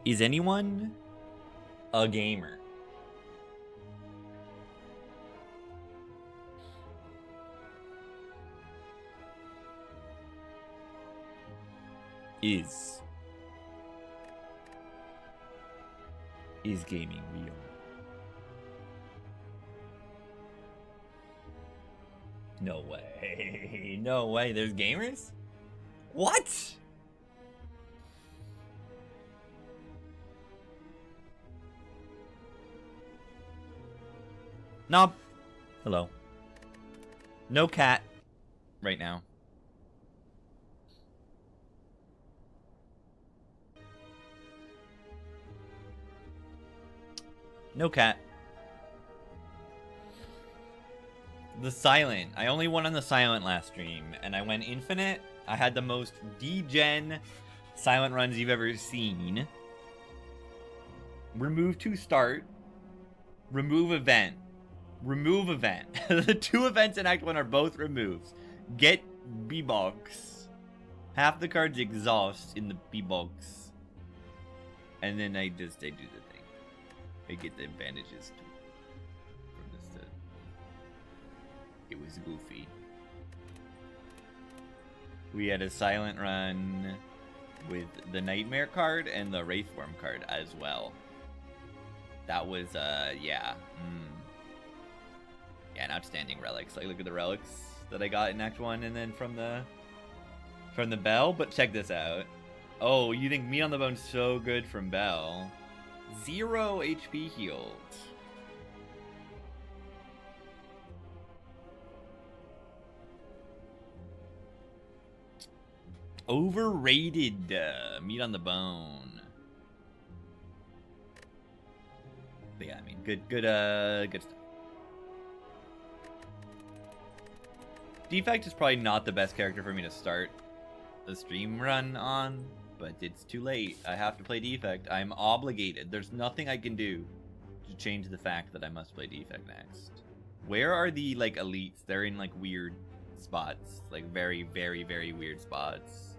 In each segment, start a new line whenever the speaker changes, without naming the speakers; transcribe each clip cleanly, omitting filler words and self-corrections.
Is anyone a gamer? Is gaming real? No way. No way. There's gamers? What? Nope. Hello. No cat right now. No cat. The silent. I only won on the silent last stream, and I went infinite. I had the most degen silent runs you've ever seen. Remove to start. Remove event. Remove event. The 2 events in Act 1 are both removes. Get B-Box. Half the cards exhaust in the B-Box. And then I do the thing. I get the advantages from this. It was goofy. We had a silent run with the Nightmare card and the Wraithworm card as well. That was, yeah. Yeah, an outstanding relics. Like, look at the relics that I got in Act 1 and then from the Bell. But check this out. Oh, you think Meat on the Bone's so good from Bell? 0 HP healed. Overrated Meat on the Bone. But yeah, I mean, good stuff. Defect is probably not the best character for me to start the stream run on, but it's too late. I have to play Defect. I'm obligated. There's nothing I can do to change the fact that I must play Defect next. Where are the, like, elites? They're in, like, weird spots. Like, very, very, very weird spots.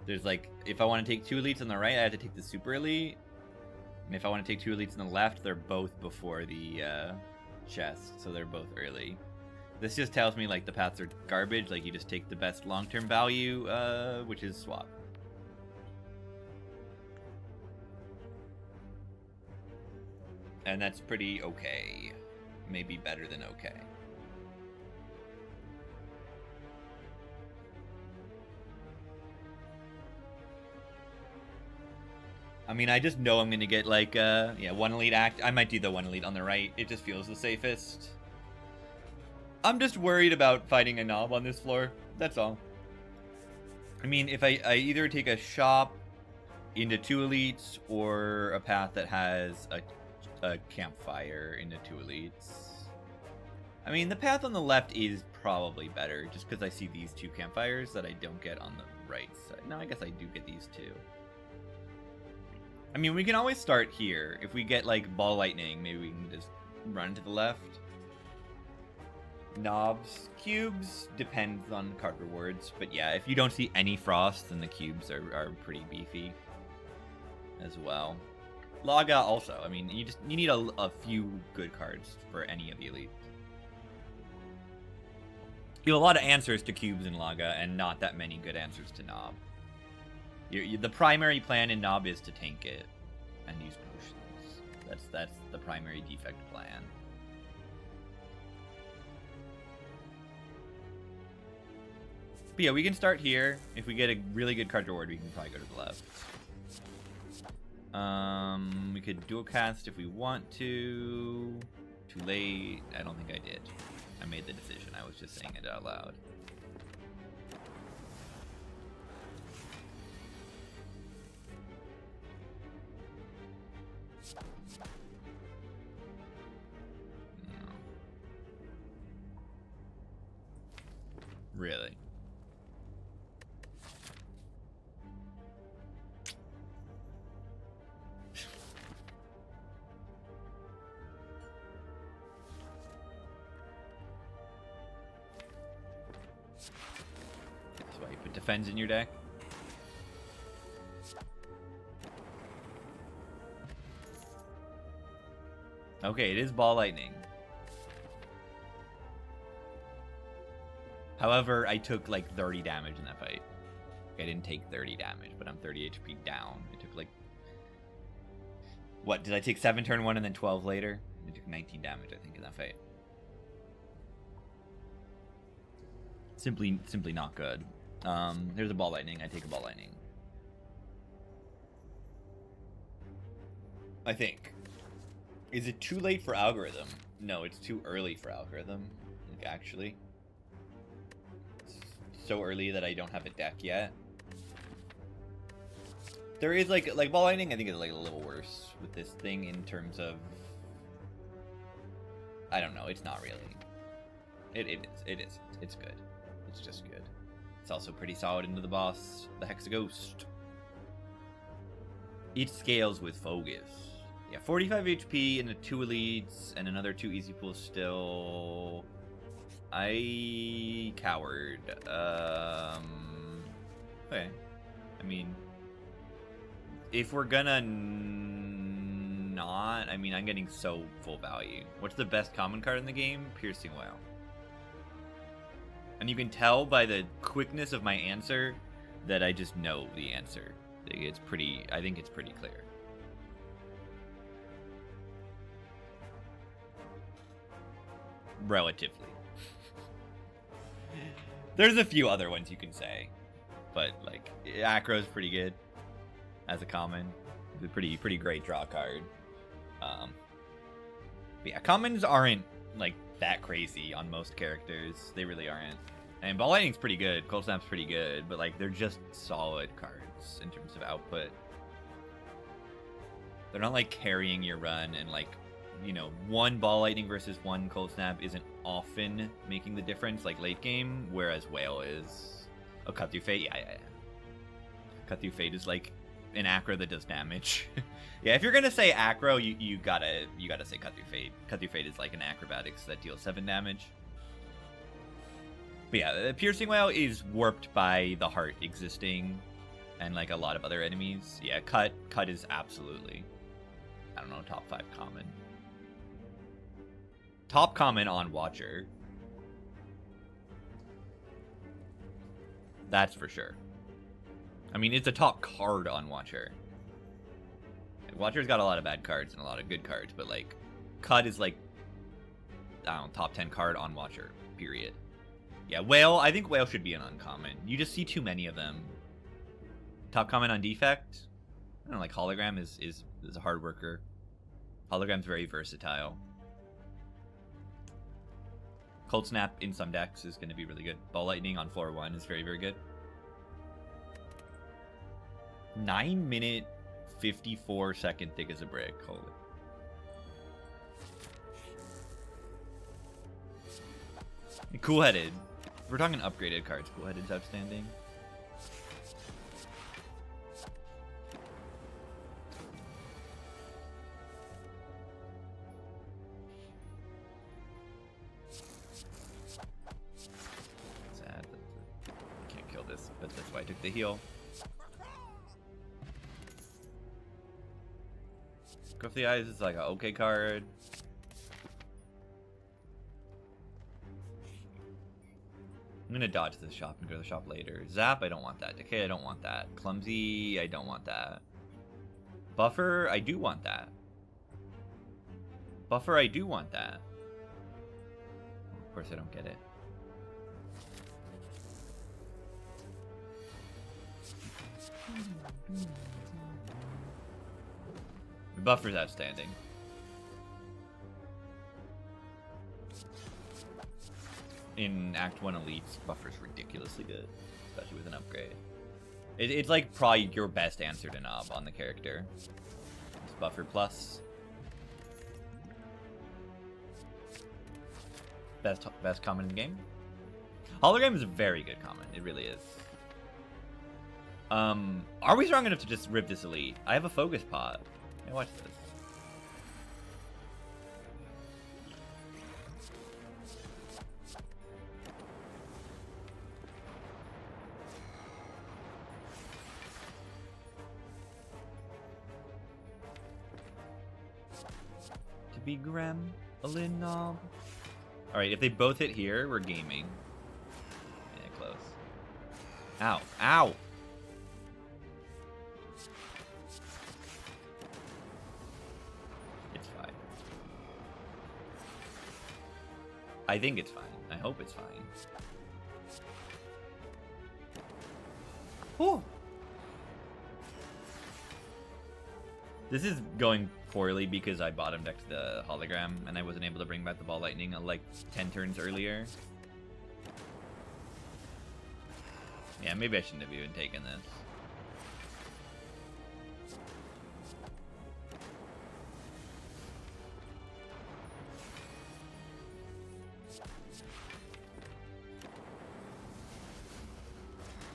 There's, like, if I want to take 2 elites on the right, I have to take the super elite. And if I want to take 2 elites on the left, they're both before the, chest, so they're both early. This just tells me, like, the paths are garbage. Like, you just take the best long-term value, which is swap. And that's pretty okay. Maybe better than okay. I mean, I just know I'm gonna get, like, yeah, 1 elite act. I might do the 1 elite on the right. It just feels the safest. I'm just worried about fighting a knob on this floor. That's all. I mean, if I either take a shop into 2 elites or a path that has a campfire into 2 elites. I mean, the path on the left is probably better just because I see these 2 campfires that I don't get on the right side. No, I guess I do get these 2. I mean, we can always start here. If we get, like, ball lightning, maybe we can just run to the left. Knobs, cubes, depends on card rewards. But yeah, if you don't see any frost, then the cubes are pretty beefy as well. Laga also. I mean, you need a few good cards for any of the elites. You have a lot of answers to cubes in Laga, and not that many good answers to Knob. The primary plan in Knob is to tank it and use potions. That's the primary defect plan. But yeah, we can start here. If we get a really good card reward, we can probably go to the left. We could dual cast if we want to. Too late. I don't think I did. I made the decision. I was just saying it out loud. No. Really? That's why you put defense in your deck. Okay, it is ball lightning. However, I took like 30 damage in that fight. I didn't take 30 damage, but I'm 30 HP down. I took like... What, did I take 7 turn 1 and then 12 later? I took 19 damage, I think, in that fight. Simply not good. There's a ball lightning. I take a ball lightning. I think. Is it too late for algorithm? No, it's too early for algorithm. Like, actually. It's so early that I don't have a deck yet. There is like ball lightning, I think, is like a little worse with this thing in terms of... I don't know, it's not really. It is. It's good. It's just good. It's also pretty solid into the boss, the Hexaghost. It scales with Focus. Yeah, 45 HP and the 2 elites and another 2 easy pulls still. I coward. Okay. I mean, if we're gonna not, I mean, I'm getting so full value. What's the best common card in the game? Piercing Wail. And you can tell by the quickness of my answer that I just know the answer. It's pretty, I think it's pretty clear. Relatively. There's a few other ones you can say, but like Acro's pretty good as a common. It's a pretty great draw card. But yeah, commons aren't like that crazy on most characters. They really aren't. And Ball Lightning's pretty good. Cold Snap's pretty good, but like they're just solid cards in terms of output. They're not like carrying your run, and like, you know, one Ball Lightning versus one Cold Snap isn't often making the difference like late game, whereas Whale is. Oh, Cut Through Fate, yeah. Cut Through Fate is like an acro that does damage. Yeah, if you're gonna say acro, you gotta say Cut Through Fate. Cut Through Fate is like an acrobatics that deals 7 damage. But yeah, the Piercing Wail is warped by the heart existing and like a lot of other enemies. Yeah, Cut is absolutely, I don't know, top 5 common. Top common on Watcher. That's for sure. I mean, it's a top card on Watcher. Watcher's got a lot of bad cards and a lot of good cards, but like, Cut is like, I don't know, top 10 card on Watcher, period. Yeah, Whale, I think Whale should be an uncommon. You just see too many of them. Top common on Defect? I don't know, like Hologram is a hard worker. Hologram's very versatile. Cold Snap in some decks is going to be really good. Ball Lightning on floor 1 is very, very good. 9-minute, 54-second thick as a brick. Holy. Cool-headed. We're talking upgraded cards. Cool-headed's outstanding. Sad. I can't kill this, but that's why I took the heal. Gruff the Eyes is like an okay card. I'm gonna dodge this shop and go to the shop later. Zap, I don't want that. Decay, I don't want that. Clumsy, I don't want that. Buffer, I do want that. Buffer, I do want that. Of course I don't get it. The buffer's outstanding. In Act 1 Elites, buffer's ridiculously good, especially with an upgrade. It's like probably your best answer to Knob on the character. It's buffer plus. Best common in the game. Hologram is a very good common. It really is. Are we strong enough to just rip this elite? I have a focus pot. Hey, watch this. be gremlin knob. Alright, if they both hit here, we're gaming. Yeah, close. Ow. Ow! It's fine. I think it's fine. I hope it's fine. Whew. This is going poorly because I bottom decked the hologram and I wasn't able to bring back the ball lightning like 10 turns earlier. Yeah, maybe I shouldn't have even taken this.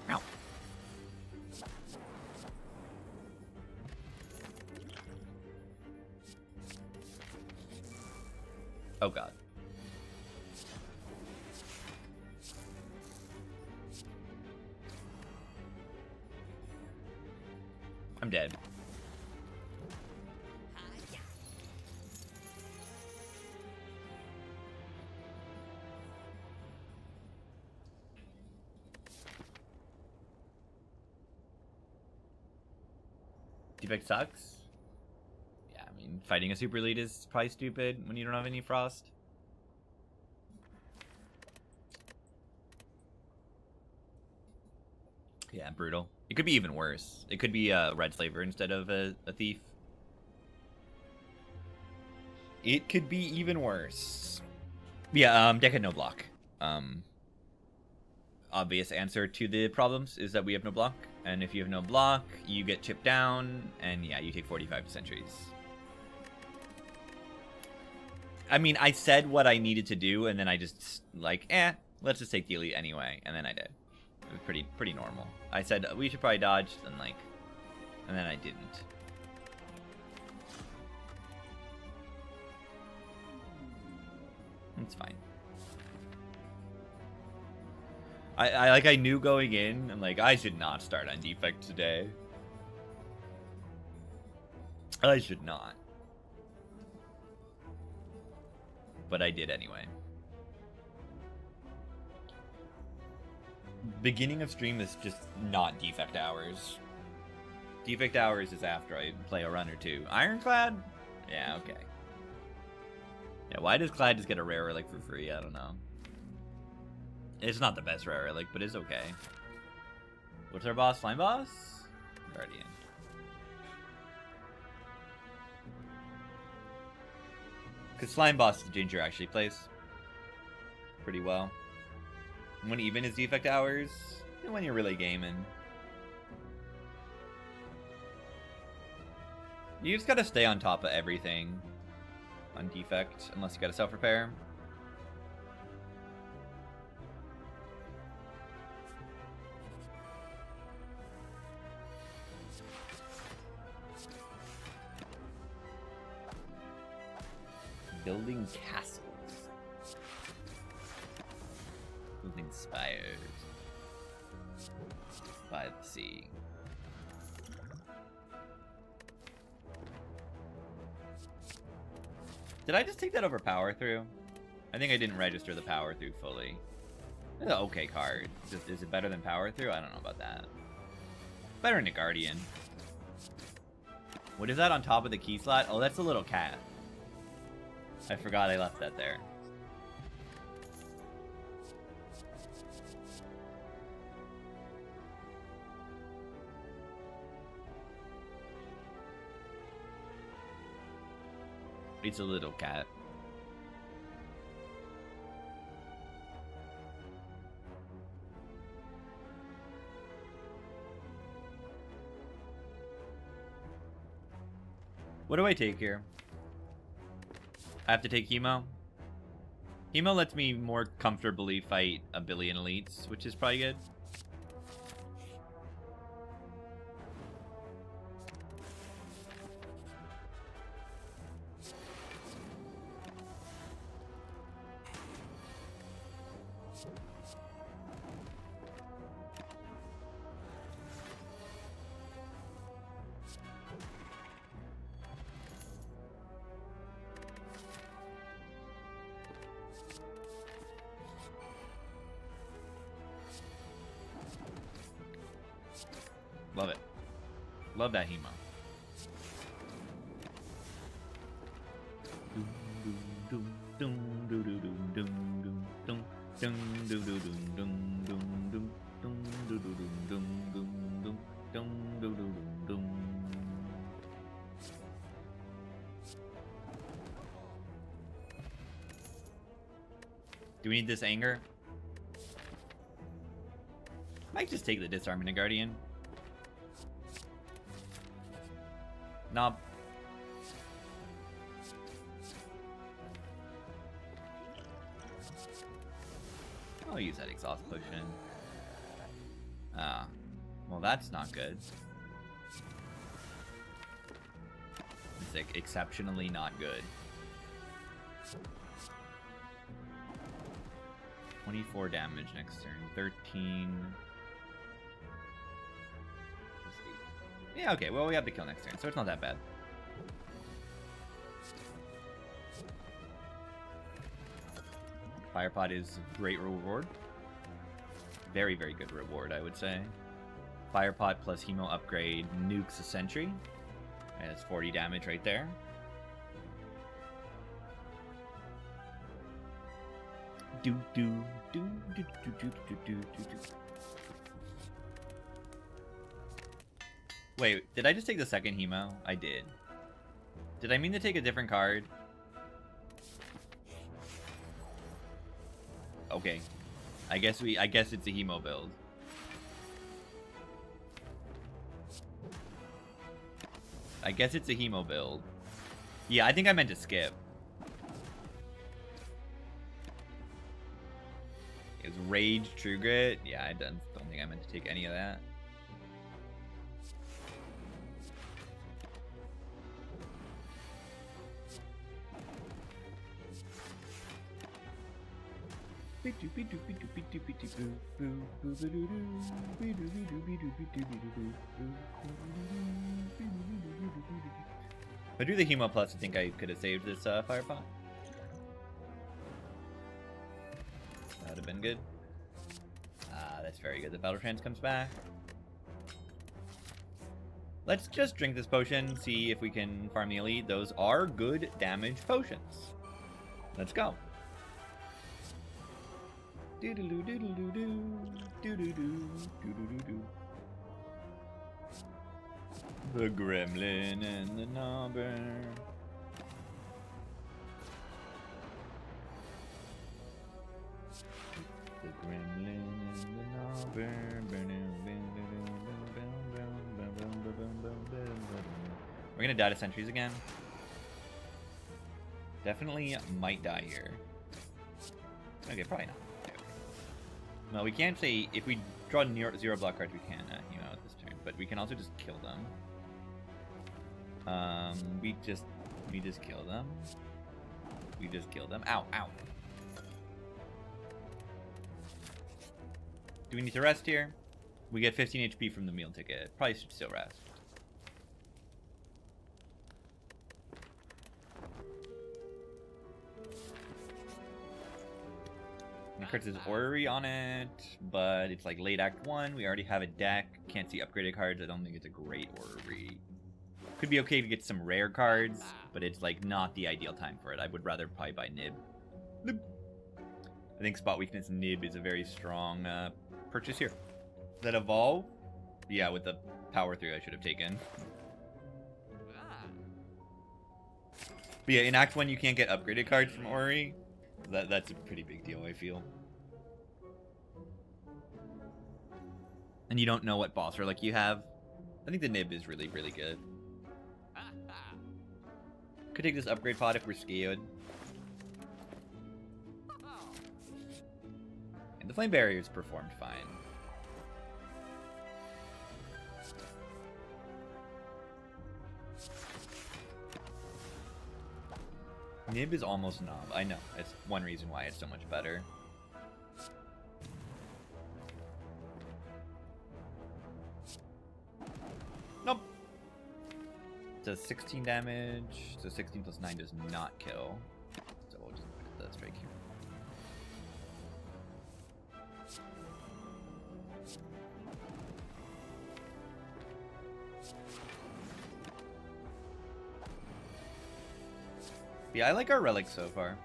Ow. Oh god. I'm dead. Defect sucks. Yeah, I mean, fighting a super elite is probably stupid when you don't have any frost. Yeah, brutal. It could be even worse. It could be a red slaver instead of a thief. It could be even worse. Yeah, deck had no block. Obvious answer to the problems is that we have no block. And if you have no block, you get chipped down, and yeah, you take 45 centuries. I mean, I said what I needed to do, and then I just, like, let's just take the elite anyway, and then I did. It was pretty normal. I said, we should probably dodge, and then I didn't. It's fine. I knew going in, I'm like, I should not start on defect today. I should not. But I did anyway. Beginning of stream is just not defect hours. Defect hours is after I play a run or two. Ironclad? Yeah, okay. Yeah, why does Clyde just get a rare relic for free? I don't know. It's not the best rare relic, but it's okay. What's our boss? Slime boss? Guardian. Because Slime boss Ginger actually plays pretty well. When even is defect hours, and when you're really gaming. You just gotta stay on top of everything on defect, unless you gotta self-repair. Building castles. Building spires. By the sea. Did I just take that over power through? I think I didn't register the power through fully. It's an okay card. Is it better than power through? I don't know about that. Better than a guardian. What is that on top of the key slot? Oh, that's a little cat. I forgot I left that there. It's a little cat. What do I take here? I have to take Hemo. Hemo lets me more comfortably fight a billion elites, which is probably good. Love it. Love that Hemo. Do we need this anger? Might just take the disarming guardian. Knob. I'll use that exhaust potion. Ah, well that's not good. It's like exceptionally not good. 24 damage next turn. 13. Yeah, okay, well we have to kill next turn, so it's not that bad. Firepot is a great reward. Very, very good reward, I would say. Firepot plus Hemo upgrade nukes a sentry. And it's 40 damage right there. Wait, did I just take the second Hemo? I did. Did I mean to take a different card? Okay. I guess it's a Hemo build. I guess it's a Hemo build. Yeah, I think I meant to skip. It was Rage, True Grit. Yeah, I don't think I meant to take any of that. If I do the Hemo Plus, I think I could have saved this Firepot. That would have been good. Ah, that's very good. The Battle Trance comes back. Let's just drink this potion, see if we can farm the elite. Those are good damage potions. Let's go. Doodaloo doodaloo doo, doodaloo doodaloo doo. The gremlin and the knobber. The gremlin and the knobber. We're gonna die to sentries again. Definitely might die here. Okay, probably not. Well, we can't say if we draw zero block cards, we can at this turn, but we can also just kill them. We just kill them. We just kill them. Ow, ow. Do we need to rest here? We get 15 HP from the meal ticket. Probably should still rest. Crits is Orrery on it, but it's like late Act 1. We already have a deck. Can't see upgraded cards. I don't think it's a great Orrery. Could be okay to get some rare cards, but it's like not the ideal time for it. I would rather probably buy Nib. Nib. I think Spot Weakness Nib is a very strong purchase here. That Evolve? Yeah, with the Power 3 I should have taken. But yeah, in Act 1 you can't get upgraded cards from Orrery. That's a pretty big deal, I feel. And you don't know what boss relic you have. I think the Nib is really, really good. Could take this upgrade pot if we're scared. And the flame barriers performed fine. Nib is almost Knob. I know. It's one reason why it's so much better. Nope. Does 16 damage. So 16 plus 9 does not kill. So we'll just put that strike here. Yeah, I like our relics so far.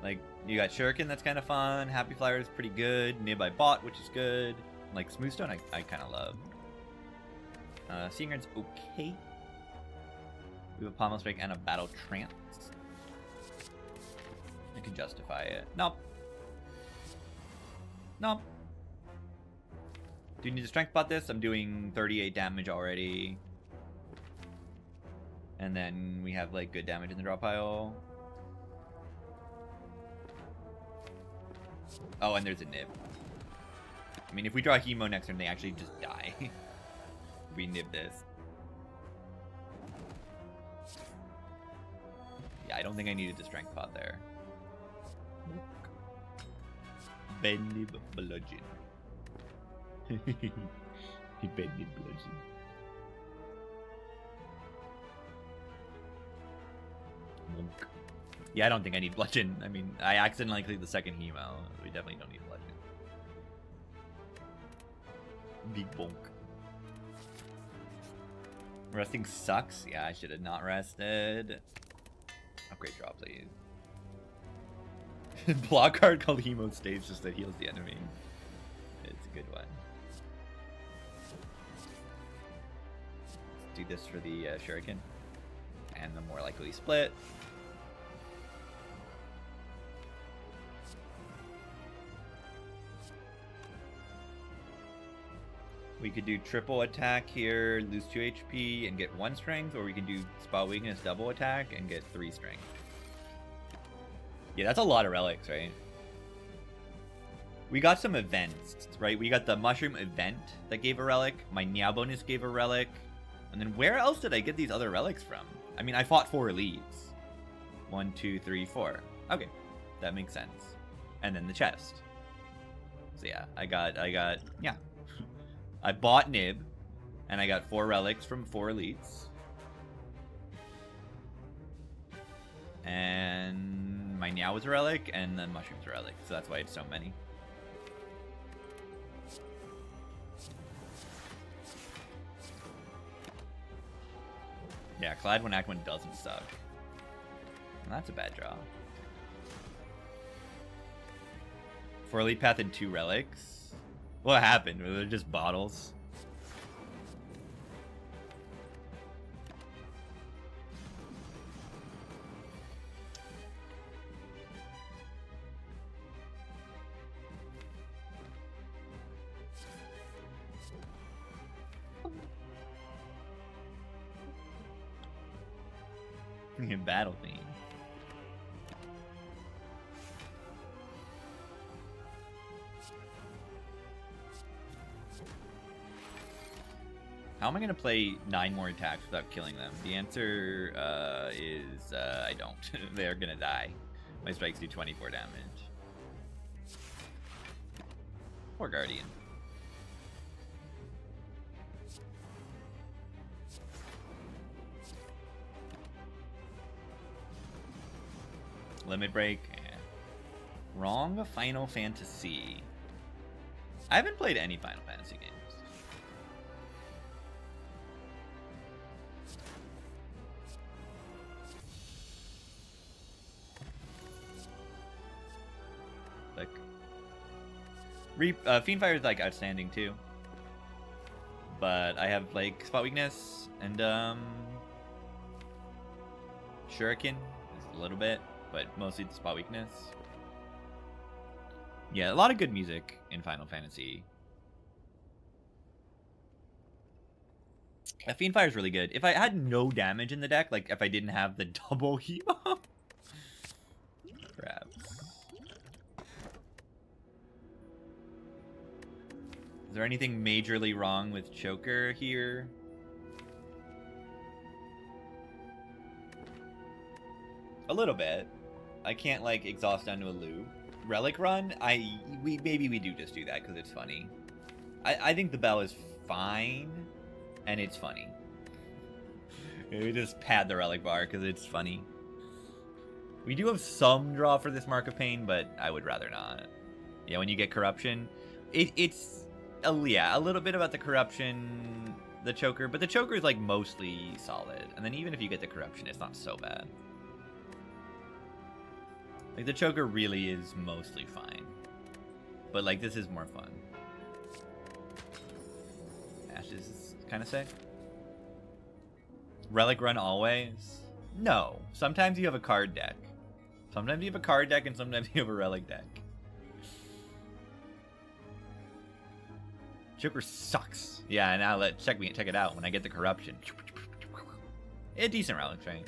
Like, you got Shuriken, that's kind of fun. Happy Flower is pretty good. Nib I bought, which is good. Like, Smoothstone, I kind of love. Seeing Grin's okay. We have a Pommel Spike and a Battle Trance. I can justify it. Nope. Nope. Do you need to strength bot this? I'm doing 38 damage already. And then we have, like, good damage in the draw pile. Oh, and there's a nib. I mean, if we draw a Hemo next turn, they actually just die. We nib this. Yeah, I don't think I needed the strength pot there. Bendy bludgeon. Bendy bludgeon. Monk. Yeah, I don't think I need bludgeon. I mean, I accidentally clicked the second Hemo. We definitely don't need bludgeon. Big bonk. Resting sucks. Yeah, I should have not rested. Upgrade draw, please. Block card called Hemo Stage just that heals the enemy. It's a good one. Let's do this for the Shuriken. And the more likely split. We could do triple attack here, lose 2 HP, and get 1 strength, or we can do spot weakness double attack and get 3 strength. Yeah, that's a lot of relics, right? We got some events, right? We got the mushroom event that gave a relic, my Niao bonus gave a relic, and then where else did I get these other relics from? I mean, I fought 4 elites. 1, 2, 3, 4. Okay, that makes sense. And then the chest. So yeah, I got, yeah. I bought Nib, and I got 4 relics from 4 elites. And my Niao was a relic, and then Mushroom's a relic, so that's why it's so many. Yeah, Clyde when Act 1 doesn't suck. Well, that's a bad draw. 4 elite path and 2 relics. What happened? Were they just bottles? Battle theme. How am I going to play 9 more attacks without killing them? The answer is I don't. They're going to die. My strikes do 24 damage. Poor Guardian. Limit Break. Eh. Wrong Final Fantasy. I haven't played any Final Fantasy games. Like, Fiendfire is like outstanding too. But I have like spot weakness and Shuriken is a little bit, but mostly the spot weakness. Yeah, a lot of good music in Final Fantasy. Fiendfire is really good. If I had no damage in the deck, like if I didn't have the double Hemo, crap. Is there anything majorly wrong with Choker here? A little bit. I can't like exhaust down to a loop. Relic run? Maybe we do just do that because it's funny. I think the bell is fine, and it's funny. We just pad the relic bar because it's funny. We do have some draw for this Mark of Pain, but I would rather not. Yeah, when you get corruption, it's yeah, a little bit about the corruption. the choker, but the choker is like mostly solid. And then even if you get the corruption, it's not so bad. Like the choker really is mostly fine. But like this is more fun. Ashes is kind of sick. Relic run always? No. Sometimes you have a card deck. Sometimes you have a card deck and sometimes you have a relic deck. Joker sucks. Yeah, now check it out when I get the corruption. A decent relic, right?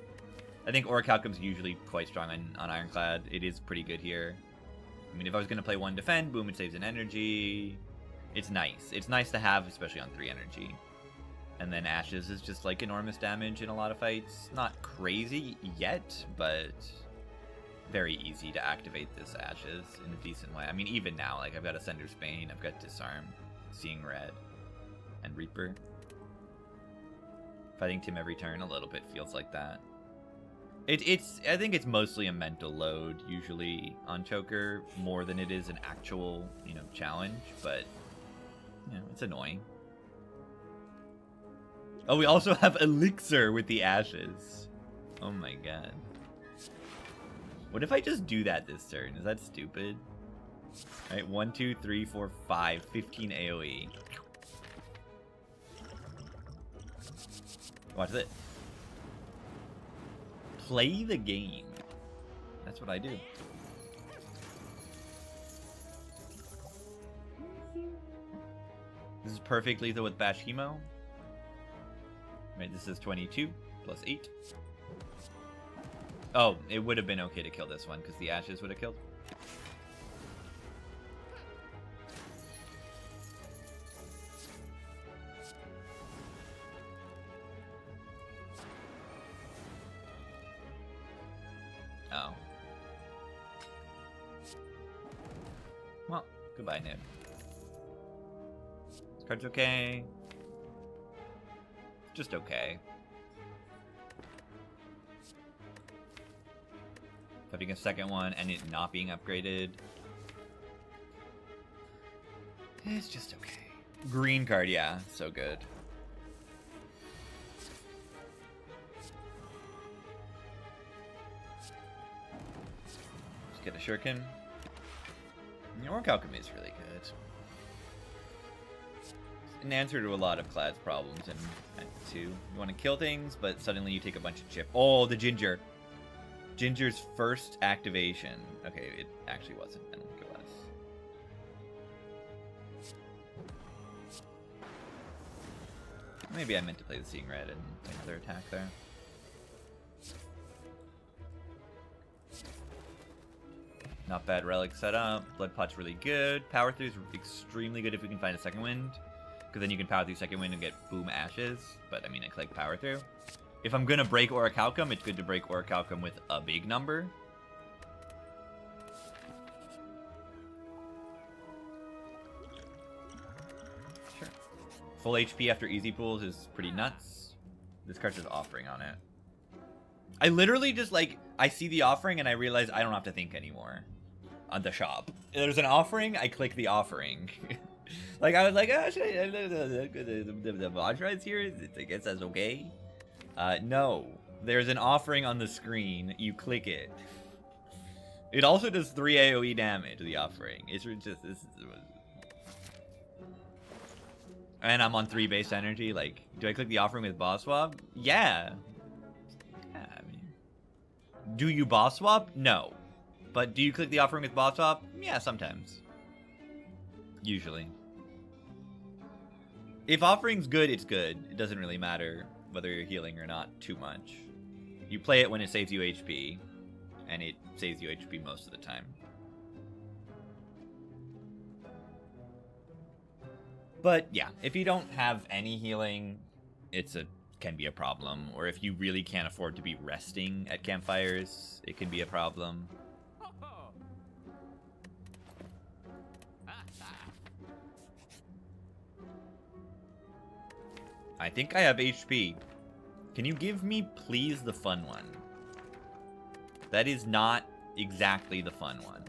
I think Orichalcum's usually quite strong on Ironclad. It is pretty good here. I mean, if I was going to play one defend, boom, it saves an energy. It's nice. It's nice to have, especially on 3 energy. And then Ashes is just like enormous damage in a lot of fights. Not crazy yet, but very easy to activate this Ashes in a decent way. I mean, even now, like I've got Ascender's Bane, I've got Disarm, Seeing Red, and Reaper. Fighting Tim every turn a little bit feels like that. I think it's mostly a mental load usually on Choker more than it is an actual, challenge, but it's annoying. Oh, we also have Elixir with the Ashes. Oh my god. What if I just do that this turn? Is that stupid? Alright, 1, 2, 3, 4, 5, 15 AoE. Watch this. Play the game. That's what I do. This is perfect lethal with Bash Chemo. Right, this is 22 plus 8. Oh, it would have been okay to kill this one because the Ashes would have killed. Oh. Well, goodbye, Nib. This card's okay. Just okay. Having a second one and it not being upgraded. It's just okay. Green card, yeah, so good. Let's get a Shuriken. Orichalcum is really good. An answer to a lot of Clad's problems in Act 2. You want to kill things, but suddenly you take a bunch of chip. Oh, the Ginger. Ginger's first activation. Okay, it actually wasn't. I don't think it was. Maybe I meant to play the Seeing Red and another attack there. Not bad relic setup. Blood Pot's really good. Power Through is extremely good if we can find a second wind. Because then you can power through second wind and get boom Ashes. But I mean, I click power through. If I'm gonna break Orichalcum, it's good to break Orichalcum with a big number. Sure. Full HP after easy pulls is pretty nuts. This card's just offering on it. I literally just like, I see the offering and I realize I don't have to think anymore. On the shop. There's an offering, I click the offering. Like, I was like, oh, should I, the Vajra's here? I guess that's okay. No. There's an offering on the screen. You click it. It also does 3 AoE damage, the offering. It's just, this is... And I'm on 3 base energy. Like, do I click the offering with boss swap? Yeah. Yeah, I mean... Do you boss swap? No. But do you click the offering with boss swap? Yeah, sometimes. Usually. If offering's good, it's good. It doesn't really matter whether you're healing or not too much. You play it when it saves you HP, and it saves you HP most of the time. But yeah, if you don't have any healing, can be a problem. Or if you really can't afford to be resting at campfires, it can be a problem. I think I have HP. Can you give me, please, the fun one? That is not exactly the fun one.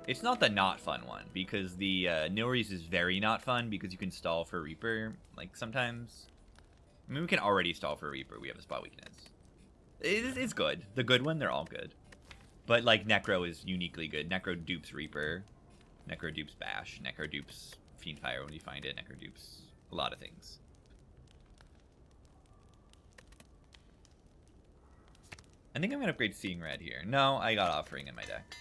It's not the not fun one, because the Nilris is very not fun, because you can stall for Reaper, like, sometimes. I mean, we can already stall for Reaper. We have a spot weakness. It's good. The good one, they're all good. But, like, Necro is uniquely good. Necro dupes Reaper. Necro dupes Bash. Necro dupes Fiendfire when you find it. Necro dupes a lot of things. I think I'm going to upgrade Seeing Red here. No, I got Offering in my deck.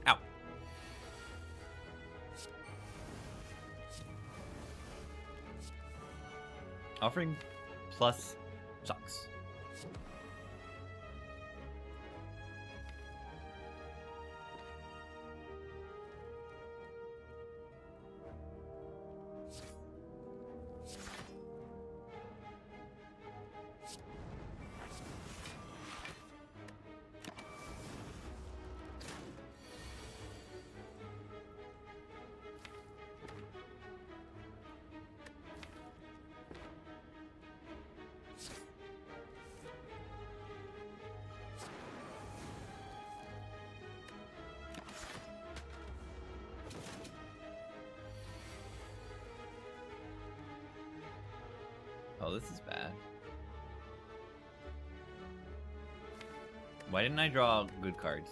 Ow. Offering plus sucks. Oh, this is bad. Why didn't I draw good cards?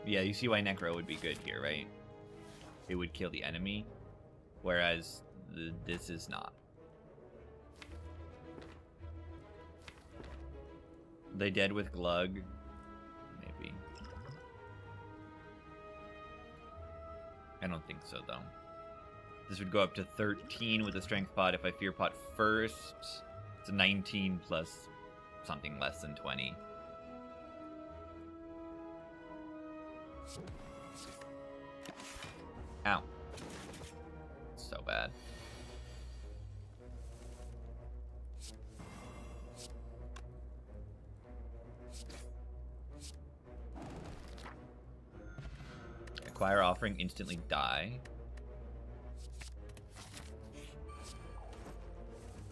Yeah, you see why Necro would be good here, right? It would kill the enemy, whereas this is not. They dead with Glug? Maybe. I don't think so, though. This would go up to 13 with a Strength Pot if I Fear Pot first. It's a 19 plus something less than 20. Ow. So bad. Acquire Offering, instantly die.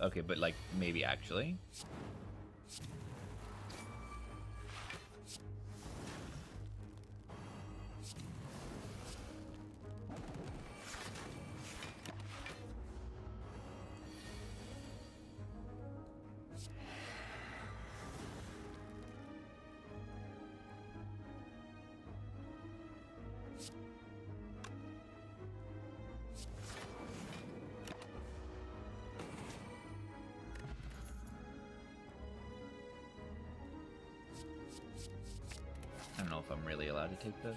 Okay, but like, maybe actually. I don't know if I'm really allowed to take this.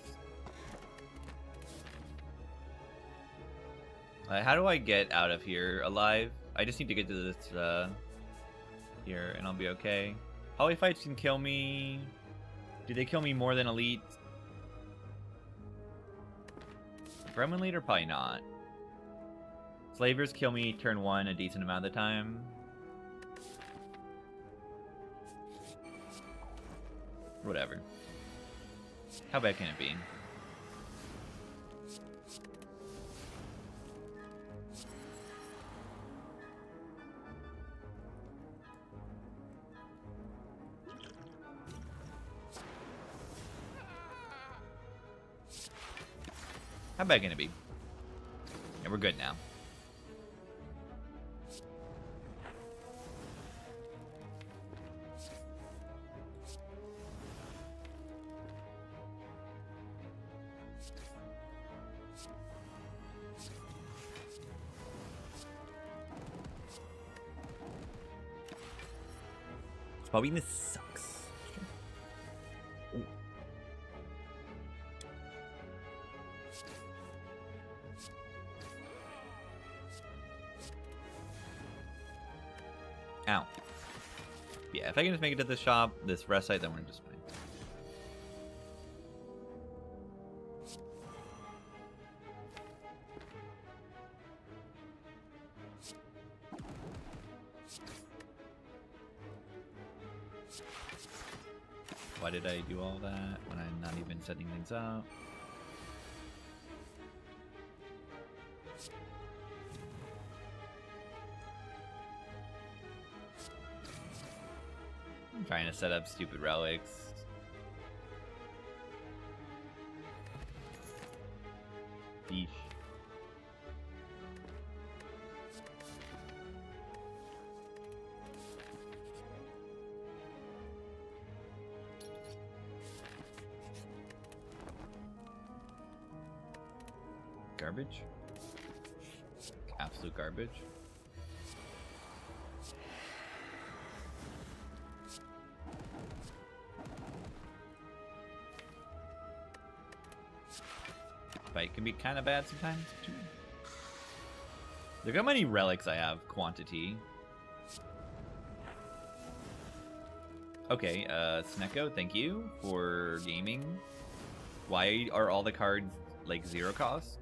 How do I get out of here alive? I just need to get to this here and I'll be okay. Holy Fights can kill me. Do they kill me more than Elite? Gremlin Leader? Probably not. Slavers kill me turn 1 a decent amount of the time. Whatever. How bad can it be? How bad can it be? Yeah, we're good now. Spell weakness sucks. Ooh. Ow. Yeah, if I can just make it to the shop, this rest site, then we're just fine. Why did I do all that when I'm not even setting things up? Trying to set up stupid relics. Yeesh. Garbage? Absolute garbage. Fight can be kind of bad sometimes too. Look how many relics I have. Quantity. Okay, Snecko, thank you for gaming. Why are all the cards like 0 cost?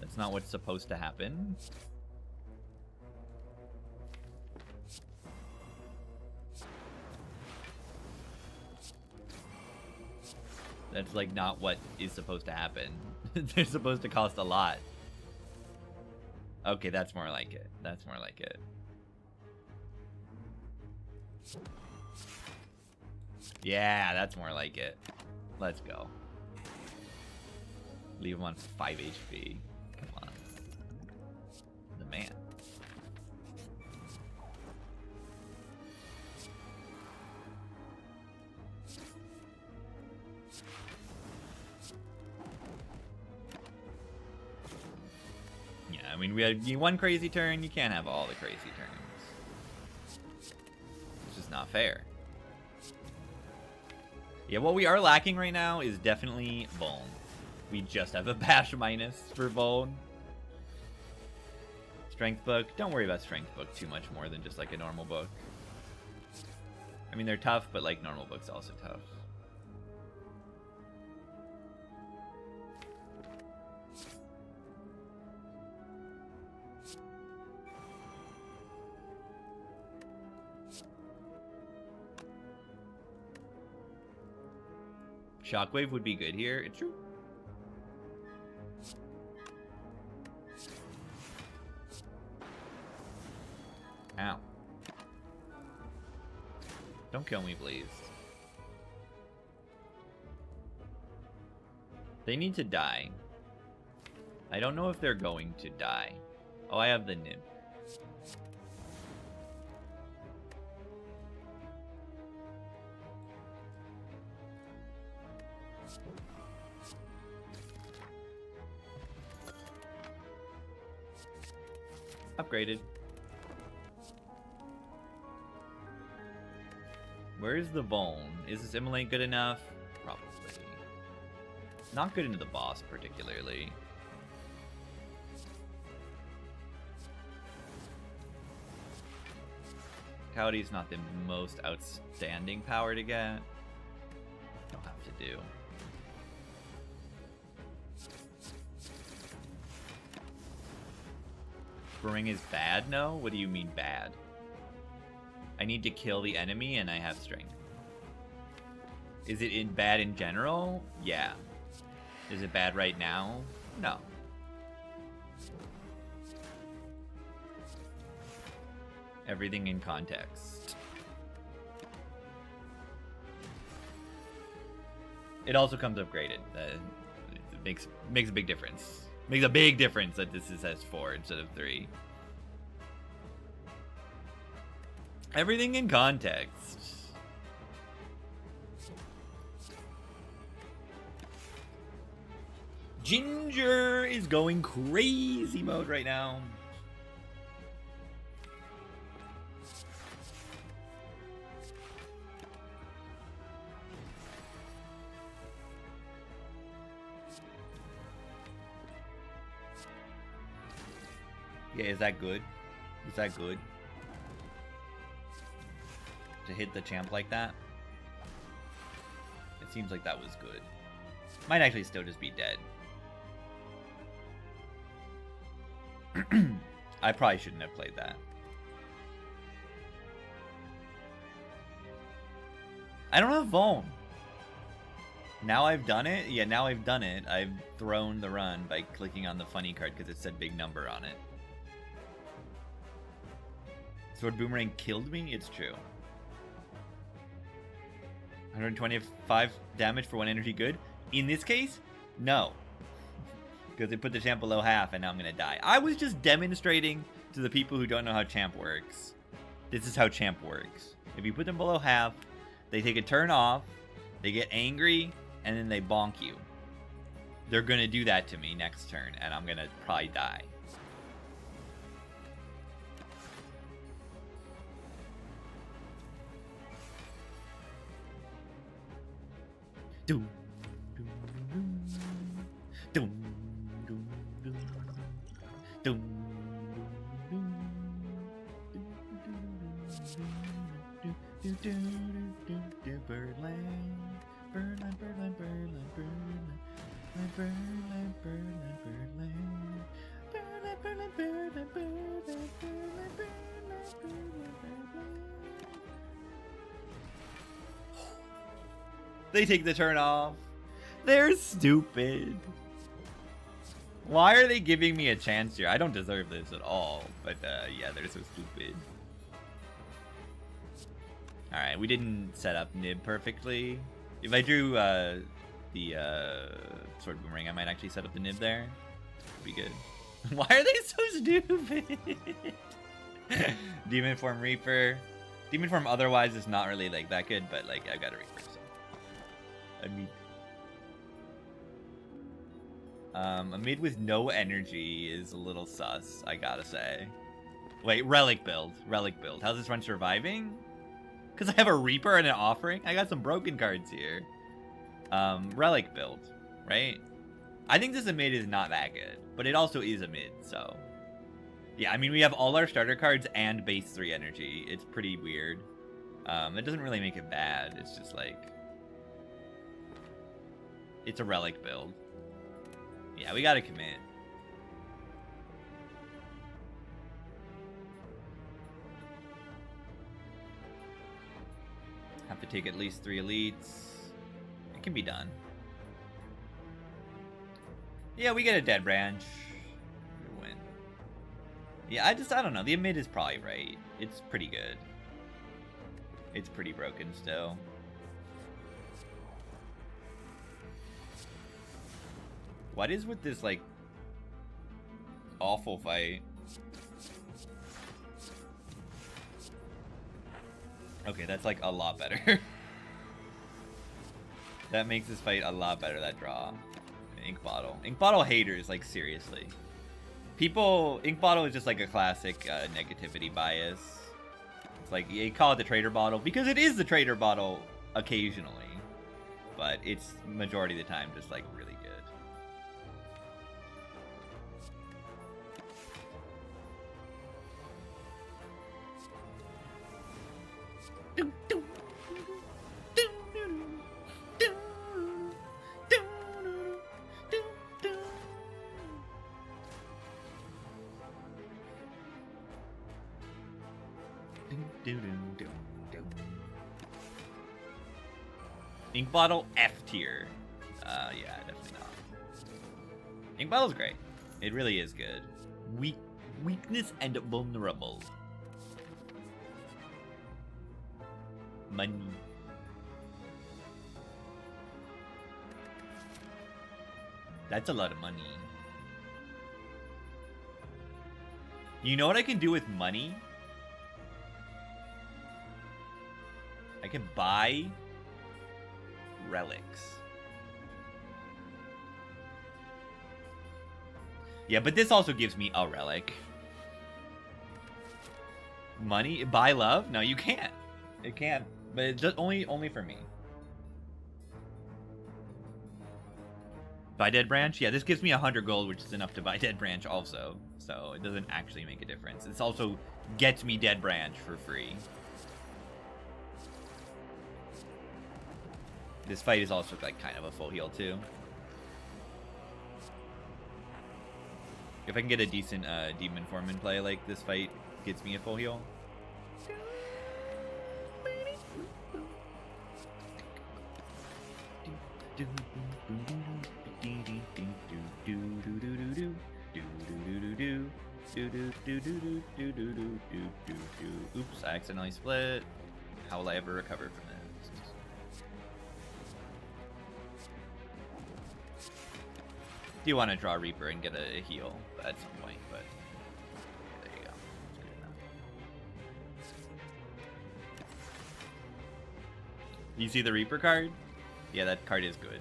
That's not what's supposed to happen. That's like not what is supposed to happen. They're supposed to cost a lot. Okay, that's more like it. That's more like it. Yeah, that's more like it. Let's go. Leave him on 5 HP. Come on. The man. Yeah, I mean, we had one crazy turn. You can't have all the crazy turns. It's just not fair. Yeah, what we are lacking right now is definitely Bone. We just have a bash minus for Bone. Strength book. Don't worry about strength book too much more than just like a normal book. I mean, they're tough, but like normal book's also tough. Shockwave would be good here. It's true. Ow. Don't kill me, please. They need to die. I don't know if they're going to die. Oh, I have the nymph. Upgraded. Where's the Bone? Is this Immolate good enough? Probably. Not good into the boss, particularly. Coyote's not the most outstanding power to get. Don't have to do. Spring is bad? No? What do you mean bad? I need to kill the enemy and I have strength. Is it bad in general? Yeah. Is it bad right now? No. Everything in context. It also comes upgraded. It makes a big difference. Makes a big difference that this is S4 instead of 3. Everything in context. Ginger is going crazy mode right now. Yeah, is that good? Is that good? To hit the champ like that? It seems like that was good. Might actually still just be dead. I probably shouldn't have played that. I don't have Vone. Now I've done it? Yeah, now I've done it. I've thrown the run by clicking on the funny card because it said big number on it. Sword Boomerang killed me? It's true. 125 damage for 1 energy good. In this case, no. Because they put the champ below half and now I'm going to die. I was just demonstrating to the people who don't know how champ works. This is how champ works. If you put them below half, they take a turn off, they get angry, and then they bonk you. They're going to do that to me next turn, and I'm going to probably die. Doom. Doom. Doom. Birdland, Birdland, Birdland, Birdland, Birdland, Birdland, Birdland, Birdland, Birdland, Birdland, Birdland, Birdland, Birdland. They take the turn off. They're stupid. Why are they giving me a chance here? I don't deserve this at all. But yeah, they're so stupid. Alright, we didn't set up Nib perfectly. If I drew the Sword Boomerang, I might actually set up the Nib there. Be good. Why are they so stupid? Demon Form Reaper. Demon Form otherwise is not really like that good, but like I've got a Reaper, so. I mean, a mid with no energy is a little sus, I gotta say. Wait, Relic build. Relic build. How's this run surviving? Because I have a Reaper and an Offering? I got some broken cards here. Relic build, right? I think this mid is not that good, but it also is a mid, so. Yeah, I mean, we have all our starter cards and base 3 energy. It's pretty weird. It doesn't really make it bad. It's just like... It's a Relic build. Yeah, we gotta commit. Have to take at least 3 elites. It can be done. Yeah, we get a Dead Branch. We win. Yeah, I don't know. The mid is probably right. It's pretty good. It's pretty broken still. What is with this, like, awful fight? Okay, that's like a lot better. That makes this fight a lot better, that draw. Ink Bottle. Ink Bottle haters, like, seriously. People, Ink Bottle is just like a classic negativity bias. It's like, you call it the Trader Bottle because it is the Trader Bottle occasionally. But it's majority of the time just like really good. Ink Bottle F tier. Yeah, definitely not. Ink Bottle's great. It really is good. Weakness and vulnerable. Money. That's a lot of money. You know what I can do with money? I can buy relics. Yeah, but this also gives me a relic. Money? Buy love? No, you can't. It can't. But it's just only for me. Buy Dead Branch? Yeah, this gives me 100 gold, which is enough to buy Dead Branch also. So it doesn't actually make a difference. This also gets me Dead Branch for free. This fight is also like kind of a full heal too. If I can get a decent demon form in play, like this fight gets me a full heal. Oops, I accidentally split. How will I ever recover from this? Do want to draw Reaper and get a heal at some point, but yeah, there you go. That's good enough. You see the Reaper card? Yeah, that card is good.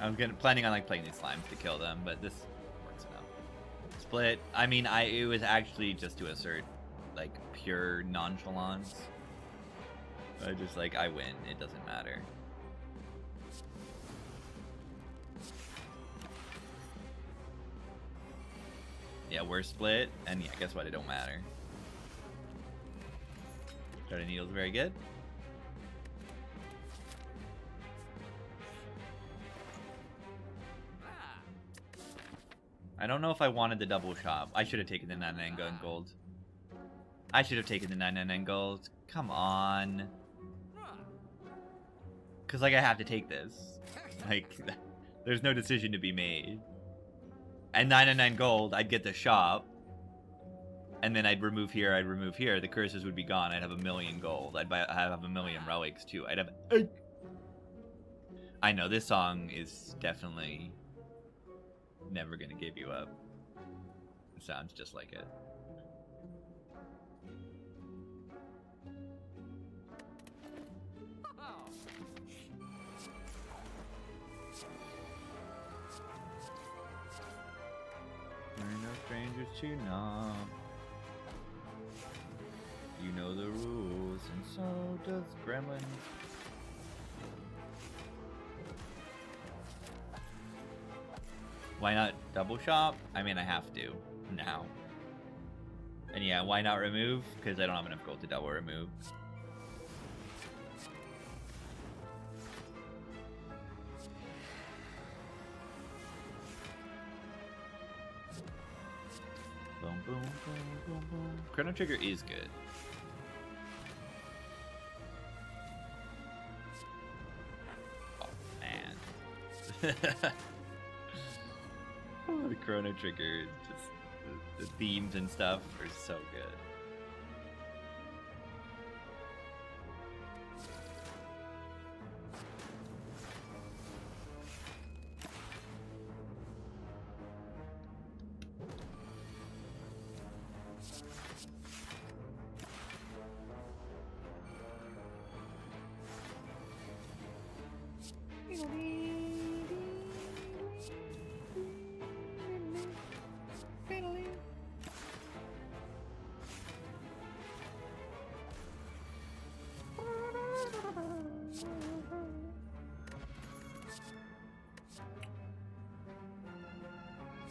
I was planning on like playing these slimes to kill them, but this works enough. Split. I mean, it was actually just to assert like pure nonchalance. I just like I win. It doesn't matter. Yeah, we're split, and yeah, guess what? It don't matter. Starting needle's very good. I don't know if I wanted the double shop. I should have taken the 99 gold. I should have taken the 99 gold. Come on. Because, like, I have to take this. Like, there's no decision to be made. And 99 gold, I'd get the shop. And then I'd remove here, I'd remove here. The curses would be gone. I'd have 1,000,000 gold. I'd have 1,000,000 relics, too. I'd have... I know, this song is definitely... never gonna give you up. It sounds just like it. We're no strangers to knob. You know the rules, and so does Gremlins. Why not double shop? I mean, I have to now. And yeah, why not remove? Because I don't have enough gold to double remove. Boom, boom, boom, boom, boom. Chrono Trigger is good. Oh, man. The Chrono Trigger, just the themes and stuff are so good.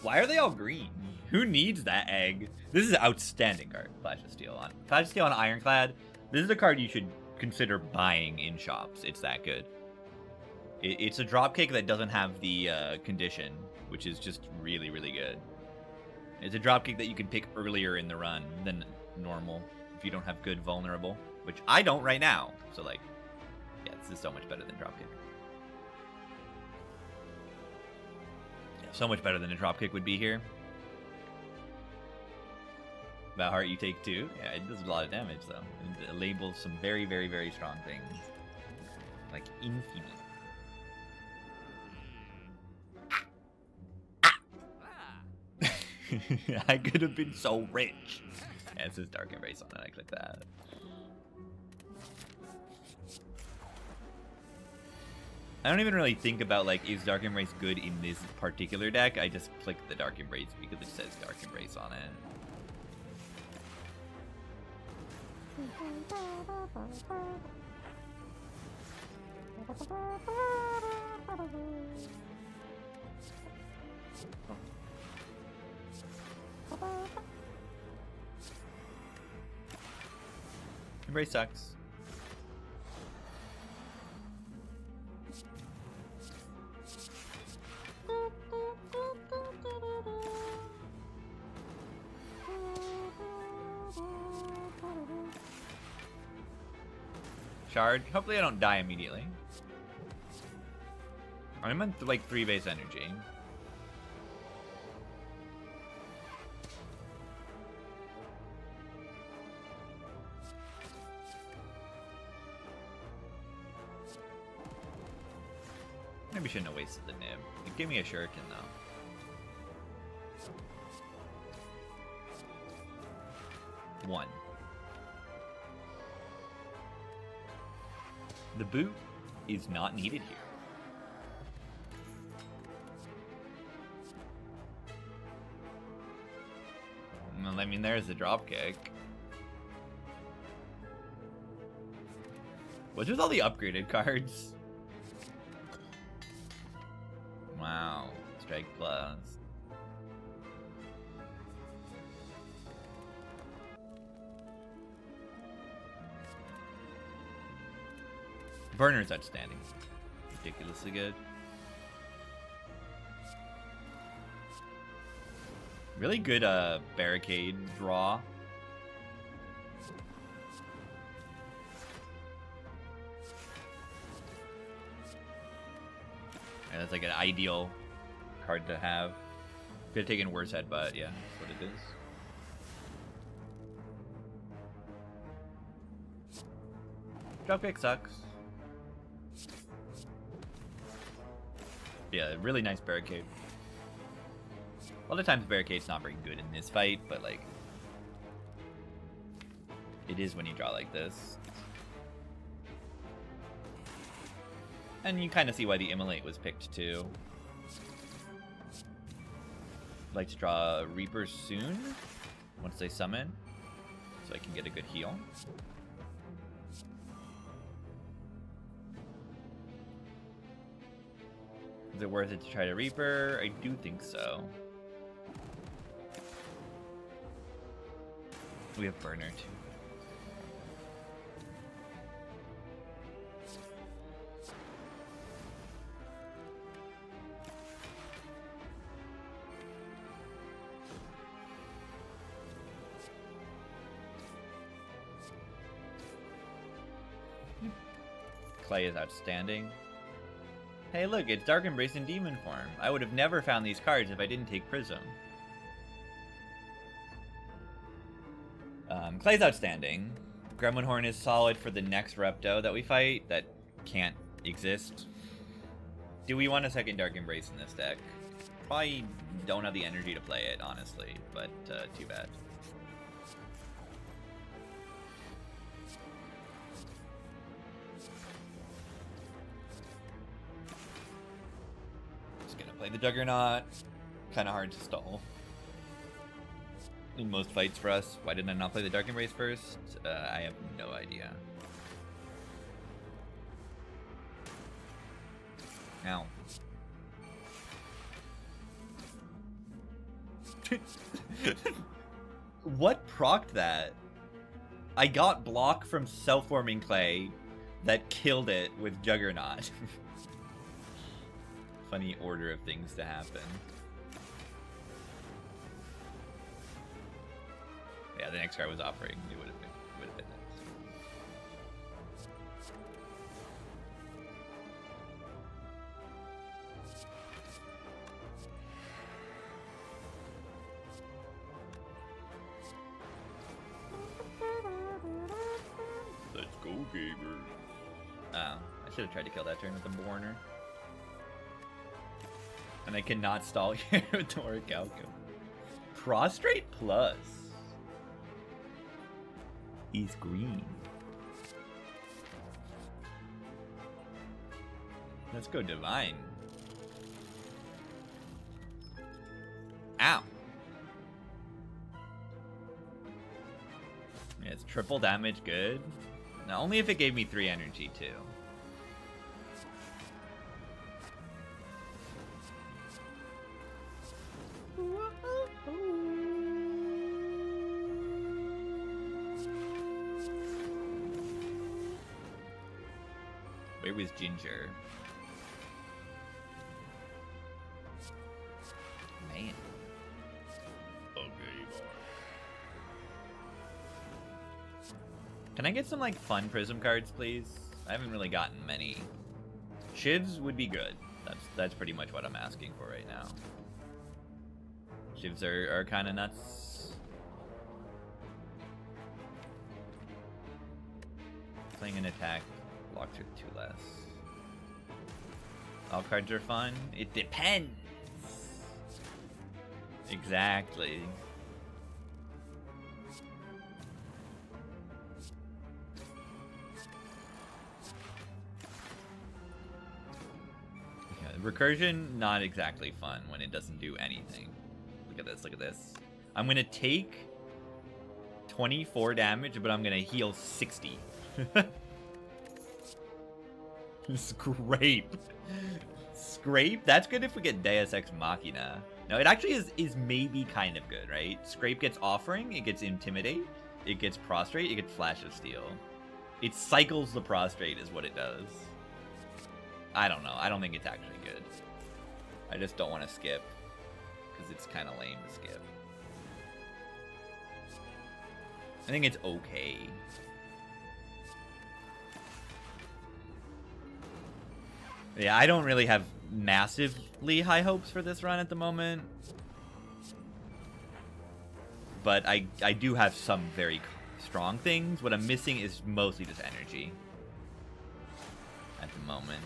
Why are they all green? Who needs that egg? This is an outstanding card. Flash of Steel on Ironclad. This is a card you should consider buying in shops. It's that good. It's a dropkick that doesn't have the condition, which is just really, really good. It's a dropkick that you can pick earlier in the run than normal if you don't have good vulnerable, which I don't right now. So like, yeah, this is so much better than dropkick. So much better than a dropkick would be here. That heart you take too. Yeah, it does a lot of damage though. It labels some very, very, very strong things. Like infinite. I could have been so rich. Yeah, this is Dark Embrace on it. I click that. I don't even really think about, like, is Dark Embrace good in this particular deck? I just click the Dark Embrace because it says Dark Embrace on it. Embrace sucks. Shard. Hopefully I don't die immediately. I'm on like 3 base energy. Maybe shouldn't have wasted the nib. Give me a shuriken though. One. The boot is not needed here. Well, I mean, there's the dropkick. What's with all the upgraded cards? Wow. Strike plus. Burner's outstanding. Ridiculously good. Really good barricade draw. And that's like an ideal card to have. Could have taken worse headbutt, yeah, that's what it is. Dropkick sucks. Yeah, really nice barricade. A lot of times barricade's not very good in this fight, but like it is when you draw like this. And you kind of see why the Immolate was picked too. Like to draw Reapers soon once they summon, so I can get a good heal. Is it worth it to try to Reaper? I do think so. We have Burner too. Clay is outstanding. Hey look, it's Dark Embrace in Demon form. I would have never found these cards if I didn't take Prism. Clay's outstanding. Gremlin Horn is solid for the next Repto that we fight that can't exist. Do we want a second Dark Embrace in this deck? Probably don't have the energy to play it, honestly, but too bad. Just gonna play the Juggernaut. Kind of hard to stall in most fights for us. Why didn't I not play the Dark Embrace first? I have no idea. Ow. What procced that? I got block from self-forming Clay that killed it with Juggernaut. Funny order of things to happen. Yeah, the next card was offering. It would have been nice. Let's go, gamer. Oh, I should have tried to kill that turn with the Borner. And I cannot stall here with the Orichalcum. Prostrate Plus. He's green. Let's go Divine. Ow. Yeah, it's triple damage good. Now, only if it gave me 3 energy too. Where was Ginger? Man. Okay, boy. Can I get some like fun Prism cards, please? I haven't really gotten many. Shivs would be good. That's pretty much what I'm asking for right now. Shivs are kind of nuts. Playing an attack, blocks with 2 less. All cards are fun. It depends. Exactly. Recursion, not exactly fun when it doesn't do anything. Look at this, look at this. I'm gonna take 24 damage, but I'm gonna heal 60. Scrape. Scrape? That's good if we get Deus Ex Machina. No, it actually is maybe kind of good, right? Scrape gets Offering, it gets Intimidate, it gets Prostrate, it gets Flash of Steel. It cycles the Prostrate is what it does. I don't know. I don't think it's actually good. I just don't want to skip, because it's kind of lame to skip. I think it's okay. Yeah, I don't really have massively high hopes for this run at the moment. But I do have some very strong things. What I'm missing is mostly just energy at the moment.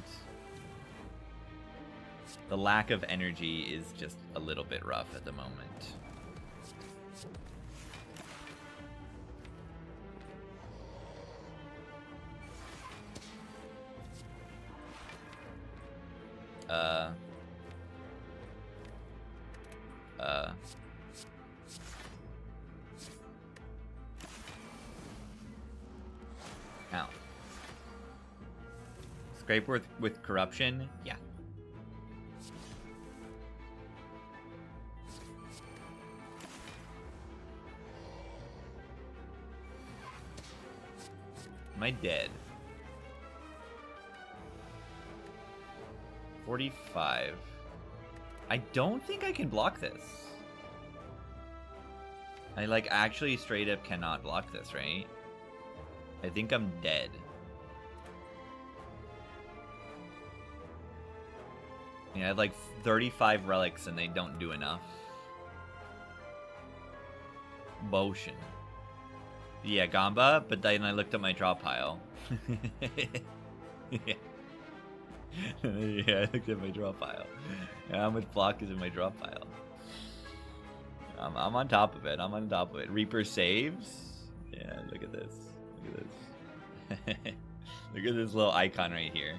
The lack of energy is just a little bit rough at the moment. Ow. Scrape with corruption? Yeah. Am I dead? 45. I don't think I can block this. I like actually straight up cannot block this, right? I think I'm dead. Yeah, I have like 35 relics and they don't do enough. Motion. Yeah, Gamba, but then I looked at my draw pile. Yeah. Yeah, I looked at my draw pile. Yeah, how much block is in my draw pile? I'm on top of it. I'm on top of it. Reaper saves. Yeah, look at this. Look at this. Look at this little icon right here.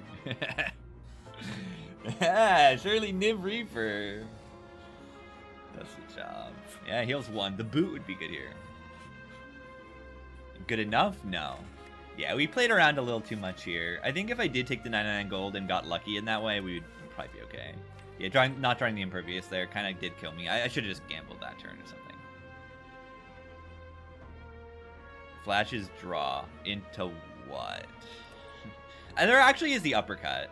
Yeah, surely Niv Reaper. That's the job. Yeah, heals 1. The boot would be good here. Good enough? No. Yeah, we played around a little too much here. I think if I did take the 99 gold and got lucky in that way, we would probably be okay. Yeah, not drawing the Impervious there kind of did kill me. I should have just gambled that turn or something. Flashes draw into what? And there actually is the uppercut.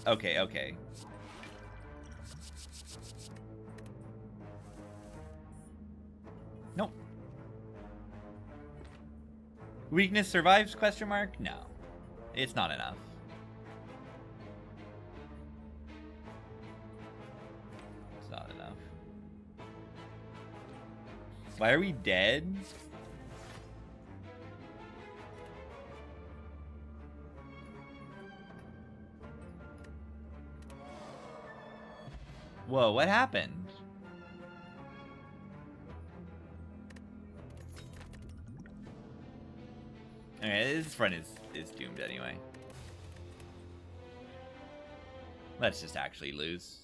Okay, okay. Nope. Weakness survives, question mark? No. It's not enough. It's not enough. Why are we dead? Whoa, what happened? Okay, this front is doomed anyway. Let's just actually lose.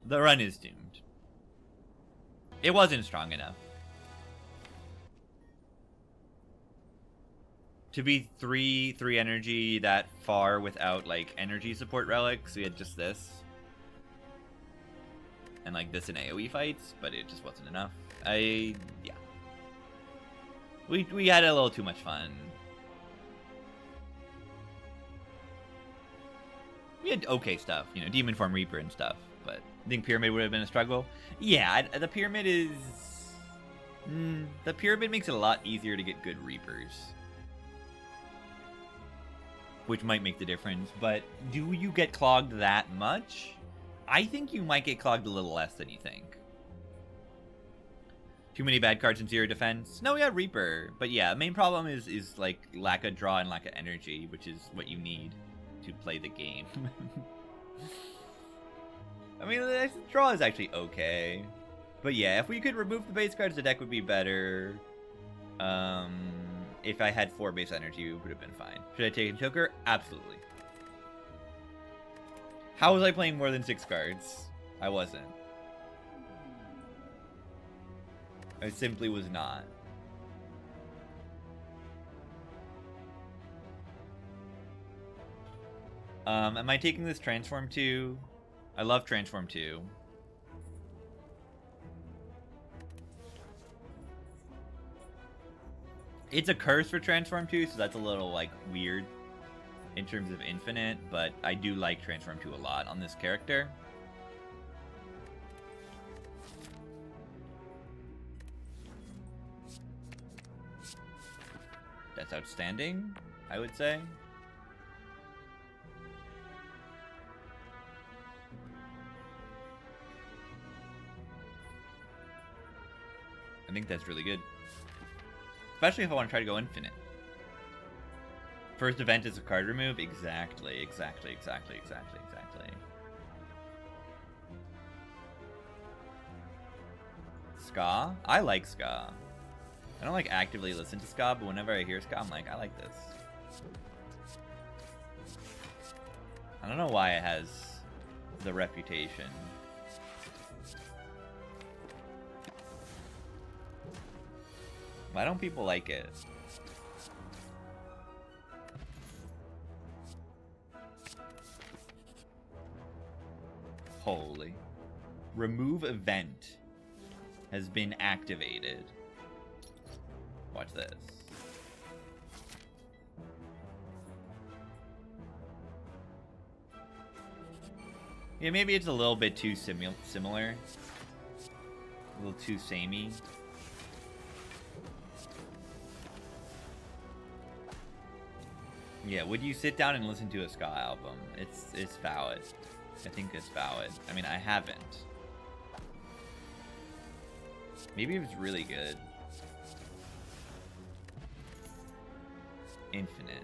The run is doomed. It wasn't strong enough. To be 3 energy that far without like energy support relics, we had just this. And like this in AoE fights, but it just wasn't enough. Yeah. We had a little too much fun. We had okay stuff, you know, Demon Form Reaper and stuff, but I think Pyramid would have been a struggle. Yeah, the Pyramid is... the Pyramid makes it a lot easier to get good Reapers. which might make the difference. But do you get clogged that much? I think you might get clogged a little less than you think. Too many bad cards in zero defense? No, we got Reaper. But yeah, main problem is like lack of draw and lack of energy, which is what you need to play the game. I mean, the draw is actually okay. But yeah, if we could remove the base cards, the deck would be better. If I had 4 base energy, it would have been fine. Should I take a choker? Absolutely. How was I playing more than 6 cards? I wasn't. I simply was not. Am I taking this Transform 2? I love Transform 2. It's a curse for Transform 2, so that's a little, like, weird in terms of infinite, but I do like Transform 2 a lot on this character. That's outstanding, I would say. I think that's really good. Especially if I want to try to go infinite. First event is a card remove. Exactly. Ska? I like ska. I don't like actively listen to ska, but whenever I hear ska, I'm like, I like this. I don't know why it has the reputation. Why don't people like it? Holy. Remove event has been activated. Watch this. Yeah, maybe it's a little bit too similar. A little too samey. Yeah, would you sit down and listen to a ska album? It's valid. I think it's valid. I mean, I haven't. Maybe it was really good. Infinite.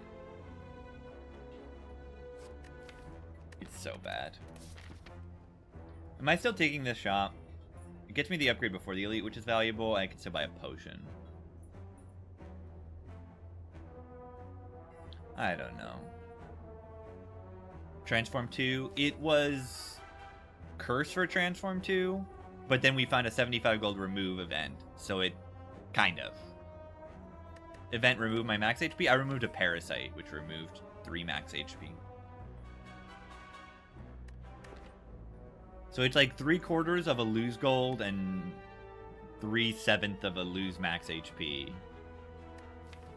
It's so bad. Am I still taking this shop? It gets me the upgrade before the elite, which is valuable. I can still buy a potion. I don't know. Transform 2. It was curse for Transform 2, but then we found a 75 gold remove event, so it kind of. Event remove my max HP. I removed a Parasite, which removed 3 max HP. So it's like 3/4 of a lose gold and 3/7 of a lose max HP.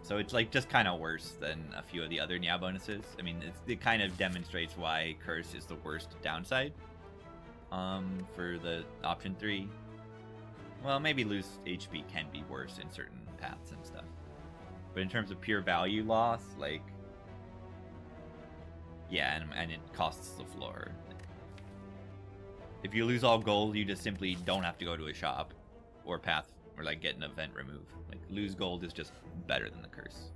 So it's like just kind of worse than a few of the other Nya bonuses. I mean, it kind of demonstrates why Curse is the worst downside for the option 3. Well, maybe lose HP can be worse in certain paths and stuff. But in terms of pure value loss, like, yeah, and it costs the floor. If you lose all gold, you just simply don't have to go to a shop or path or like get an event remove. Like, lose gold is just better than the curse.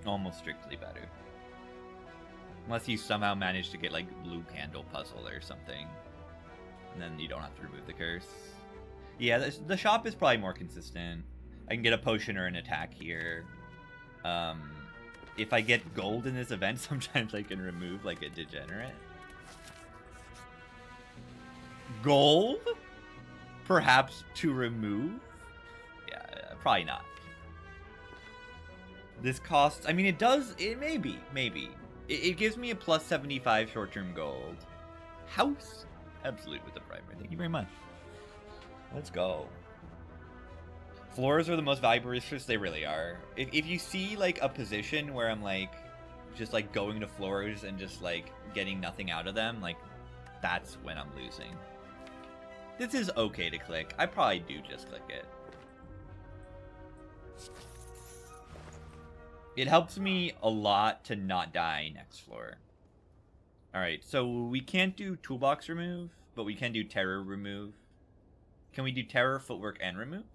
Almost strictly better. Unless you somehow manage to get like blue candle puzzle or something, and then you don't have to remove the curse. Yeah, the shop is probably more consistent. I can get a potion or an attack here. If I get gold in this event, sometimes I can remove like a degenerate. Gold? Perhaps to remove? Yeah, probably not. This costs, I mean, it does, it maybe. It gives me a plus 75 short-term gold. House? Absolute with the primer. Thank you very much. Let's go. Floors are the most valuable resources. They really are. If you see like a position where I'm like just like going to floors and just like getting nothing out of them, like that's when I'm losing. This is okay to click. I probably do just click it. It helps me a lot to not die next floor. Alright, so we can't do toolbox remove, but we can do terror remove. Can we do terror, footwork, and remove?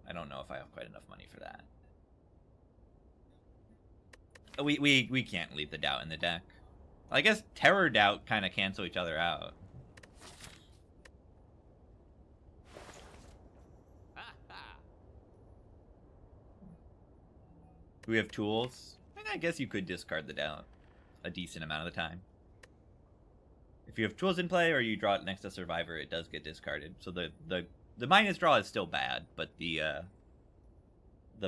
I don't know if I have quite enough money for that. We can't leave the doubt in the deck. I guess terror, doubt kind of cancel each other out. Do we have tools? I guess you could discard the doubt a decent amount of the time. If you have tools in play or you draw it next to survivor, it does get discarded. So the minus draw is still bad, but the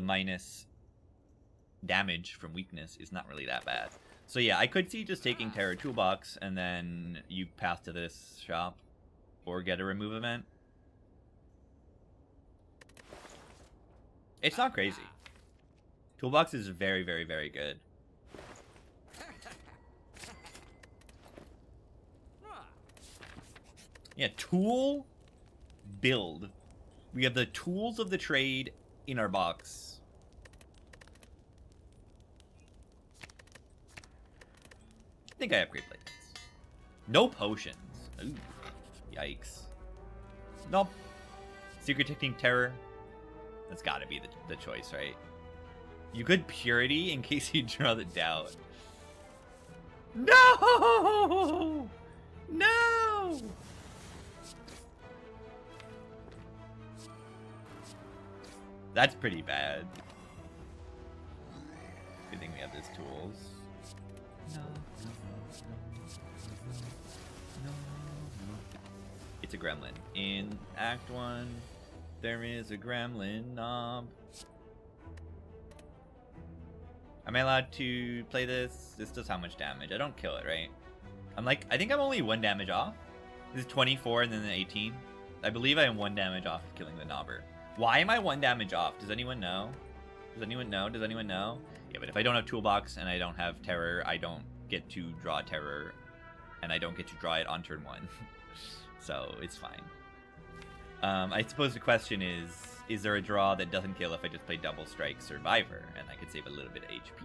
minus damage from weakness is not really that bad. So yeah, I could see just taking Terror Toolbox and then you pass to this shop or get a remove event. It's not crazy. Toolbox is very, very, very good. Yeah, tool, build. We have the tools of the trade in our box. I think I upgrade like this. No potions. Ooh, yikes. Nope. Secret Technique Terror. That's gotta be the choice, right? You could Purity in case you draw the doubt. No! No! That's pretty bad. Good thing we have these tools. No. It's a gremlin. In Act 1, there is a gremlin knob. Am I allowed to play this? This does how much damage? I don't kill it, right? I think I'm only 1 damage off. This is 24 and then the 18. I believe I am 1 damage off of killing the knobber. Why am I 1 damage off? Does anyone know? Does anyone know? Does anyone know? Yeah, but if I don't have Toolbox and I don't have Terror, I don't get to draw Terror. And I don't get to draw it on turn 1. So, it's fine. I suppose the question is there a draw that doesn't kill if I just play Double Strike Survivor? And I could save a little bit of HP.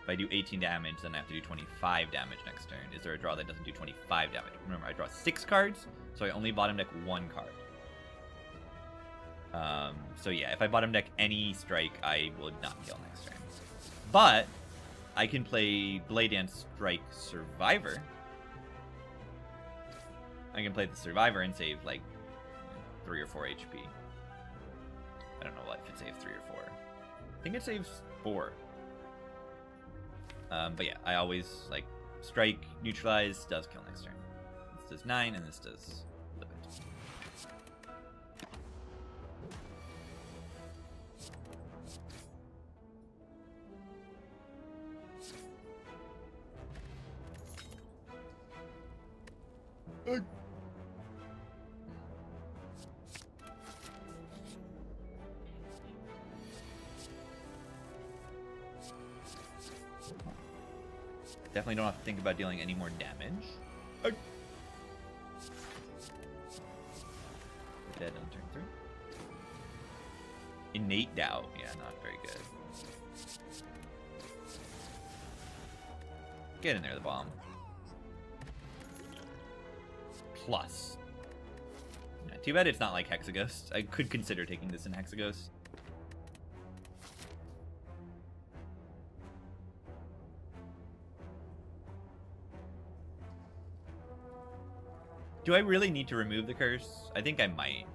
If I do 18 damage, then I have to do 25 damage next turn. Is there a draw that doesn't do 25 damage? Remember, I draw 6 cards, so I only bottom deck 1 card. So yeah, if I bottom deck any strike, I would not kill next turn. But I can play Blade Dance Strike Survivor. I can play the Survivor and save like 3 or 4 HP. I don't know if it saves 3 or 4. I think it saves 4. But yeah, I always like strike, neutralize, does kill next turn. This does 9 and this does 11. Definitely don't have to think about dealing any more damage. Dead on turn 3. Innate Doubt. Yeah, not very good. Get in there, the bomb. Plus. Yeah, too bad it's not like Hexaghost. I could consider taking this in Hexaghost. Do I really need to remove the curse? I think I might.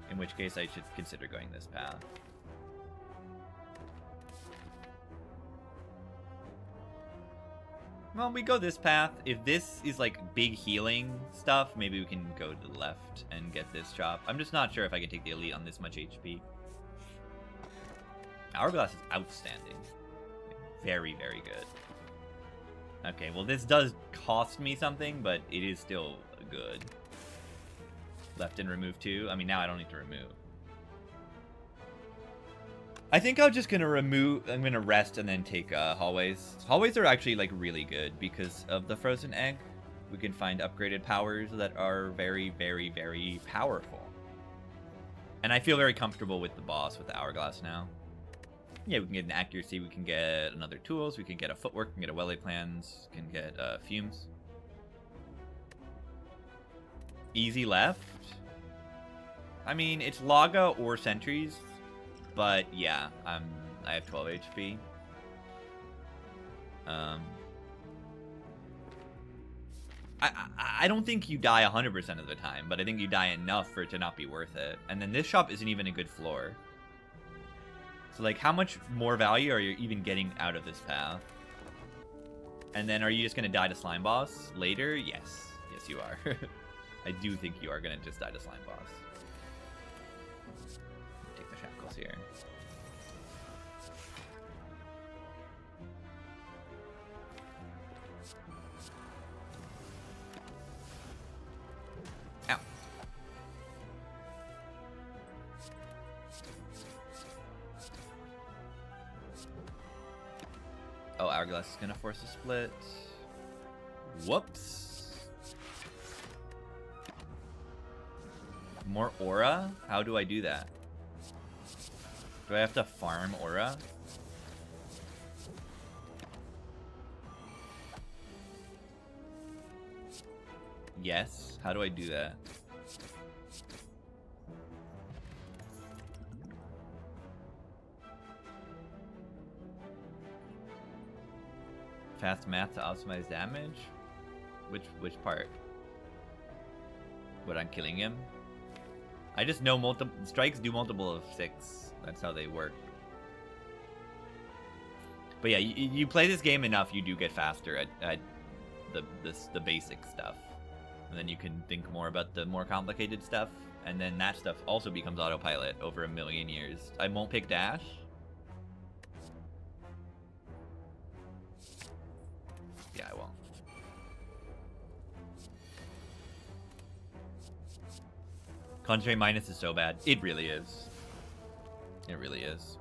In which case I should consider going this path. Well, we go this path. If this is like big healing stuff, maybe we can go to the left and get this chop. I'm just not sure if I can take the elite on this much HP. Hourglass is outstanding. Very, very good. Okay, well this does cost me something, but it is still good. Left and remove 2. I mean, now I don't need to remove. I think I'm just gonna remove. I'm gonna rest and then take hallways. Hallways are actually like really good because of the frozen egg. We can find upgraded powers that are very, very, very powerful. And I feel very comfortable with the boss with the hourglass now. Yeah, we can get an accuracy, we can get another tools, we can get a footwork, we can get a welly plans, can get fumes. Easy left. I mean, it's Laga or sentries, but yeah, I have 12 HP. I don't think you die 100% of the time, but I think you die enough for it to not be worth it. And then this shop isn't even a good floor. So, like, how much more value are you even getting out of this path? And then are you just going to die to Slime Boss later? Yes. Yes, you are. I do think you are going to just die to Slime Boss. Take the shackles here. Ow. Oh, Hourglass is going to force a split. Whoops. More aura? How do I do that? Do I have to farm aura? Yes. How do I do that? Fast math to optimize damage? Which part? What, I'm killing him? I just know multiple strikes do multiple of 6. That's how they work. But yeah, you play this game enough, you do get faster at the basic stuff. And then you can think more about the more complicated stuff. And then that stuff also becomes autopilot over a million years. I won't pick dash. Yeah, I won't. Concentrate minus is so bad. It really is. It really is.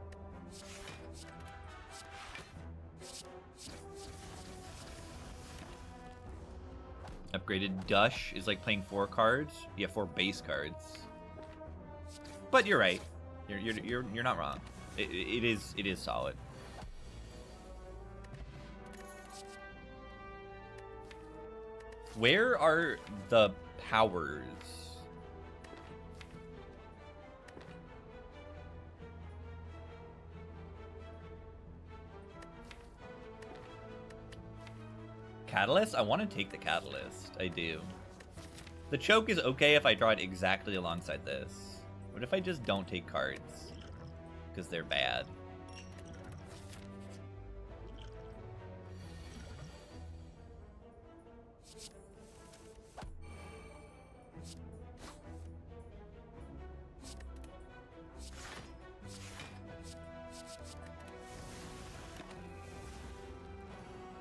Upgraded Dush is like playing 4 cards. Yeah, 4 base cards. But you're right. You're not wrong. It is solid. Where are the powers? Catalyst? I want to take the Catalyst. I do. The choke is okay if I draw it exactly alongside this. What if I just don't take cards? Because they're bad.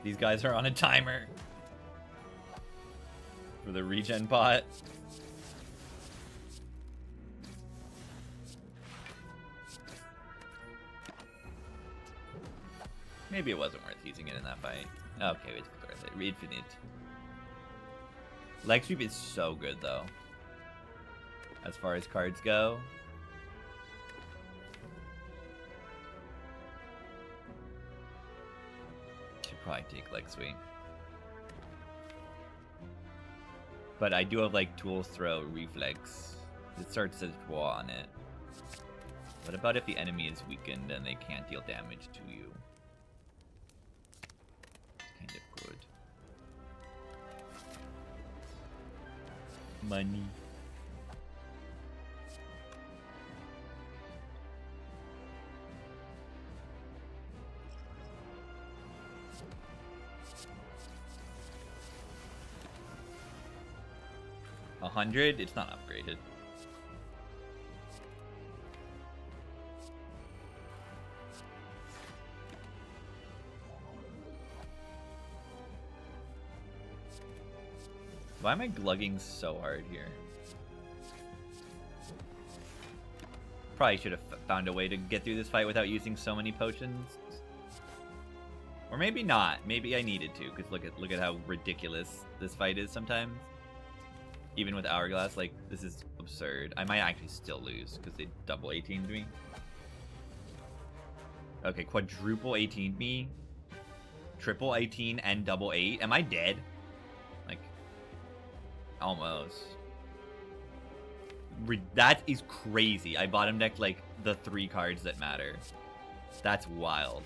These guys are on a timer for the regen pot. Maybe it wasn't worth using it in that fight. Okay, it's worth it. Infinite. Leg sweep is so good though. As far as cards go. Probably take leg sweep. But I do have like tools throw reflex. It starts to draw on it. What about if the enemy is weakened and they can't deal damage to you? Kind of good. Money. $100? It's not upgraded. Why am I glugging so hard here? Probably should have found a way to get through this fight without using so many potions. Or maybe not. Maybe I needed to, because look at how ridiculous this fight is sometimes. Even with Hourglass, like, this is absurd. I might actually still lose, because they double 18'd me. Okay, quadruple 18 me. Triple 18 and double 8. Am I dead? Like, almost. That is crazy. I bottom decked, like, the 3 cards that matter. That's wild.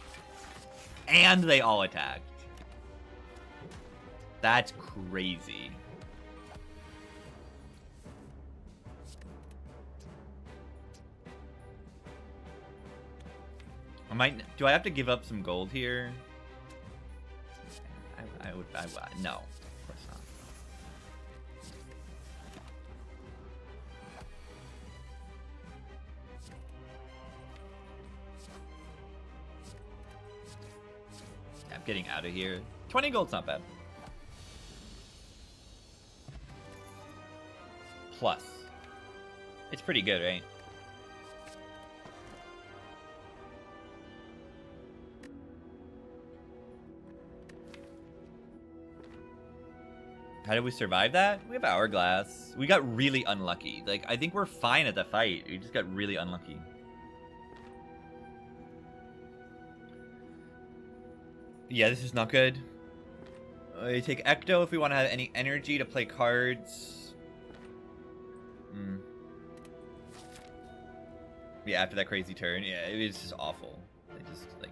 And they all attacked. That's crazy. Do I have to give up some gold here? I would, no, of course not. Yeah, I'm getting out of here. 20 gold's not bad. Plus. It's pretty good, right? How did we survive that? We have Hourglass. We got really unlucky. Like, I think we're fine at the fight. We just got really unlucky. Yeah, this is not good. We take Ecto if we want to have any energy to play cards. Yeah, after that crazy turn. Yeah, it was just awful. They just, like...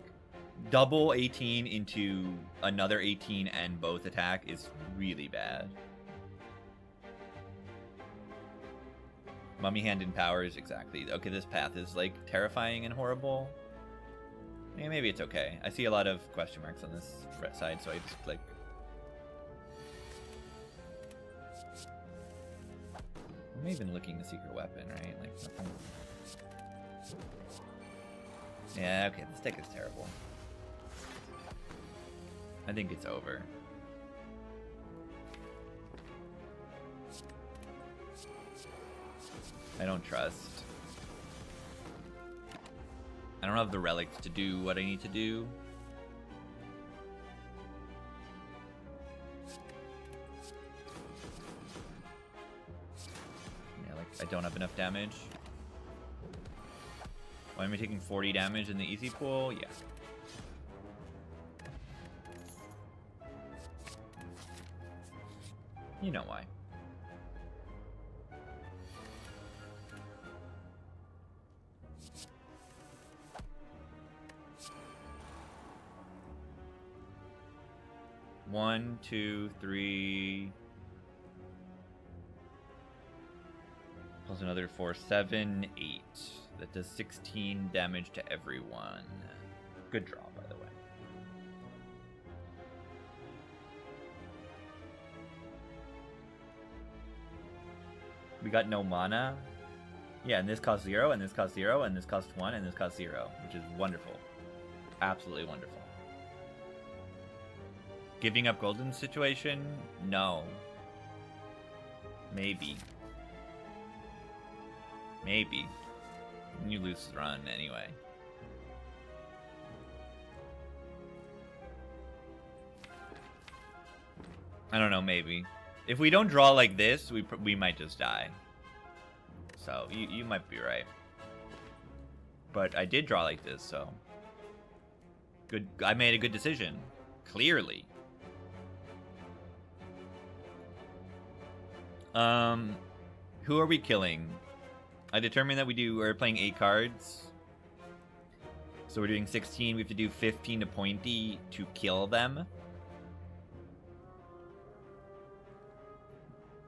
Double 18 into another 18 and both attack is really bad. Mummy Hand in powers, exactly. Okay, this path is, like, terrifying and horrible. Yeah, maybe it's okay. I see a lot of question marks on this side, so I just, like... I'm even looking the secret weapon, right? Like, nothing... Yeah, okay, this deck is terrible. I think it's over. I don't trust. I don't have the relics to do what I need to do. Yeah, like, I don't have enough damage. Why am I taking 40 damage in the easy pool? Yeah. You know why. One, two, three. Plus another 4, 7, 8. That does 16 damage to everyone. Good draw, by the way. We got no mana. Yeah, and this costs 0, and this costs 0, and this costs 1, and this costs 0, which is wonderful. Absolutely wonderful. Giving up golden situation? No. Maybe. Maybe. You lose the run anyway. I don't know, maybe. If we don't draw like this, we might just die. So, you might be right. But I did draw like this, so... Good. I made a good decision. Clearly. Who are we killing? I determined that we're playing 8 cards. So we're doing 16. We have to do 15 to Pointy to kill them.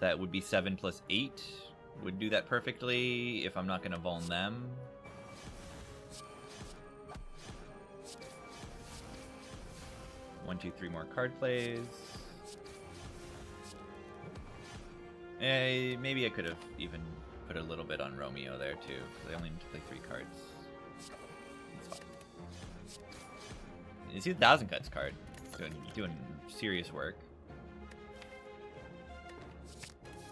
That would be 7 plus 8. Would do that perfectly if I'm not going to vuln them. One, two, three more card plays. Maybe I could have even put a little bit on Romeo there too, because I only need to play 3 cards. That's fine. You see the 1000 Cuts card. Doing serious work.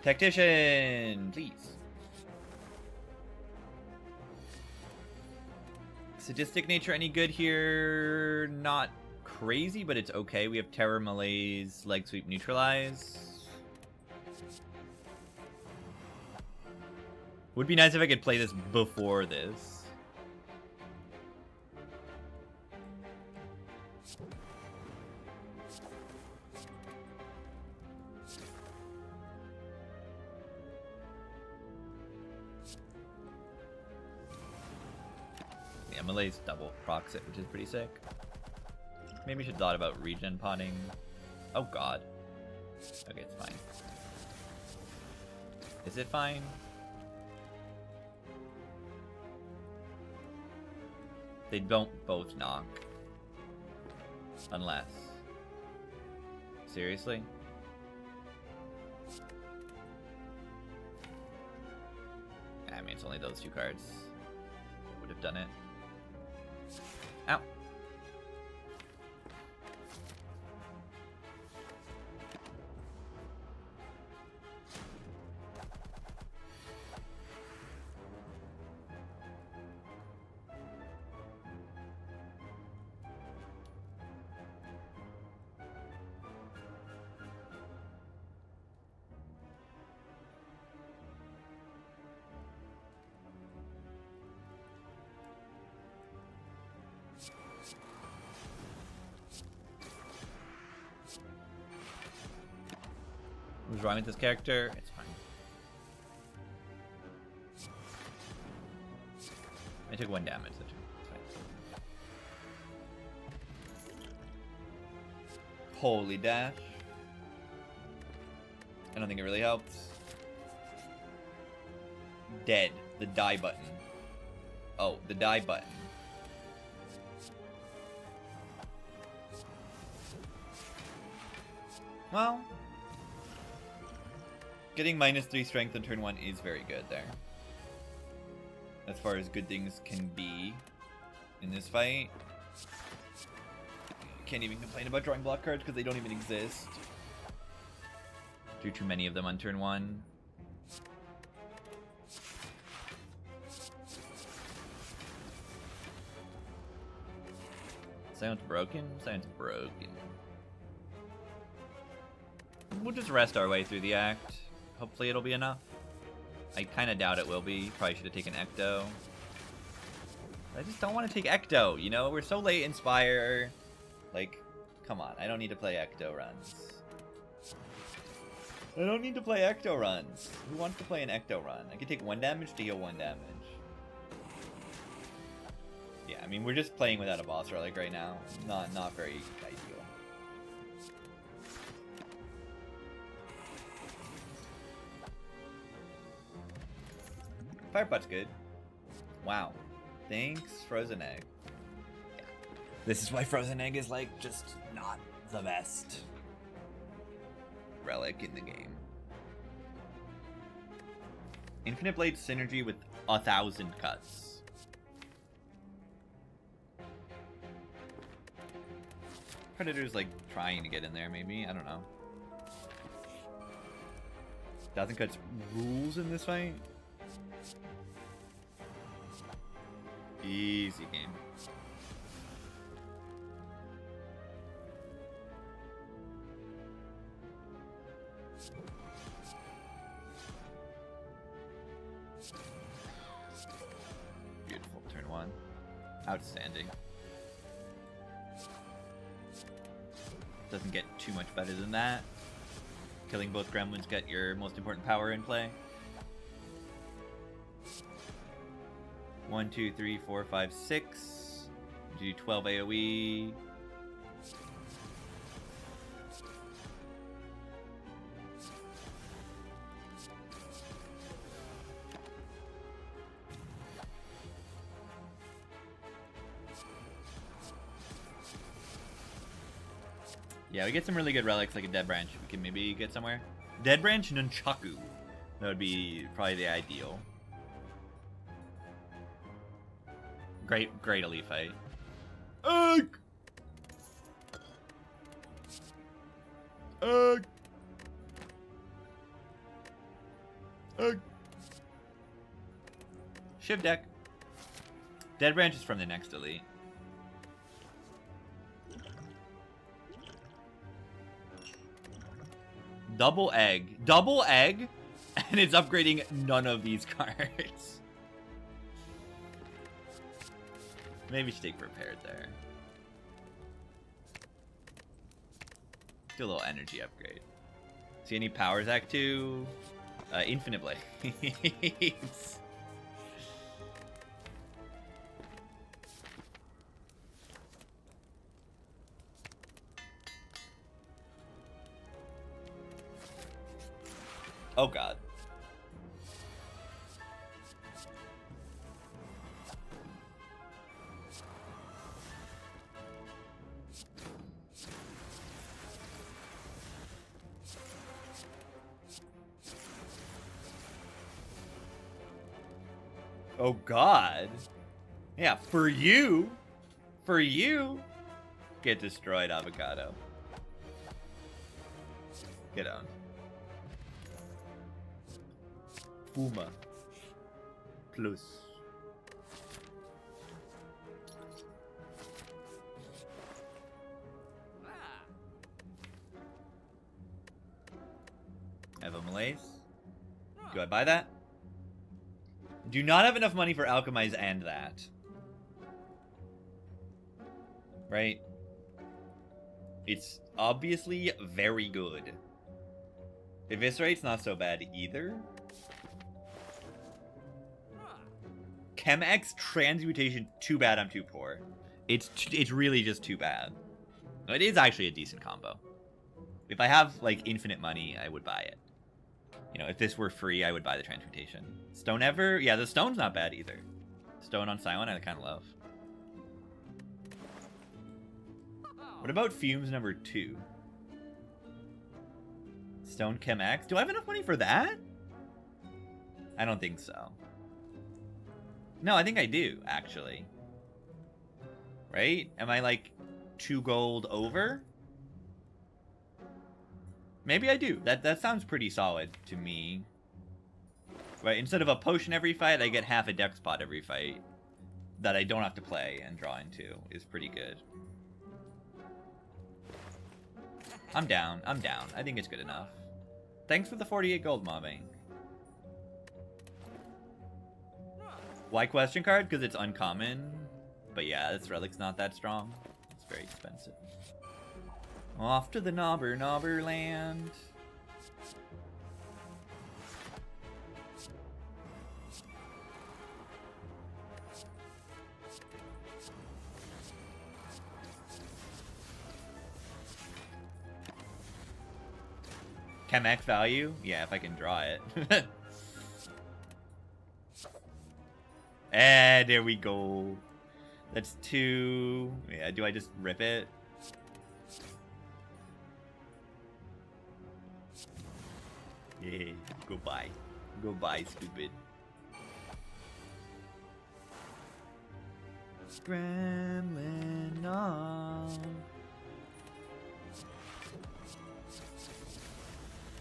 Tactician, please. Sadistic nature any good here? Not crazy, but it's okay. We have Terror, Malaise, Leg Sweep, Neutralize. Would be nice if I could play this before this. Malaise double procs it, which is pretty sick. Maybe we should have thought about regen potting. Oh god. Okay, it's fine. Is it fine? They don't both knock. Unless. Seriously? I mean, it's only those two cards. Would have done it. Ow. What's wrong with this character? It's fine. I took 1 damage. It's fine. Holy dash. I don't think it really helps. Dead. The die button. Oh, the die button. Well, getting -3 strength on turn 1 is very good there. As far as good things can be in this fight. Can't even complain about drawing block cards because they don't even exist. Drew too many of them on turn 1. Sounds broken? Sounds broken. We'll just rest our way through the act. Hopefully it'll be enough. I kind of doubt it will be. Probably should have taken Ecto. I just don't want to take Ecto, you know? We're so late in Spire. Like, come on. I don't need to play Ecto runs. I don't need to play Ecto runs. Who wants to play an Ecto run? I can take 1 damage to heal 1 damage. Yeah, I mean, we're just playing without a boss relic right now. Not very ideal. Firepot's good. Wow. Thanks, Frozen Egg. Yeah. This is why Frozen Egg is, like, just not the best relic in the game. Infinite Blade synergy with 1,000 cuts. Predator's, like, trying to get in there, maybe? I don't know. 1,000 cuts rules in this fight? Easy game. Beautiful. Turn 1. Outstanding. Doesn't get too much better than that. Killing both gremlins get your most important power in play. 1, 2, 3, 4, 5, 6. Do 12 AoE. Yeah, we get some really good relics like a Dead Branch. We can maybe get somewhere. Dead Branch Nunchaku. That would be probably the ideal. Great elite fight. Ugh! Ugh! Ugh! Shiv deck. Dead Branch is from the next elite. Double egg. Double egg? And it's upgrading none of these cards. Maybe take prepared there. Do a little energy upgrade. See any powers act 2? Infinite Blades. Oh god. Oh god. Yeah, for you. For you. Get destroyed, avocado. Get on. Puma. Plus. I have a malaise. Do I buy that? Do not have enough money for alchemize and that. Right? It's obviously very good. Eviscerate's not so bad either. Chem-X transmutation, too bad I'm too poor. It's really just too bad. It is actually a decent combo. If I have, like, infinite money, I would buy it. You know, if this were free, I would buy the transmutation. Stone Ever? Yeah, the stone's not bad either. Stone on Silent, I kind of love. What about Fumes number 2? Stone Chem X? Do I have enough money for that? I don't think so. No, I think I do, actually. Right? Am I, like, 2 gold over? Maybe I do. That sounds pretty solid to me. Right, instead of a potion every fight, I get half a dex pot every fight. That I don't have to play and draw into is pretty good. I'm down. I'm down. I think it's good enough. Thanks for the 48 gold, mobbing. Why question card? Because it's uncommon. But yeah, this relic's not that strong. It's very expensive. Off to the Nobber land. Chem-X value? Yeah, if I can draw it. There we go. That's 2. Yeah, do I just rip it? Yeah, goodbye. Goodbye, stupid. Scrambling on.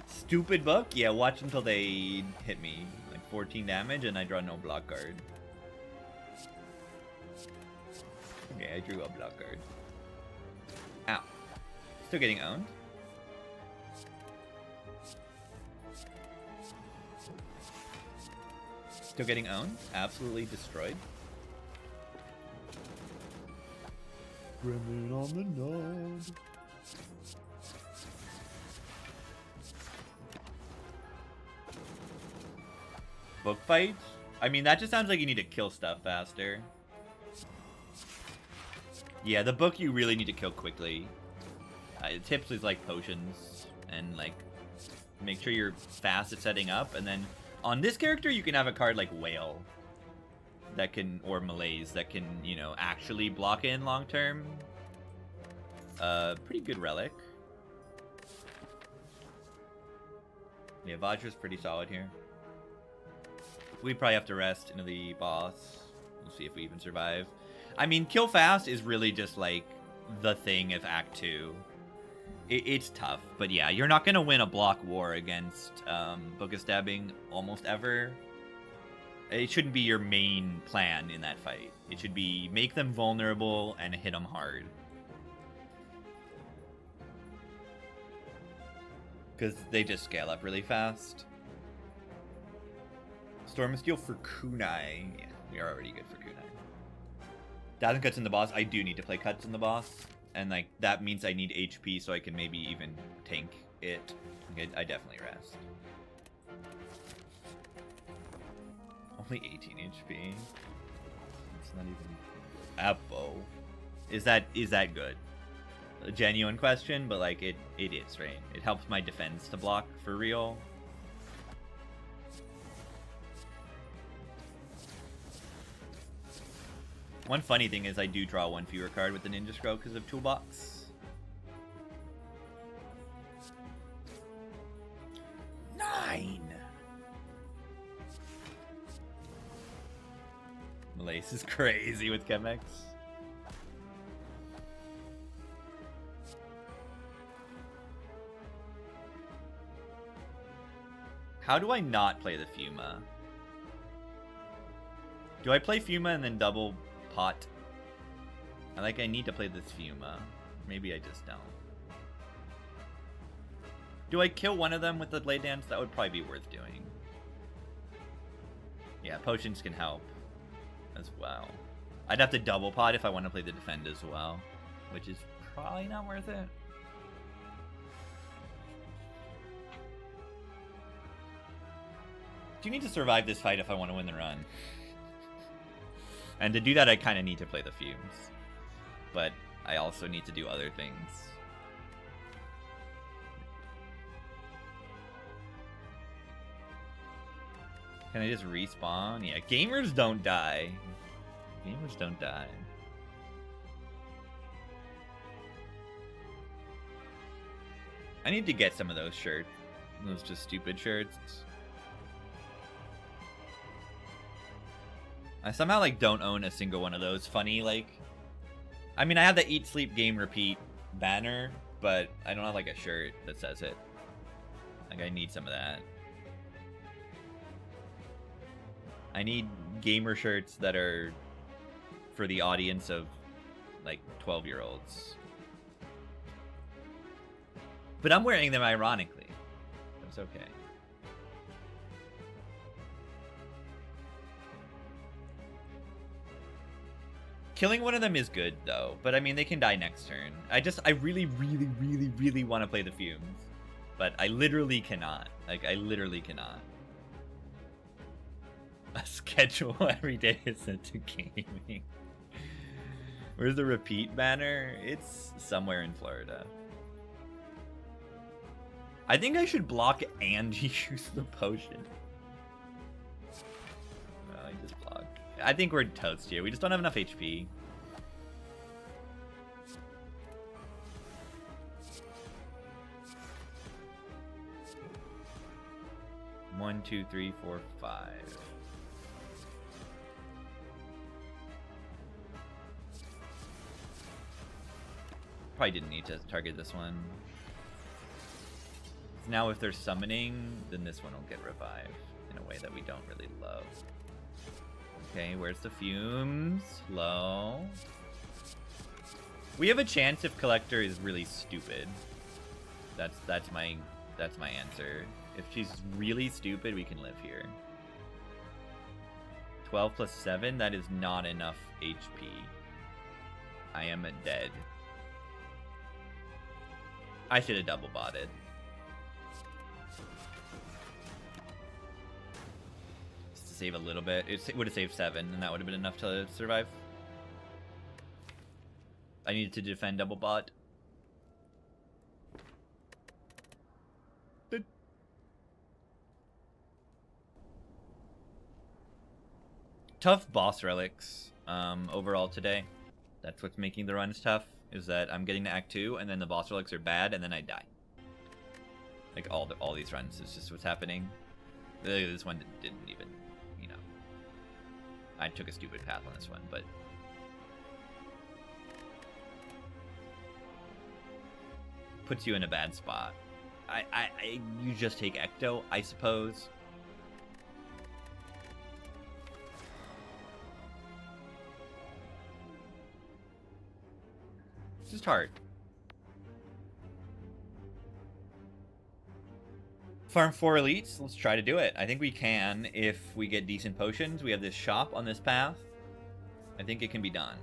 Stupid book? Yeah, watch until they hit me. Like 14 damage and I draw no block card. Okay, I drew a block card. Ow. Still getting owned. Still getting owned. Absolutely destroyed. Gremlin on the node. Book fight? I mean, that just sounds like you need to kill stuff faster. Yeah, the book you really need to kill quickly. Tips is like potions and like make sure you're fast at setting up, and then on this character you can have a card like Whale that can, or Malaise, that can, you know, actually block in long term. Pretty good relic. Yeah, Vajra's pretty solid here. We probably have to rest into the boss. We'll see if we even survive. I mean, kill fast is really just like the thing of Act 2. It's tough, but yeah, you're not gonna win a block war against Book of Stabbing almost ever. It shouldn't be your main plan in that fight. It should be make them vulnerable and hit them hard. Because they just scale up really fast. Storm of Steel for Kunai. Yeah, we are already good for Kunai. 1,000 cuts in the boss. I do need to play cuts in the boss. And like that means I need HP so I can maybe even tank it. I definitely rest. Only 18 HP. It's not even Apple. Is that good? A genuine question, but like it is, right? It helps my defense to block for real. One funny thing is I do draw one fewer card with the Ninja Scroll because of Toolbox. 9! Malace is crazy with Chemex. How do I not play the Fuma? Do I play Fuma and then double pot? I need to play this Fuma. Maybe I just don't. Do I kill one of them with the Blade Dance? That would probably be worth doing. Yeah, potions can help as well. I'd have to double pot if I want to play the Defend as well, which is probably not worth it. Do you need to survive this fight if I want to win the run? And to do that, I kind of need to play the Fumes. But I also need to do other things. Can I just respawn? Yeah, gamers don't die. Gamers don't die. I need to get some of those shirts. Those just stupid shirts. I somehow don't own a single one of those funny I mean, I have the Eat Sleep Game Repeat banner, but I don't have a shirt that says it. I need some of that. I need gamer shirts that are for the audience of 12-year-olds. But I'm wearing them ironically. That's okay. Killing one of them is good, though. But, I mean, they can die next turn. I really, really, really, really want to play the Fumes. But I literally cannot. I literally cannot. A schedule every day is sent to gaming. Where's the Repeat banner? It's somewhere in Florida. I think I should block and use the potion. No, I just block. I think we're toast here. We just don't have enough HP. One, two, three, four, 5. Probably didn't need to target this one. Now if they're summoning, then this one will get revived in a way that we don't really love. Okay, where's the Fumes? Low. We have a chance if Collector is really stupid. That's my answer. If she's really stupid, we can live here. 12 plus 7, that is not enough HP. I am dead. I should have double botted. Just to save a little bit. It would have saved 7, and that would have been enough to survive. I needed to defend double bot. Tough boss relics overall today. That's what's making the runs tough, is that I'm getting to Act 2 and then the boss relics are bad and then I die. All these runs is just what's happening. This one didn't even, I took a stupid path on this one, but puts you in a bad spot. You just take Ecto, I suppose. It's just hard. Farm 4 elites, let's try to do it. I think we can if we get decent potions. We have this shop on this path. I think it can be done.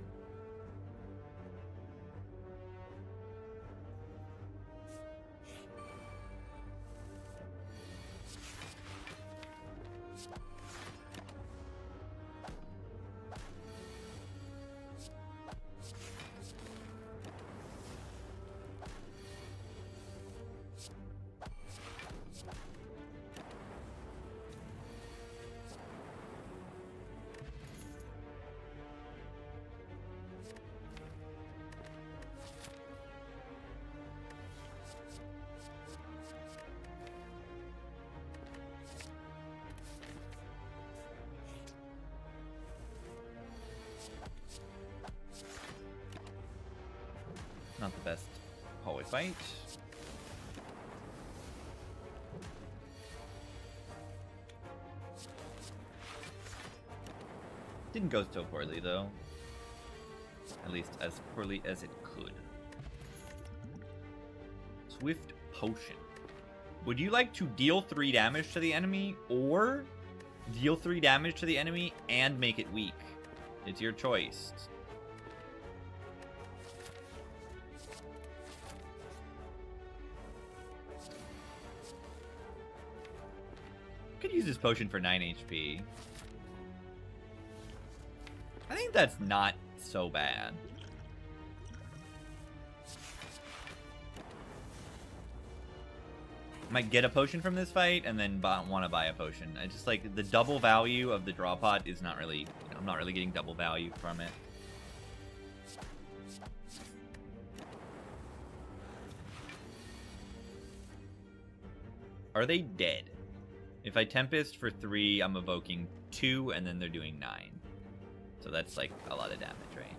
Not the best hallway fight. Didn't go so poorly, though. At least as poorly as it could. Swift Potion. Would you like to deal 3 damage to the enemy, or deal 3 damage to the enemy and make it weak? It's your choice. Could use this potion for 9 HP. I think that's not so bad. Might get a potion from this fight and then want to buy a potion. I just like the double value of the draw pot is not really, I'm not really getting double value from it. Are they dead? If I Tempest for 3, I'm evoking 2 and then they're doing 9. So that's like a lot of damage, right?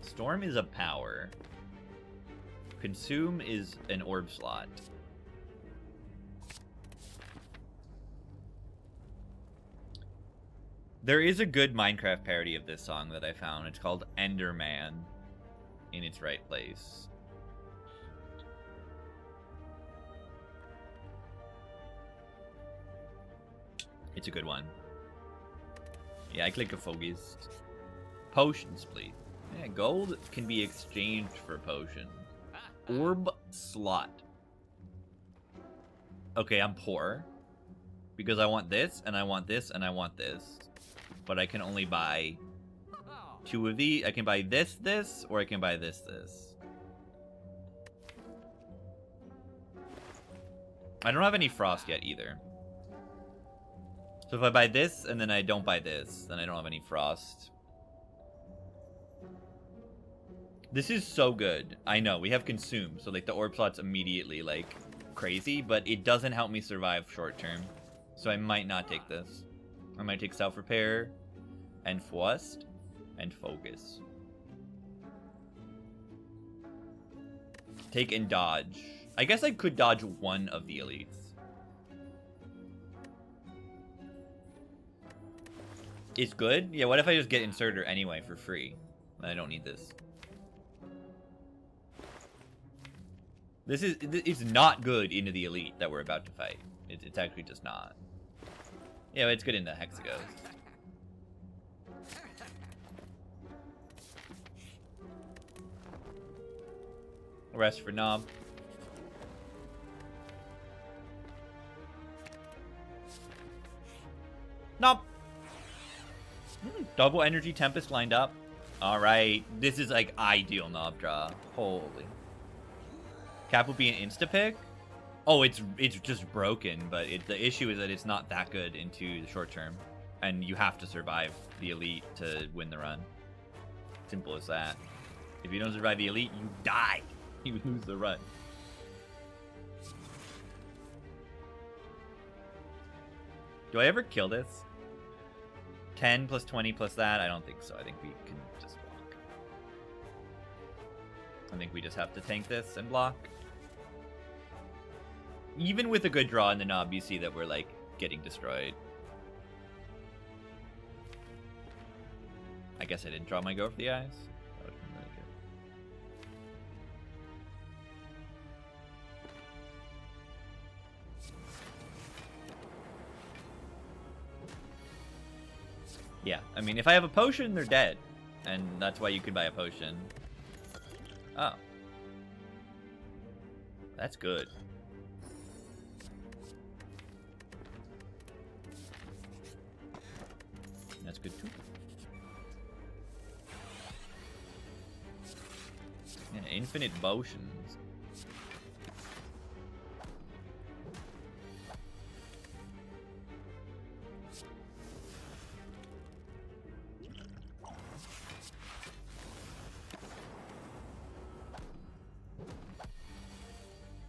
Storm is a power. Consume is an orb slot. There is a good Minecraft parody of this song that I found. It's called Enderman in its right place. It's a good one. Yeah, I click a focus. Potions, please. Yeah, gold can be exchanged for potions. Orb slot. Okay, I'm poor. Because I want this, and I want this, and I want this. But I can only buy 2 of these. I can buy this, or I can buy this. I don't have any frost yet either. So if I buy this, and then I don't buy this, then I don't have any frost. This is so good. I know, we have consume, so like the orb slot's immediately like crazy, but it doesn't help me survive short term. So I might not take this. I might take self-repair, and Frost, and focus. Take and dodge. I guess I could dodge one of the elites. It's good? Yeah, what if I just get Inserter anyway for free? I don't need this. It's not good into the elite that we're about to fight. It's actually just not. Yeah, it's good into Hexagos. Rest for Knob. Knob! Double Energy Tempest lined up. Alright, this is like ideal Knob draw. Holy. Cap will be an insta-pick? Oh, it's just broken, but the issue is that it's not that good into the short term. And you have to survive the elite to win the run. Simple as that. If you don't survive the elite, you die. You lose the run. Do I ever kill this? 10 plus 20 plus that? I don't think so. I think we can just block. I think we just have to tank this and block. Even with a good draw in the Knob, you see that we're, like, getting destroyed. I guess I didn't draw my go for the eyes. That would have been really good. Yeah, I mean, if I have a potion, they're dead. And that's why you could buy a potion. Oh. That's good. That's good too. And infinite potions.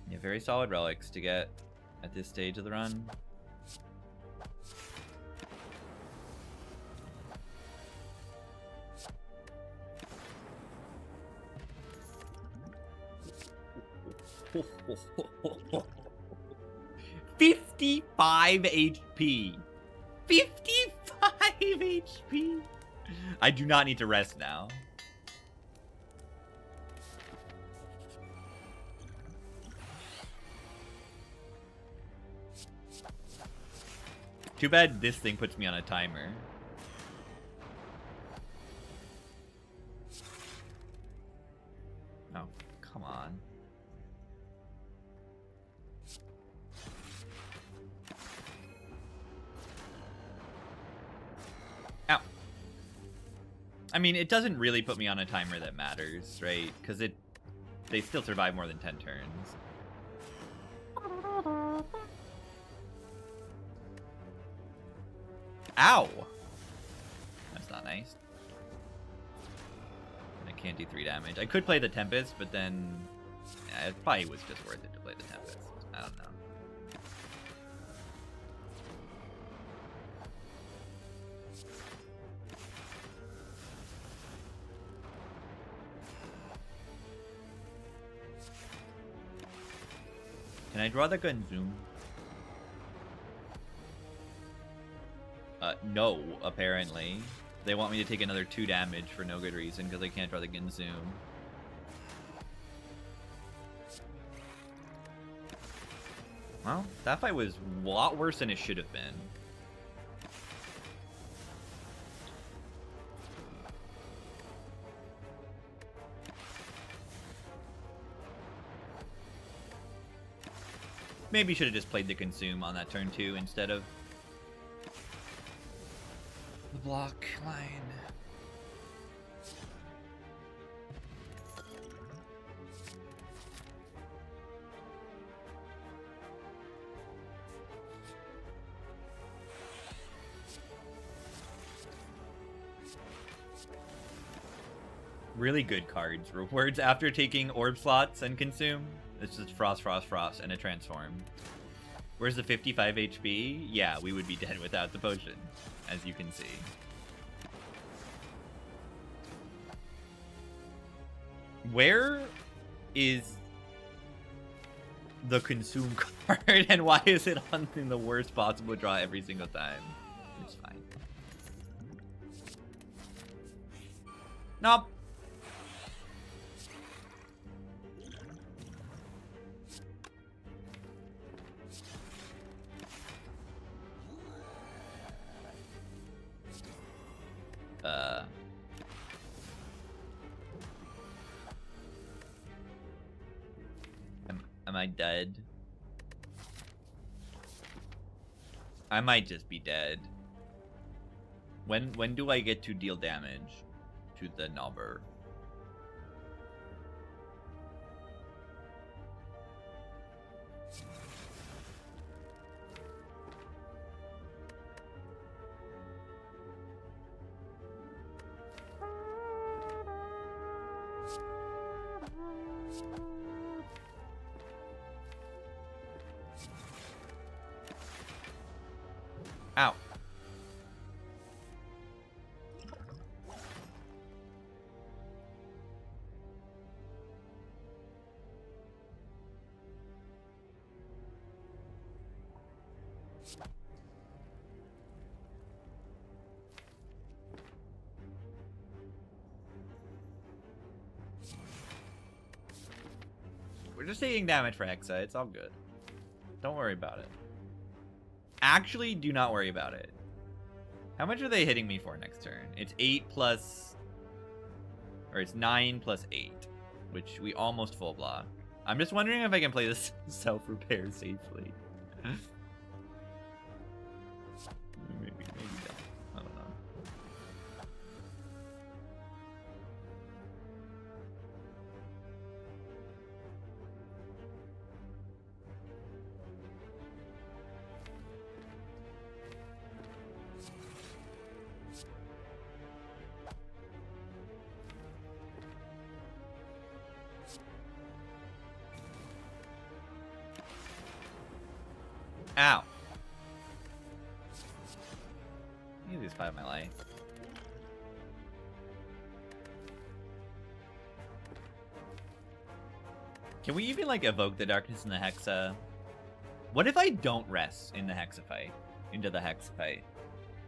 Yeah, very solid relics to get at this stage of the run. 55 HP. 55 HP. I do not need to rest now. Too bad this thing puts me on a timer. Oh, come on. Ow. I mean, it doesn't really put me on a timer that matters, right? Because they still survive more than 10 turns. Ow! That's not nice. I can't do 3 damage. I could play the Tempest, but then yeah, it probably was just worth it to play the Tempest. I don't know. Can I draw the gun zoom? No, apparently. They want me to take another 2 damage for no good reason because I can't draw the Ginzoom. Well, that fight was a lot worse than it should have been. Maybe should have just played the Consume on that turn 2 instead of the block line. Really good cards. Rewards after taking orb slots and consume. It's just frost, frost, frost, and a transform. Where's the 55 HP? Yeah, we would be dead without the potion, as you can see. Where is the consume card, and why is it on the worst possible draw every single time? It's fine. Nope. Am I dead? I might just be dead. When do I get to deal damage to the knobber? Ow. We're just taking damage for Hexa. It's all good. Don't worry about it. Actually, do not worry about it. How much are they hitting me for next turn? It's 8 plus... Or it's 9 plus 8. Which we almost full block. I'm just wondering if I can play this self-repair safely. maybe don't. I don't know. Ow. I need these 5 of my life. Can we even, like, evoke the darkness in the Hexa? What if I don't rest in the Hexaphyte? Into the Hexaphyte?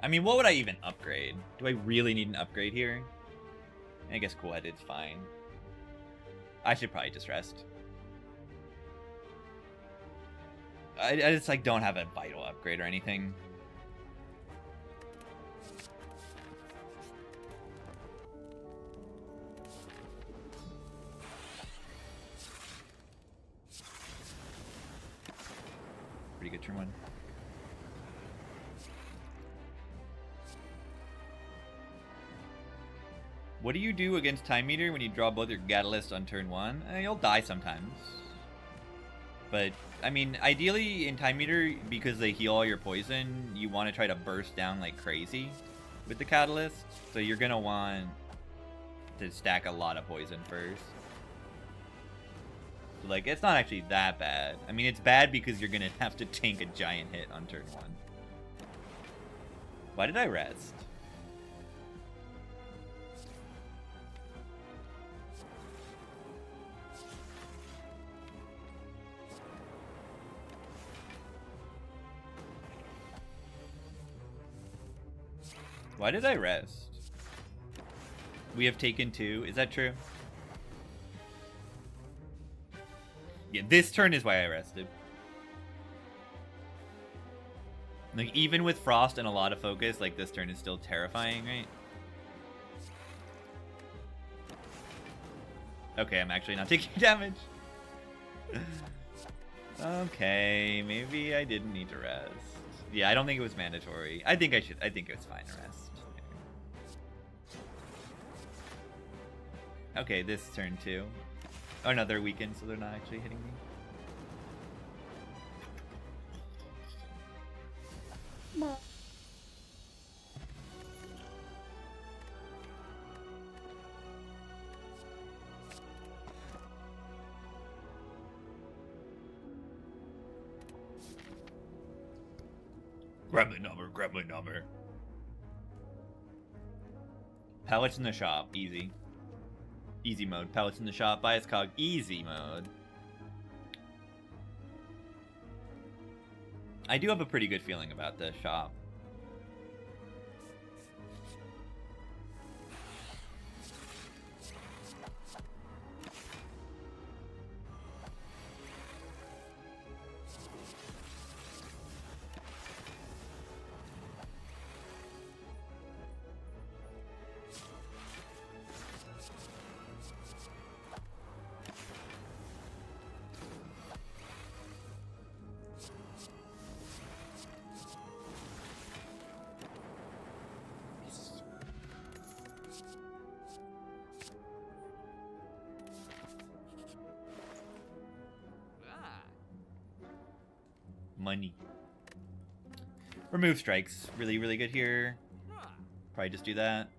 I mean, what would I even upgrade? Do I really need an upgrade here? I guess Cool-Headed's fine. I should probably just rest. I just, like, don't have a vital upgrade or anything. Pretty good turn one. What do you do against Time Meter when you draw both your Catalyst on turn one? You'll die sometimes. But, I mean, ideally in Time Meter, because they heal all your poison, you want to try to burst down like crazy with the Catalyst. So you're going to want to stack a lot of poison first. So, like, it's not actually that bad. I mean, it's bad because you're going to have to tank a giant hit on turn one. Why did I rest? Why did I rest? We have taken 2. Is that true? Yeah, this turn is why I rested. Like, even with Frost and a lot of focus, like, this turn is still terrifying, right? Okay, I'm actually not taking damage. Okay, maybe I didn't need to rest. Yeah, I don't think it was mandatory. I think it was fine to rest. Okay, this turn too. Oh no, they're weakened, so they're not actually hitting me. Grab my number, grab my number. Pellets in the shop, easy. Easy mode. Pellets in the shop. Bias cog. Easy mode. I do have a pretty good feeling about this shop. Money. Remove strikes. Really, really good here. Probably just do that.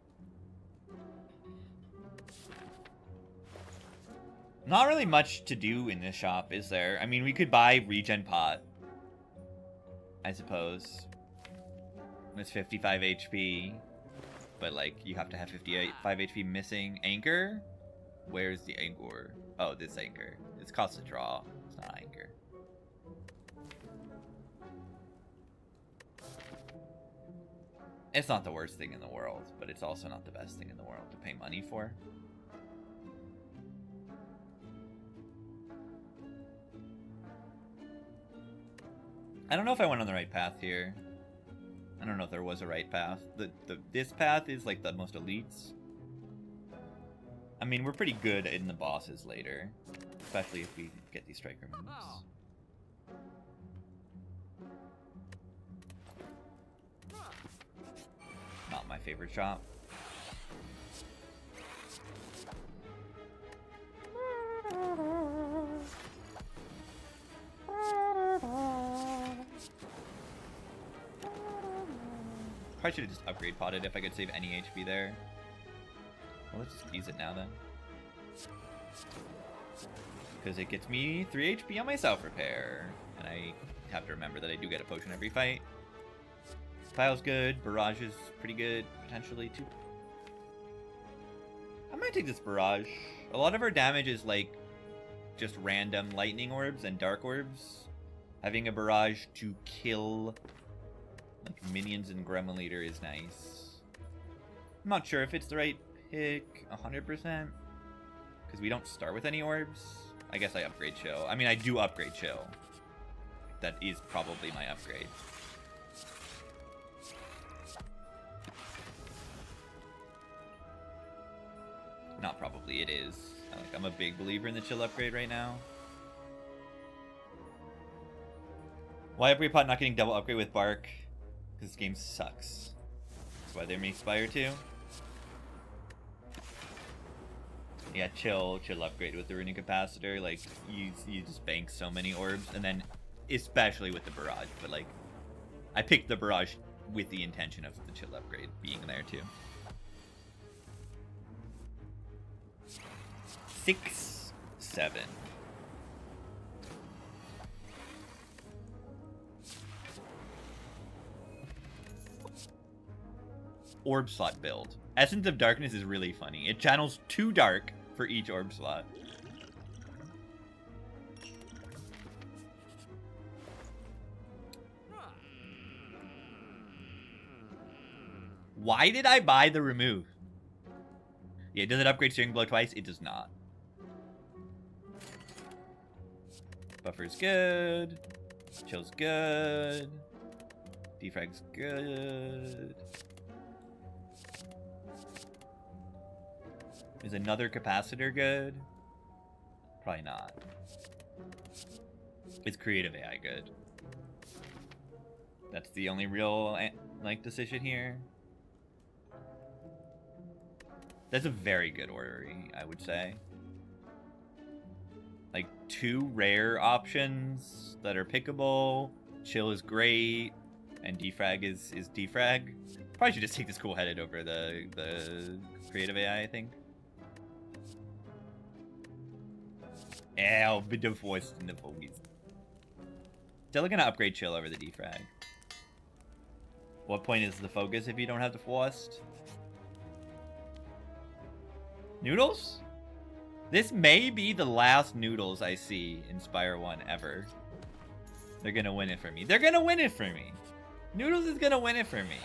Not really much to do in this shop, is there? I mean, we could buy Regen Pot, I suppose. It's 55 HP. But, like, you have to have 55 HP missing. Anchor? Where's the anchor? Oh, this anchor. It's cost a draw. It's not anchor. It's not the worst thing in the world, but it's also not the best thing in the world to pay money for. I don't know if I went on the right path here. I don't know if there was a right path. This path is like the most elites. I mean, we're pretty good in the bosses later, especially if we get these striker moves. Not my favorite shop. Probably should have just upgrade potted if I could save any HP there. Well, let's just use it now then. Because it gets me 3 HP on my self-repair. And I have to remember that I do get a potion every fight. Pile's good. Barrage is pretty good, potentially, too. I might take this Barrage. A lot of our damage is, like, just random lightning orbs and dark orbs. Having a barrage to kill like minions and Gremlin Leader is nice. I'm not sure if it's the right pick 100%, because we don't start with any orbs. I guess I upgrade Chill. I mean, I do upgrade Chill. That is probably my upgrade. Not probably, it is. I'm a big believer in the Chill upgrade right now. Why upgrade pot not getting double upgrade with Bark? Because this game sucks. That's why they make Spire 2. Yeah, chill upgrade with the Runic Capacitor. Like, you just bank so many orbs, and then especially with the Barrage. But like, I picked the Barrage with the intention of the chill upgrade being there too. 6, 7. Orb slot build. Essence of Darkness is really funny. It channels 2 dark for each orb slot. Why did I buy the remove? Yeah, does it upgrade Steering Blow twice? It does not. Buffer's good. Chill's good. Defrag's good. Is another capacitor good? Probably not. Is creative AI good? That's the only real like decision here. That's a very good orrery, I would say. Like 2 rare options that are pickable. Chill is great, and defrag is defrag. Probably should just take this cool headed over the creative AI, I think. I'll be divorced in the focus. Still gonna upgrade Chill over the defrag. What point is the focus if you don't have the forced? Noodles? This may be the last Noodles I see in Spire 1 ever. They're gonna win it for me. They're gonna win it for me. Noodles is gonna win it for me.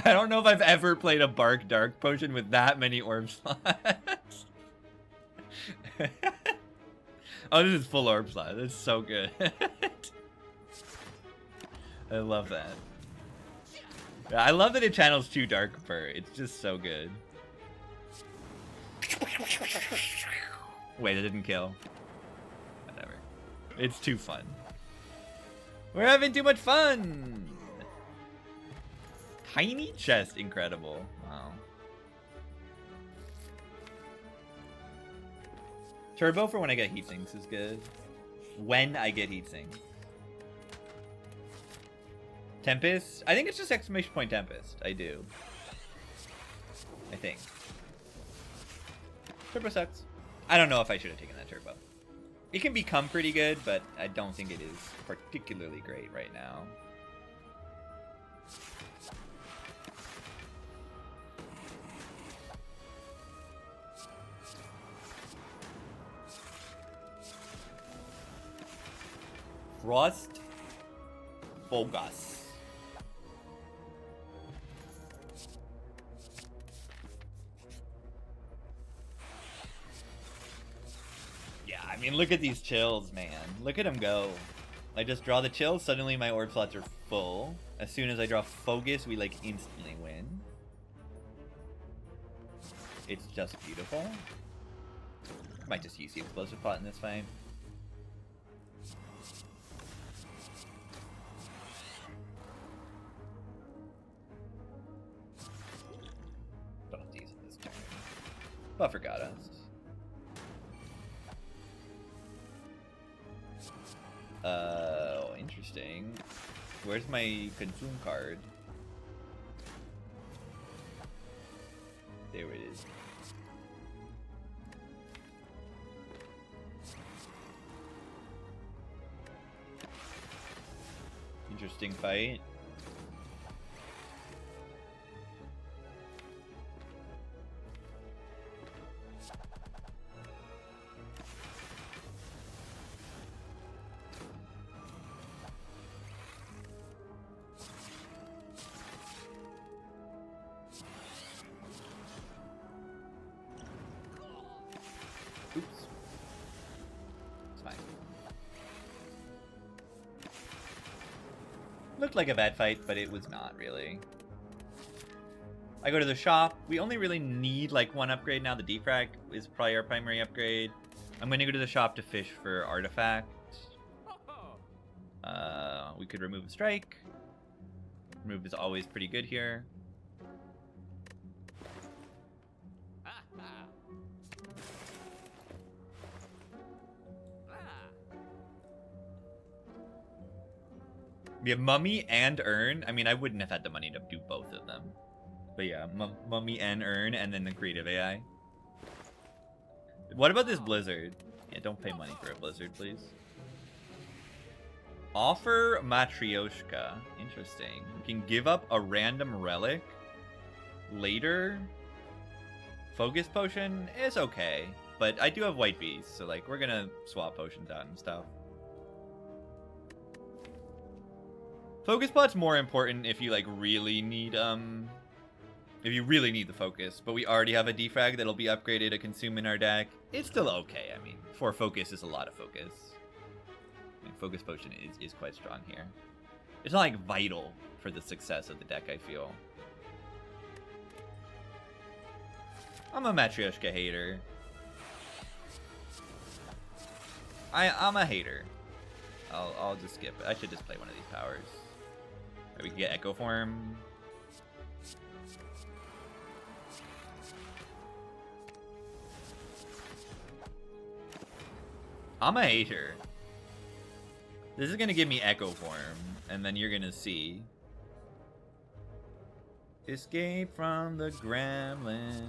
I don't know if I've ever played a Bark Dark Potion with that many orb slots. Oh, this is full orb slot. That's so good. I love that. Yeah, I love that it channels 2 Dark Fur. It's just so good. Wait, it didn't kill. Whatever. It's too fun. We're having too much fun! Tiny chest, incredible. Wow. Turbo for when I get heat sinks is good. When I get heat sinks. Tempest? I think it's just exclamation point Tempest. I do. I think. Turbo sucks. I don't know if I should have taken that turbo. It can become pretty good, but I don't think it is particularly great right now. Frost Bogus. Yeah, I mean, look at these chills, man. Look at them go. I just draw the chills, suddenly my orb slots are full. As soon as I draw focus, we like instantly win. It's just beautiful. Might just use the explosive pot in this fight. Buffer got us. Oh, interesting. Where's my consume card? interesting fight. Oops. It's fine. Looked like a bad fight, but it was not really. I go to the shop. We only really need like one upgrade now. The defrag is probably our primary upgrade. I'm going to go to the shop to fish for artifacts. We could remove a strike. Remove is always pretty good here. We have Mummy and Urn. I mean, I wouldn't have had the money to do both of them. But yeah, Mummy and Urn, and then the creative AI. What about this Blizzard? Yeah, don't pay money for a Blizzard, please. Offer Matryoshka. Interesting. We can give up a random relic later. Focus Potion is okay, but I do have White Beast, so like we're gonna swap potions out and stuff. Focus Pot's more important if you like really need if you really need the focus, but we already have a defrag that'll be upgraded to consume in our deck. It's still okay. I mean, 4 focus is a lot of focus. I mean, Focus Potion is quite strong here. It's not like vital for the success of the deck, I feel. I'm a Matryoshka hater. I'm a hater. I'll just skip it. I should just play one of these powers. Right, we can get Echo Form. I'm a hater. This is gonna give me Echo Form, and then you're gonna see. Escape from the gremlin.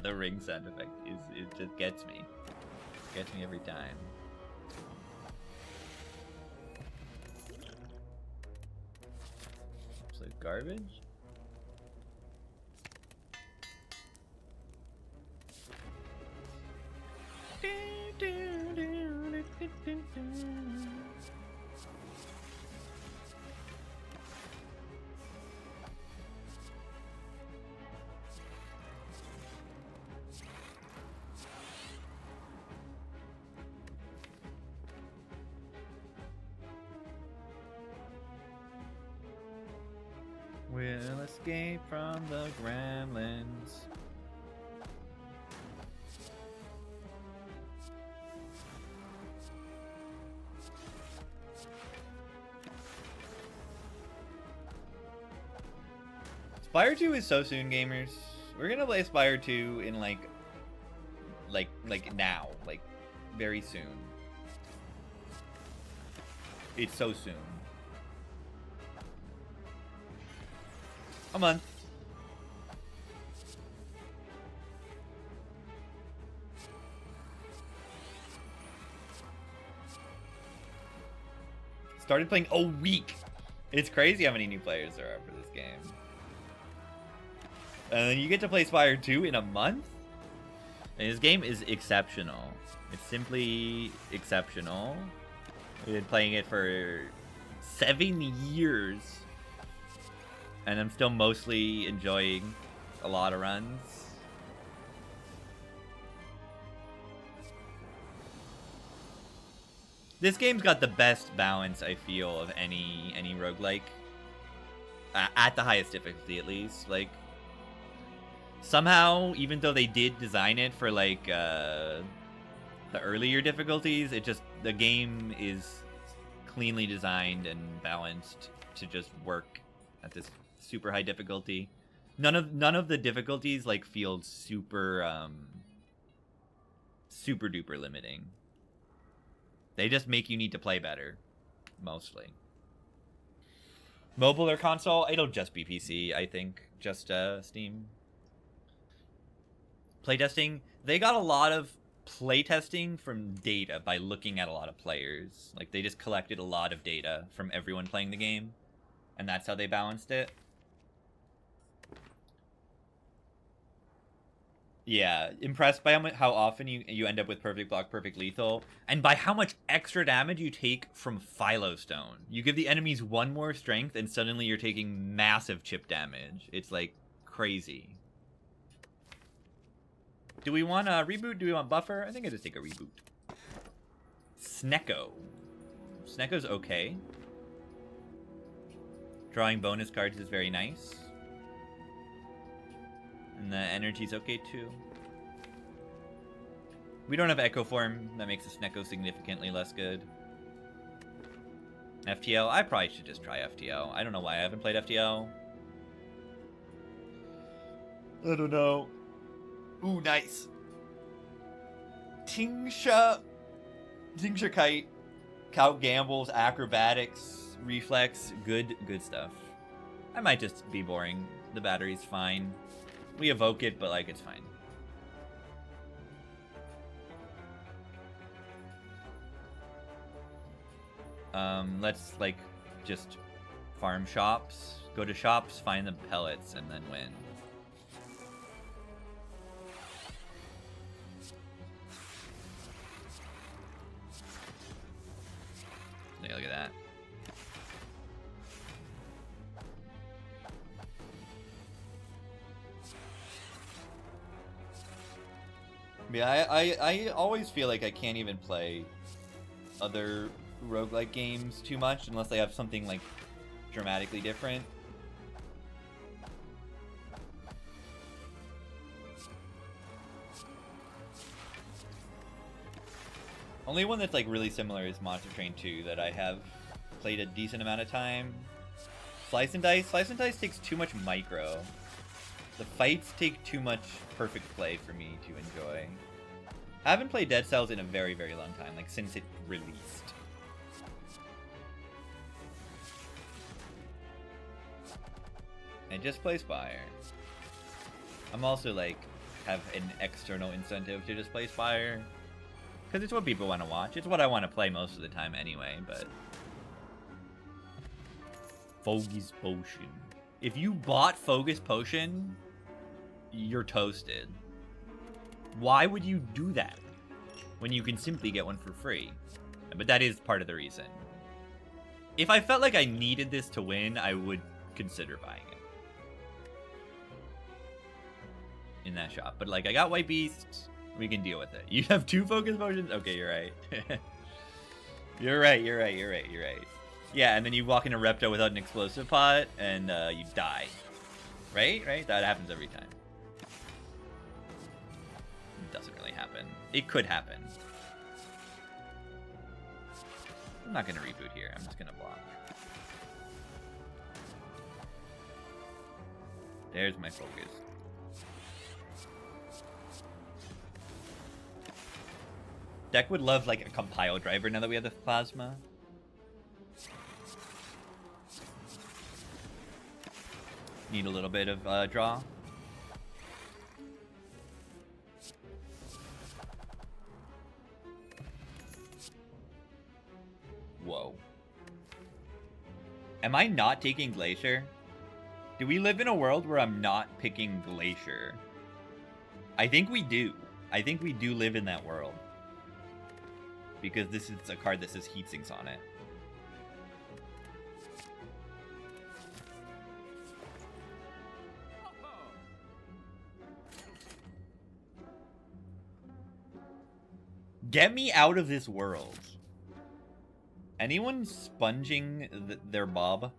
The ring sound effect it just gets me. Gets me every time. So garbage? We'll escape from the gremlins. Spire 2 is so soon, gamers. We're gonna play Spire 2 in like now, like very soon. It's so soon. A month. Started playing a week. It's crazy how many new players there are for this game. And then you get to play Spire 2 in a month? And this game is exceptional. It's simply exceptional. We've been playing it for 7 years. And I'm still mostly enjoying a lot of runs. This game's got the best balance, I feel, of any roguelike. At the highest difficulty, at least. Like, somehow, even though they did design it for, like, the earlier difficulties, it just, the game is cleanly designed and balanced to just work at this super high difficulty. None of the difficulties like feel super super duper limiting. They just make you need to play better, mostly. Mobile or console? It'll just be PC, I think. Just Steam. Playtesting? They got a lot of playtesting from data by looking at a lot of players. Like, they just collected a lot of data from everyone playing the game, and that's how they balanced it. Yeah, impressed by how often you end up with perfect block, perfect lethal, and by how much extra damage you take from Philostone. You give the enemies one more strength, and suddenly you're taking massive chip damage. It's, like, crazy. Do we want a reboot? Do we want buffer? I think I just take a reboot. Snecko. Snecko's okay. Drawing bonus cards is very nice. And the energy's okay too. We don't have Echo Form. That makes the Snecko significantly less good. FTL? I probably should just try FTL. I don't know why I haven't played FTL. I don't know. Ooh, nice. Tingsha Kite. Cow Gambles, Acrobatics, Reflex. Good stuff. I might just be boring. The battery's fine. We evoke it, but, like, it's fine. Let's, like, just farm shops. Go to shops, find the pellets, and then win. Yeah, look at that. Yeah, I always feel like I can't even play other roguelike games too much unless they have something, like, dramatically different. Only one that's, like, really similar is Monster Train 2 that I have played a decent amount of time. Slice and Dice? Slice and Dice takes too much micro. The fights take too much perfect play for me to enjoy. I haven't played Dead Cells in a very, very long time, like, since it released. And just play Spire. I'm also, like, have an external incentive to just play Spire. Because it's what people want to watch. It's what I want to play most of the time anyway, but... Focus Potion. If you bought Focus Potion, you're toasted. Why would you do that when you can simply get one for free? But that is part of the reason. If I felt like I needed this to win, I would consider buying it. In that shop. But, like, I got White Beast. We can deal with it. You have 2 Focus Potions? Okay, you're right. You're right. Yeah, and then you walk into Repto without an explosive pot, and you die. Right? That happens every time. It doesn't really happen. It could happen. I'm not going to reboot here. I'm just going to block. There's my focus. Deck would love, like, a compile driver now that we have the plasma. Need a little bit of draw. Whoa. Am I not taking Glacier? Do we live in a world where I'm not picking Glacier? I think we do. I think we do live in that world. Because this is a card that says Heatsinks on it. Get me out of this world. Anyone sponging their bob?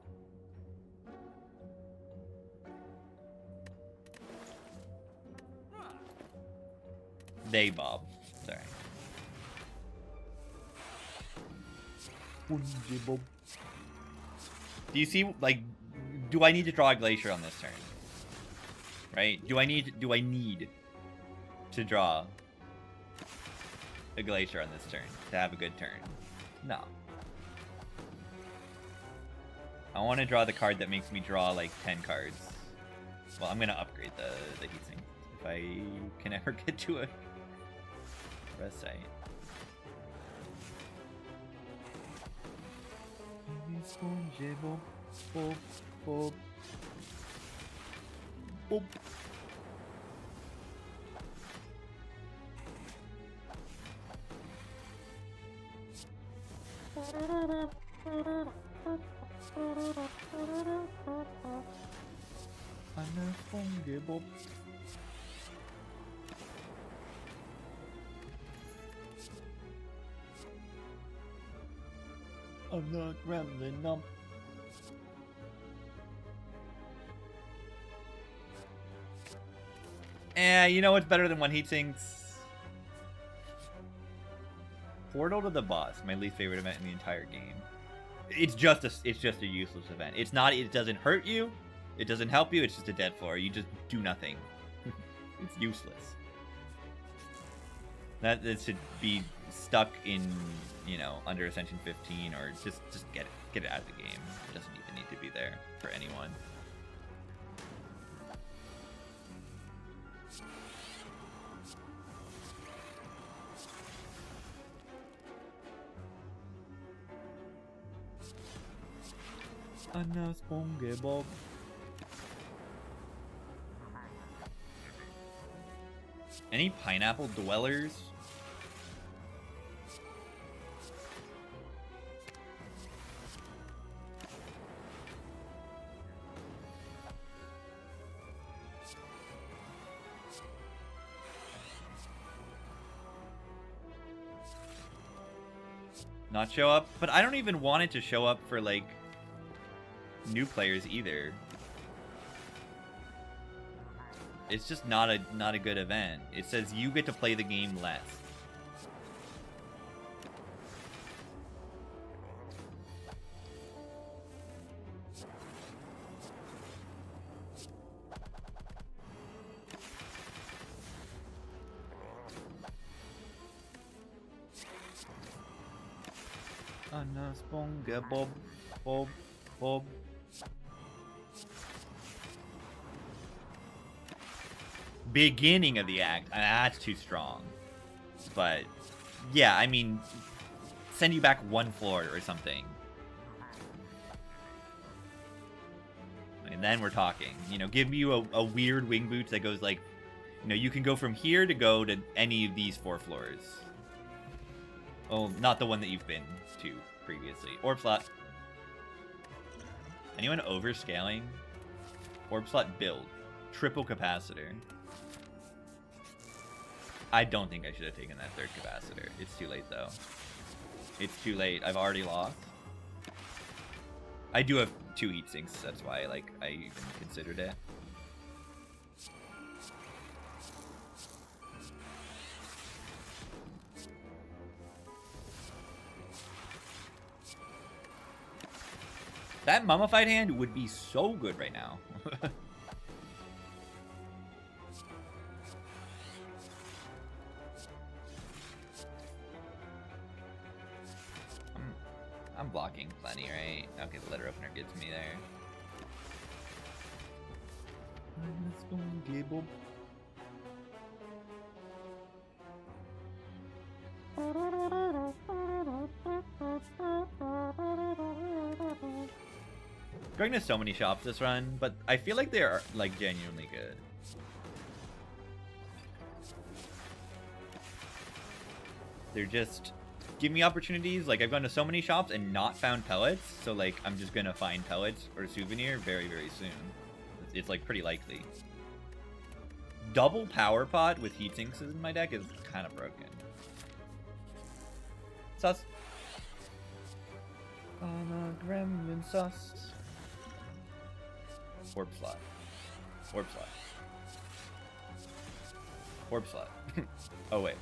They bob. Sorry. Do you see, like, do I need to draw a Glacier on this turn? Right? Do I need to draw? a Glacier on this turn to have a good turn. No. I want to draw the card that makes me draw like 10 cards. Well, I'm gonna upgrade the heatsink if I can ever get to a rest site. I'm not rambling up. You know what's better than one heatsinks? Portal to the Boss, my least favorite event in the entire game. It's just a useless event. It's not. It doesn't hurt you. It doesn't help you. It's just a dead floor. You just do nothing. It's useless. That should be stuck in, you know, under Ascension 15, or just get it out of the game. It doesn't even need to be there for anyone. Any pineapple dwellers? Not show up? But I don't even want it to show up for, like, new players either. It's just not a good event. It says you get to play the game less. Bob, Bob, Bob. Beginning of the act. That's too strong. But, yeah, I mean, send you back one floor or something. And then we're talking. You know, give you a weird wing boot that goes like, you know, you can go from here to go to any of these 4 floors. Oh, not the one that you've been to previously. Orb slot. Anyone overscaling? Orb slot build. Triple capacitor. I don't think I should have taken that 3rd capacitor. It's too late, though. It's too late. I've already lost. I do have 2 heatsinks. That's why, like, I even considered it. That mummified hand would be so good right now. I'm blocking plenty, right? Okay, the letter opener gets me there. Let's go, Gable. Going to so many shops this run, but I feel like they are, like, genuinely good. They're just give me opportunities. Like, I've gone to so many shops and not found pellets, so, like, I'm just gonna find pellets or souvenir very, very soon. It's like, pretty likely. Double power pot with heatsinks in my deck is kind of broken. Sus. Gremlin sus. Orb slot. Orb slot. Orb slot. Oh, wait.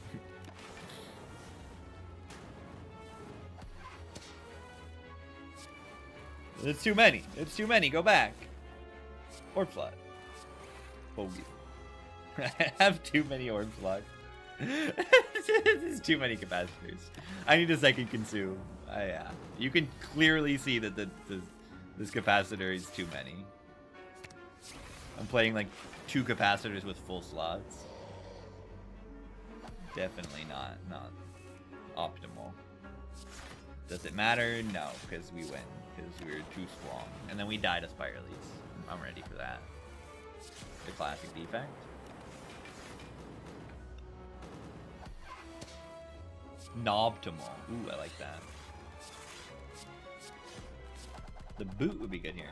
It's too many. It's too many. Go back. Orb slot. Bogey. I have too many orb slots. This is too many capacitors. I need a second consume. Yeah. You can clearly see that this capacitor is too many. I'm playing like 2 capacitors with full slots. Definitely not optimal. Does it matter? No, because we win. Because we're too strong. And then we die to spire leads. I'm ready for that. The classic defect. Nobtimal. Ooh, I like that. The boot would be good here.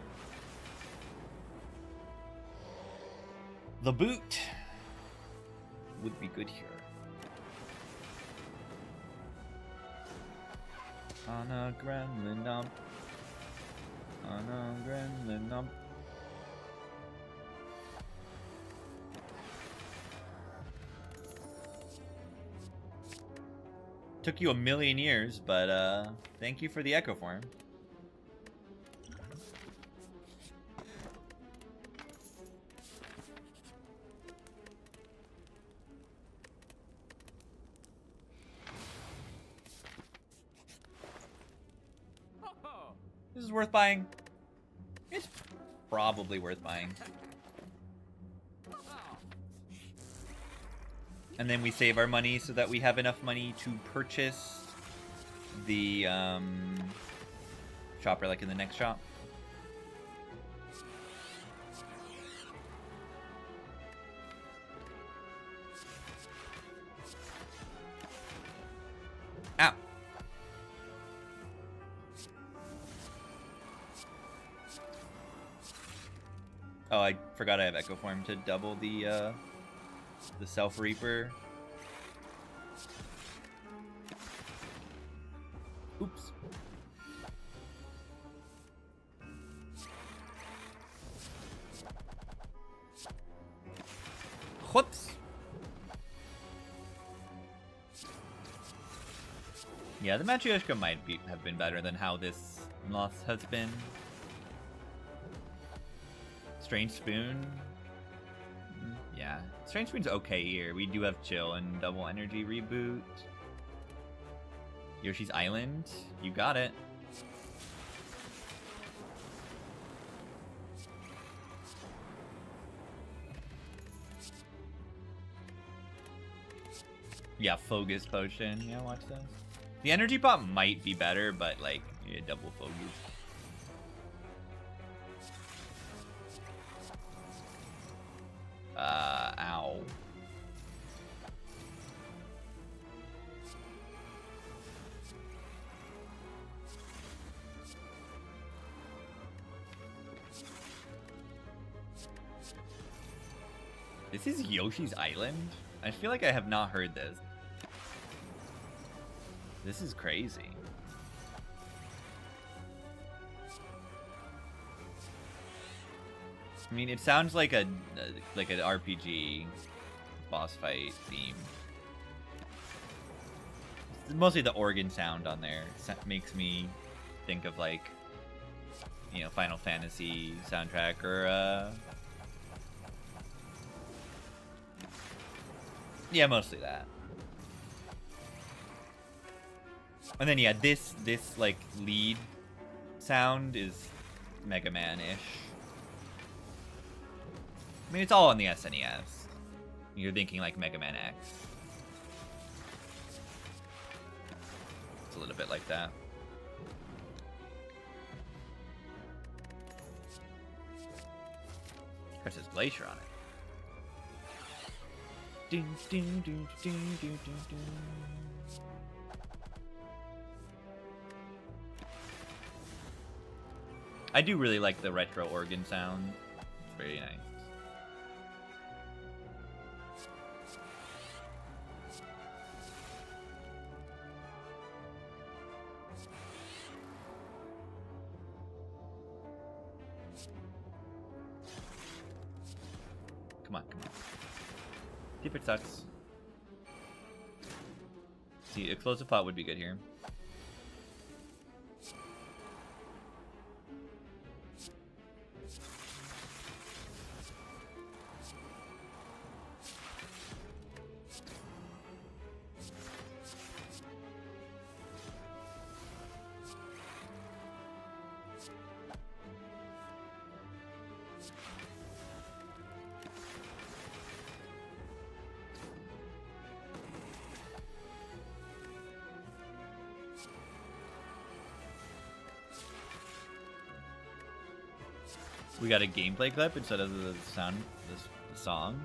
The boot would be good here. On a gremlin dump. On a gremlin dump. Took you a million years, but thank you for the echo form. This is worth buying. It's probably worth buying. And then we save our money so that we have enough money to purchase the shop relic in the next shop. Ow. Oh, I forgot I have Echo Form to double the Self Reaper. Oops. Whoops. Yeah, the Matryoshka might have been better than how this loss has been. Strange Spoon. Yeah, Strange Spoon's okay here. We do have Chill and Double Energy Reboot. Yoshi's Island. You got it. Yeah, Focus Potion. Yeah, watch this. The Energy Pop might be better, but like, yeah, double Focus. Ow. This is Yoshi's Island? I feel like I have not heard this. This is crazy. I mean, it sounds like an RPG boss fight theme. Mostly the organ sound on there makes me think of like, you know, Final Fantasy soundtrack or yeah, mostly that. And then yeah, this like lead sound is Mega Man-ish. I mean, it's all on the SNES. You're thinking like Mega Man X. It's a little bit like that. Because there's Glacier on it. Ding, ding, ding, ding, ding, ding, ding. I do really like the retro organ sound. It's very nice. Come on, come on. See if it sucks. See, explosive pot would be good here. We got a gameplay clip instead of the sound, the song.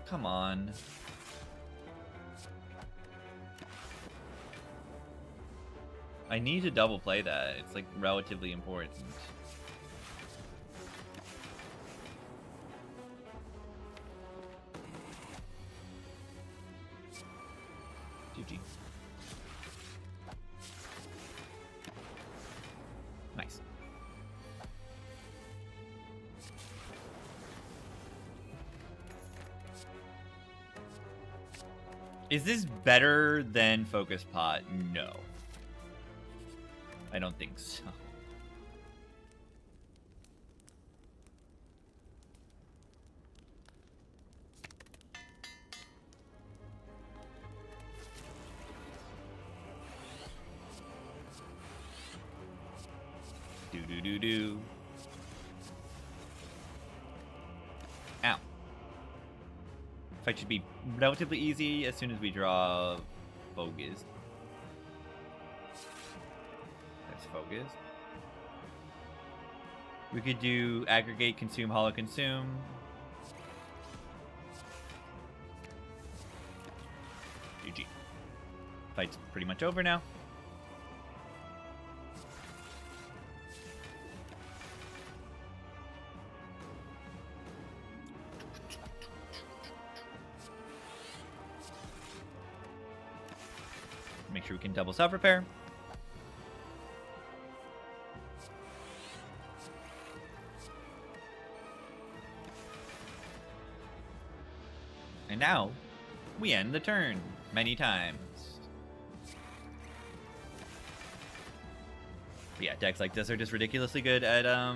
Come on. I need to double play that. It's like relatively important. GG. Nice. Is this better than Focus Pot? No. I don't think so. Do. Ow. Fight should be relatively easy as soon as we draw Focus. That's Focus. We could do Aggregate, Consume, Hollow, Consume. GG. Fight's pretty much over now. Make sure we can double self-repair. And now, we end the turn many times. But yeah, decks like this are just ridiculously good at, oh,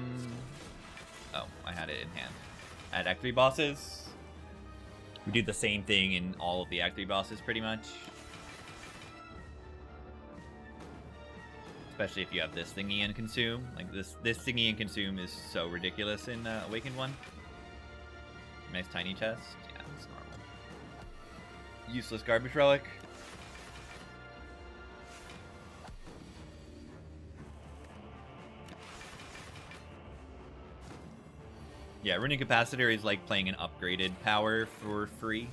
I had it in hand. At Act 3 bosses. We do the same thing in all of the Act 3 bosses, pretty much. Especially if you have this thingy and consume. Like, this thingy and consume is so ridiculous in Awakened 1. Nice tiny chest. Yeah, it's normal. Useless garbage relic. Yeah, Runic Capacitor is like playing an upgraded power for free.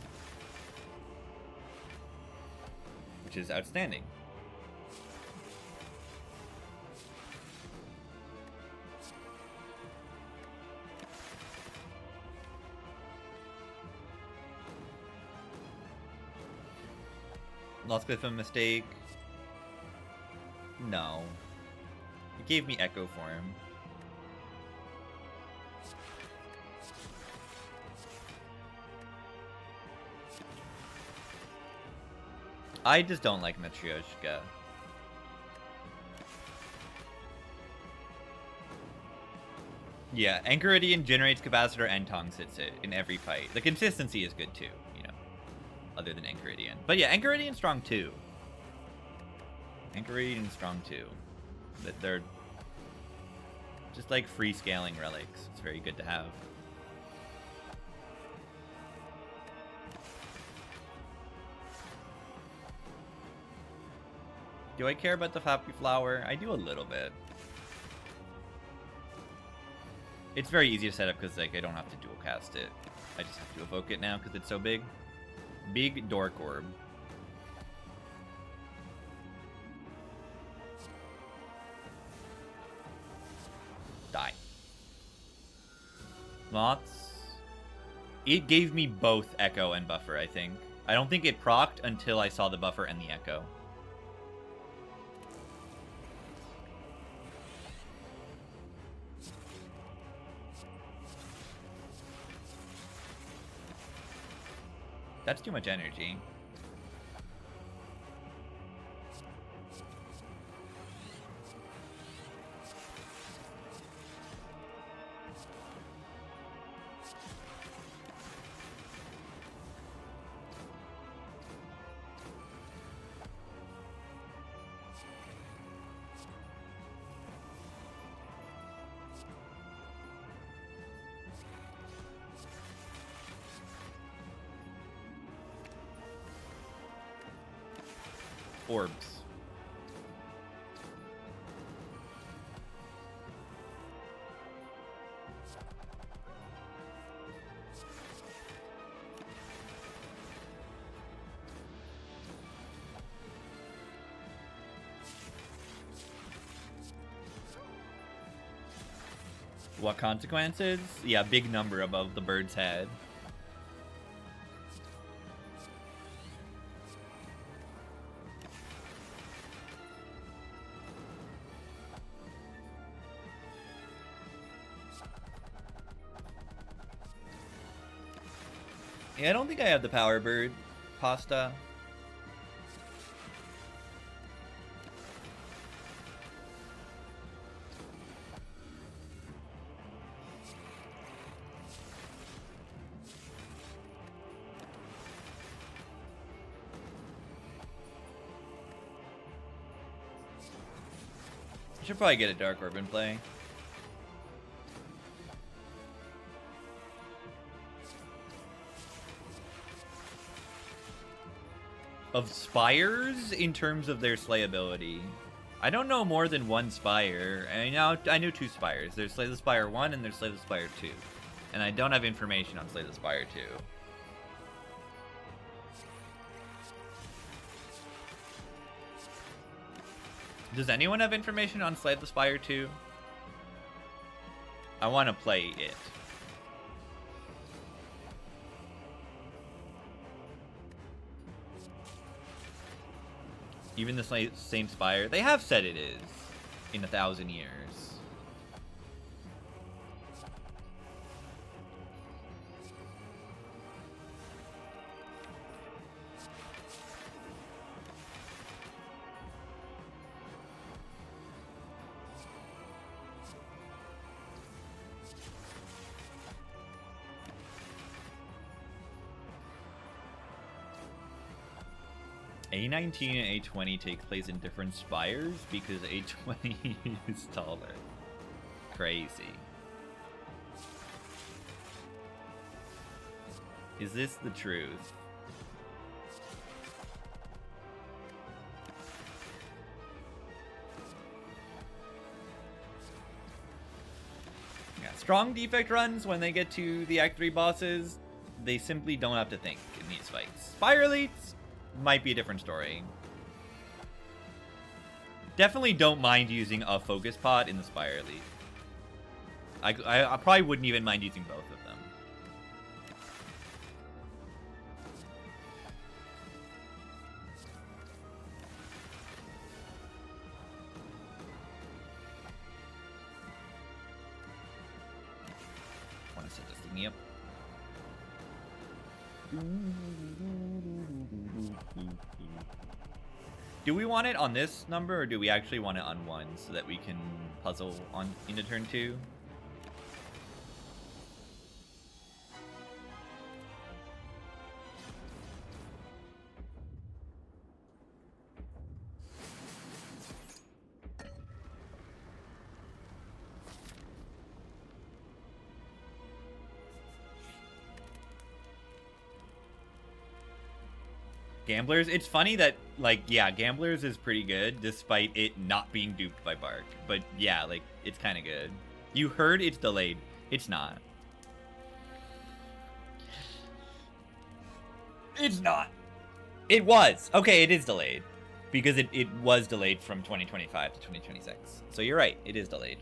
Which is outstanding. Lost Cliff a mistake? No. It gave me Echo Form. I just don't like Matryoshka. Yeah, Enchiridion generates Capacitor and Tongue hits it in every fight. The consistency is good too, you know, other than Enchiridion. But yeah, Enchiridion strong too. Enchiridion strong too. That they're just like free scaling relics. It's very good to have. Do I care about the Happy Flower? I do a little bit. It's very easy to set up because like I don't have to dual cast it. I just have to evoke it now because it's so big. Big Dork Orb. Die. Lots. It gave me both Echo and Buffer, I think. I don't think it procced until I saw the Buffer and the Echo. That's too much energy. Orbs. What consequences? Yeah, big number above the bird's head. Yeah, I don't think I have the power bird pasta. I should probably get a Dark Orb in play. Of spires in terms of their slayability. I don't know more than one spire. I know 2 spires. There's Slay the Spire 1 and there's Slay the Spire 2. And I don't have information on Slay the Spire 2. Does anyone have information on Slay the Spire 2? I want to play it. Even the same spire? They have said it is in 1,000 years. A19 and A20 take place in different spires because A20 is taller. Crazy. Is this the truth? Yeah, strong defect runs when they get to the Act 3 bosses, they simply don't have to think in these fights. Spire elites might be a different story. Definitely don't mind using a focus pot in the Spire Elite. I probably wouldn't even mind using both of them. I want to set this thingy up. Do we want it on this number, or do we actually want it on 1 so that we can puzzle on into turn 2? Gamblers, it's funny that, like, yeah, Gamblers is pretty good despite it not being duped by Bark. But yeah, like, it's kind of good. You heard it's delayed. It's not. It's not. It was. Okay, it is delayed. Because it was delayed from 2025 to 2026. So you're right, it is delayed.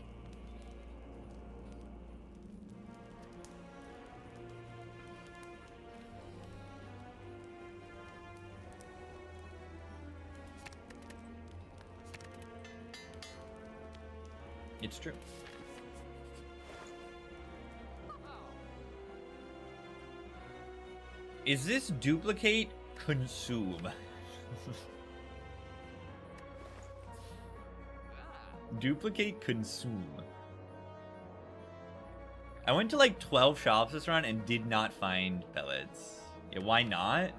It's true. Is this duplicate consume? Duplicate consume. I went to like 12 shops this run and did not find pellets. Yeah, why not?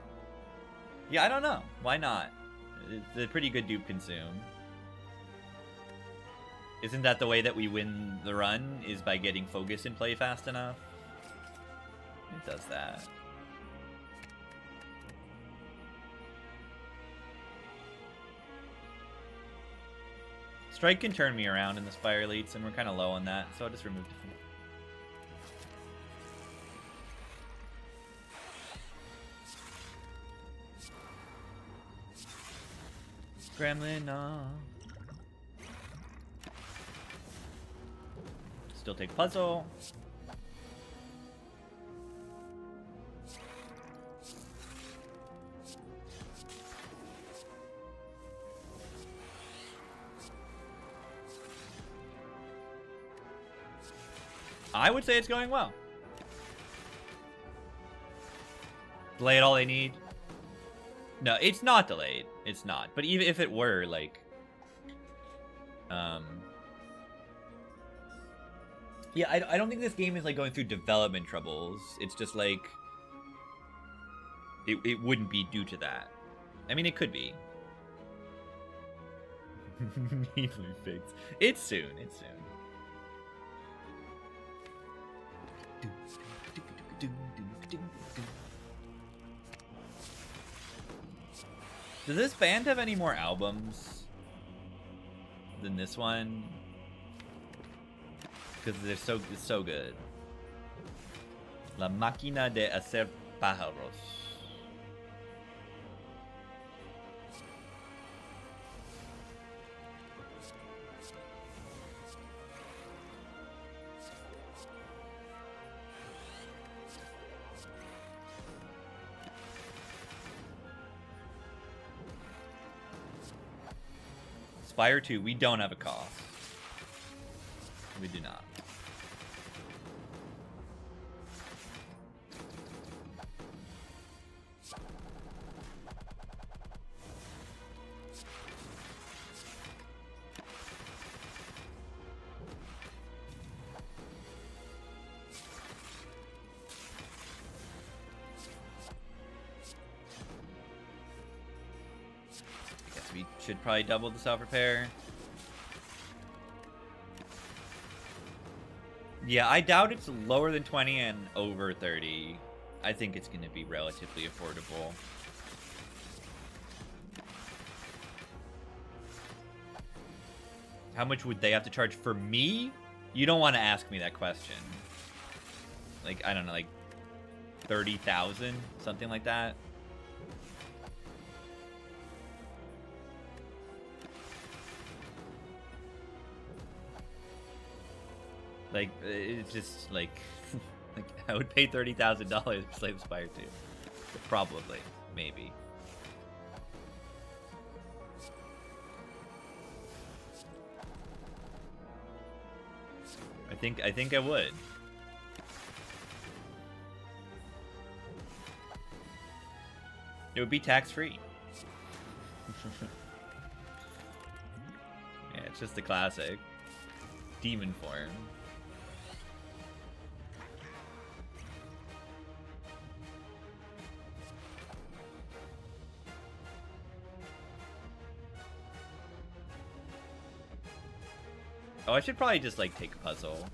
Yeah, I don't know. Why not? It's a pretty good dupe consume. Isn't that the way that we win the run, is by getting focus in play fast enough? It does that. Strike can turn me around in the Spire elites, and we're kind of low on that, so I'll just remove defeat. Gremlin, Still take puzzle. I would say it's going well. Delayed all they need. No, it's not delayed. It's not. But even if it were, like... Yeah, I don't think this game is, like, going through development troubles. It's just, like... It wouldn't be due to that. I mean, it could be. Easily fixed. It's soon. It's soon. Does this band have any more albums than this one? Because they're it's so good. La máquina de hacer pájaros. Spire 2, we don't have a cost. We do not. We should probably double the self-repair. Yeah, I doubt it's lower than 20 and over 30. I think it's going to be relatively affordable. How much would they have to charge for me? You don't want to ask me that question. Like, I don't know, like 30,000? Something like that? Like, it's just, like, like I would pay $30,000 for Slave Spire 2. Probably. Maybe. I think I would. It would be tax-free. Yeah, it's just the classic. Demon form. Oh, I should probably just, like, take a puzzle.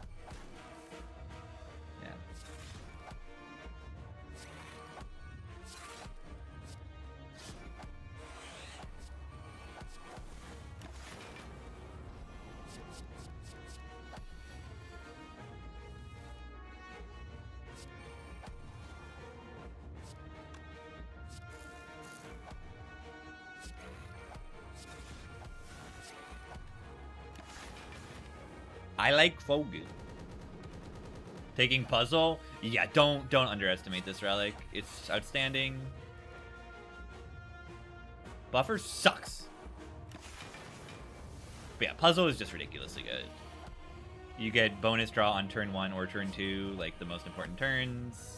Yeah. I like Fogu. Taking puzzle? Yeah, don't underestimate this relic. It's outstanding. Buffer sucks. But yeah, puzzle is just ridiculously good. You get bonus draw on turn 1 or turn 2, like the most important turns.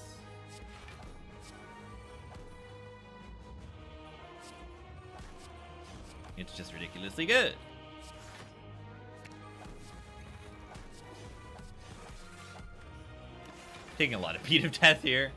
It's just ridiculously good. Taking a lot of beat of death here.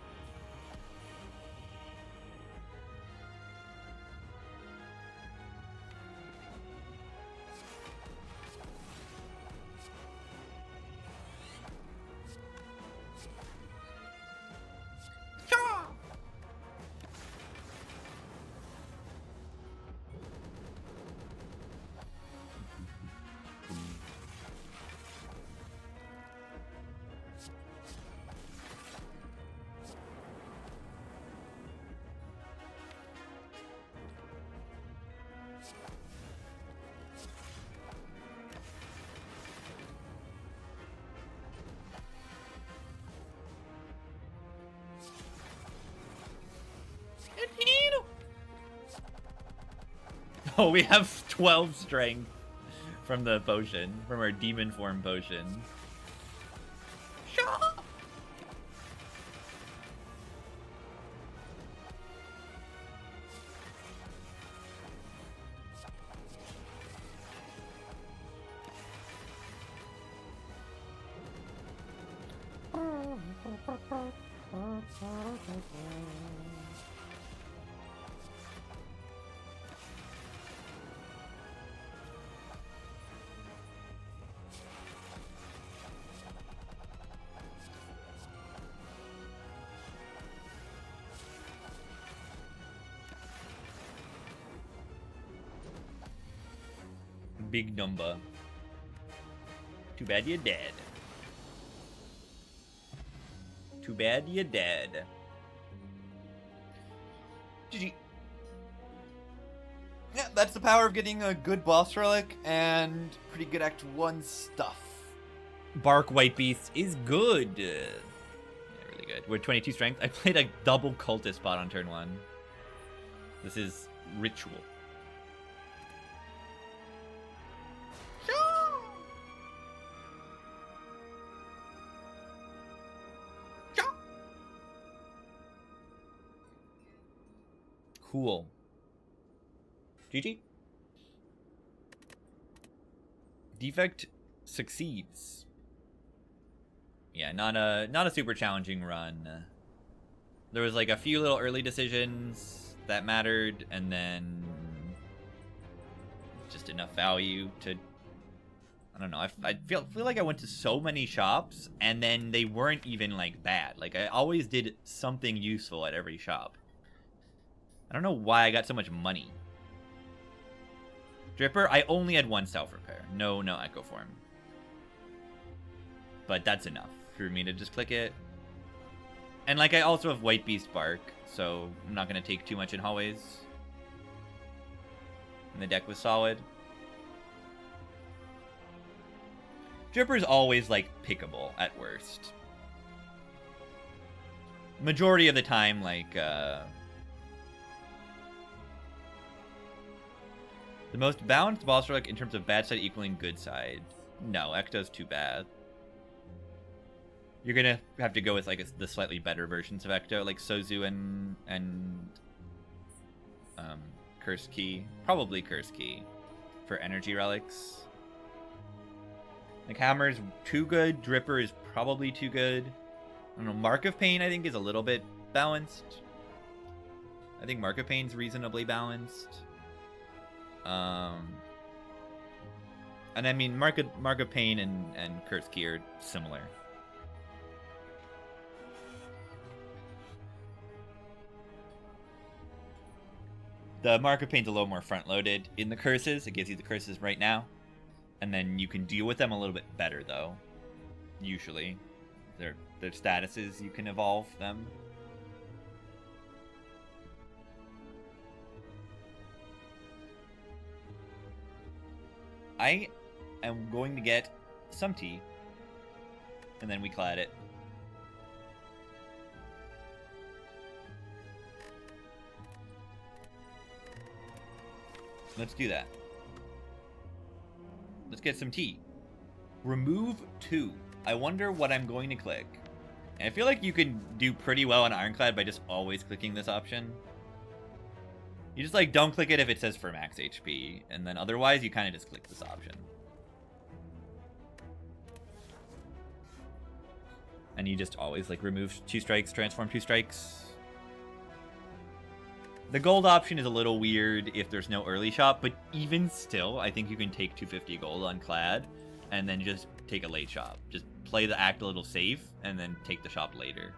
Oh, we have 12 strength from the potion, from our demon form potion. Big number. Too bad you're dead. Too bad you're dead. GG. Yeah, that's the power of getting a good boss relic and pretty good Act 1 stuff. Bark White Beast is good. Yeah, really good. We're 22 strength. I played a double cultist bot on turn 1. This is ritual. Cool. GG. Defect succeeds. Yeah, not a super challenging run. There was like a few little early decisions that mattered, and then just enough value to, I don't know. I feel like I went to so many shops, and then they weren't even like bad. Like I always did something useful at every shop. I don't know why I got so much money. Dripper, I only had 1 self-repair. No echo form. But that's enough for me to just click it. And like I also have White Beast Bark, so I'm not going to take too much in hallways. And the deck was solid. Dripper's always like pickable at worst. Majority of the time, like the most balanced boss relic in terms of bad side equaling good side. No, Ecto's too bad. You're gonna have to go with like the slightly better versions of Ecto, like Sozu and Curse Key. Probably Curse Key for energy relics. Like Hammer's too good. Dripper is probably too good. I don't know. Mark of Pain I think is a little bit balanced. I think Mark of Pain's reasonably balanced. And I mean, Mark of Pain and Curse Key are similar. The Mark of Pain's a little more front-loaded in the curses. It gives you the curses right now. And then you can deal with them a little bit better, though. Usually. Their statuses, you can evolve them. I am going to get some tea, and then we clad it. Let's do that. Let's get some tea. Remove 2. I wonder what I'm going to click. And I feel like you can do pretty well on Ironclad by just always clicking this option. You just like don't click it if it says for max HP, and then otherwise you kind of just click this option. And you just always like remove 2 strikes, transform 2 strikes. The gold option is a little weird if there's no early shop, but even still, I think you can take 250 gold on Clad and then just take a late shop. Just play the act a little safe and then take the shop later.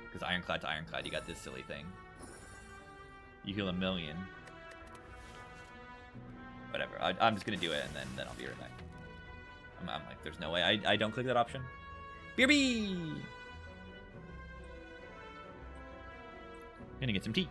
Because Ironclad to Ironclad, you got this silly thing. You heal 1,000,000. Whatever. I'm just going to do it, and then I'll be right back. I'm like, there's no way I don't click that option. BRB! Gonna get some tea.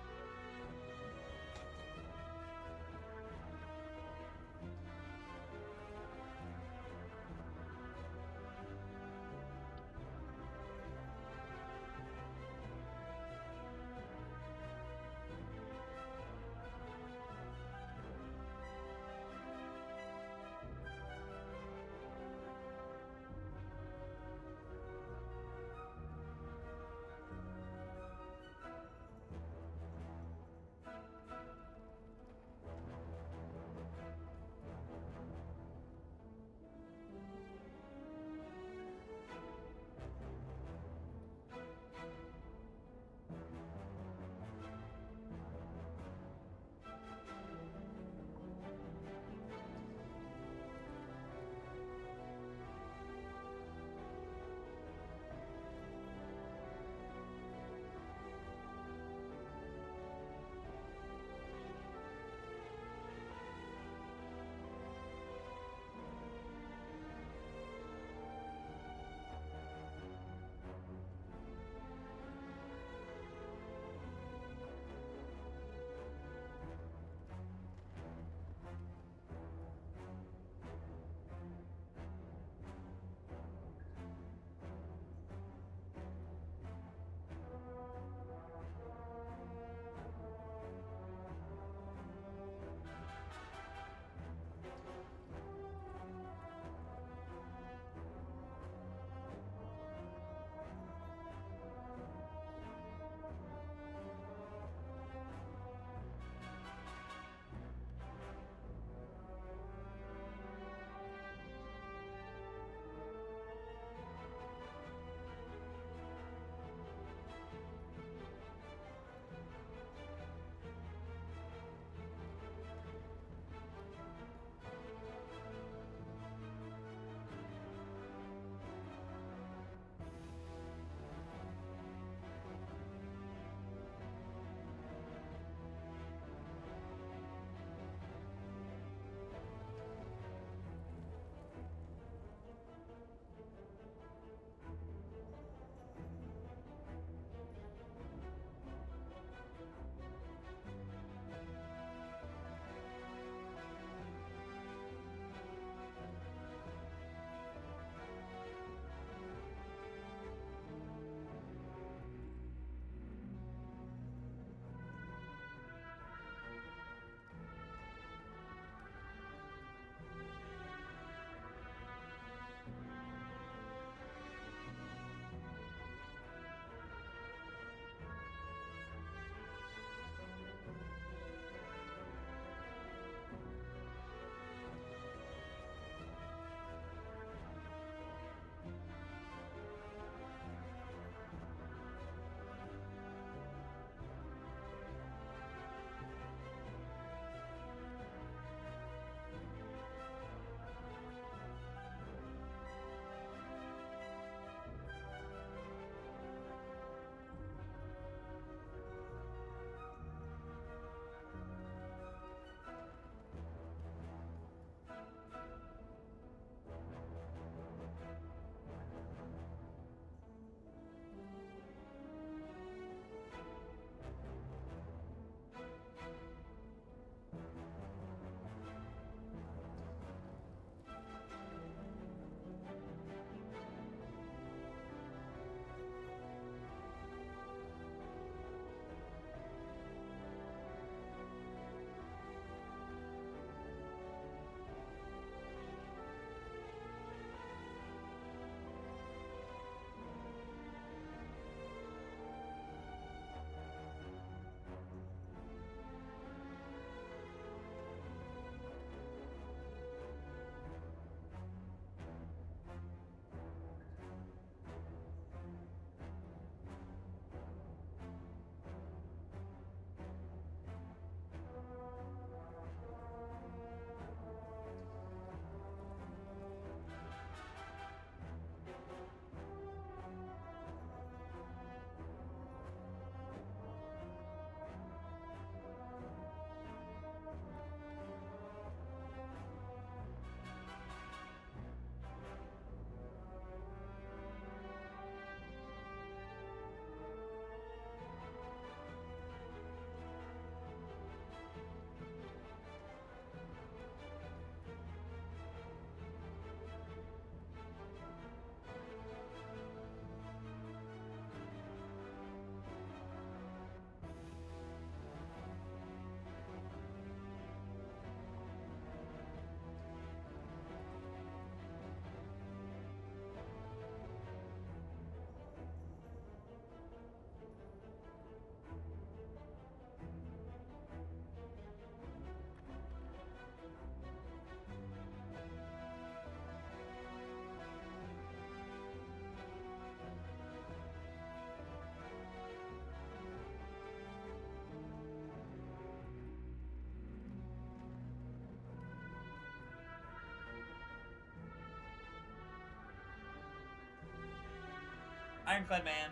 Ironclad man.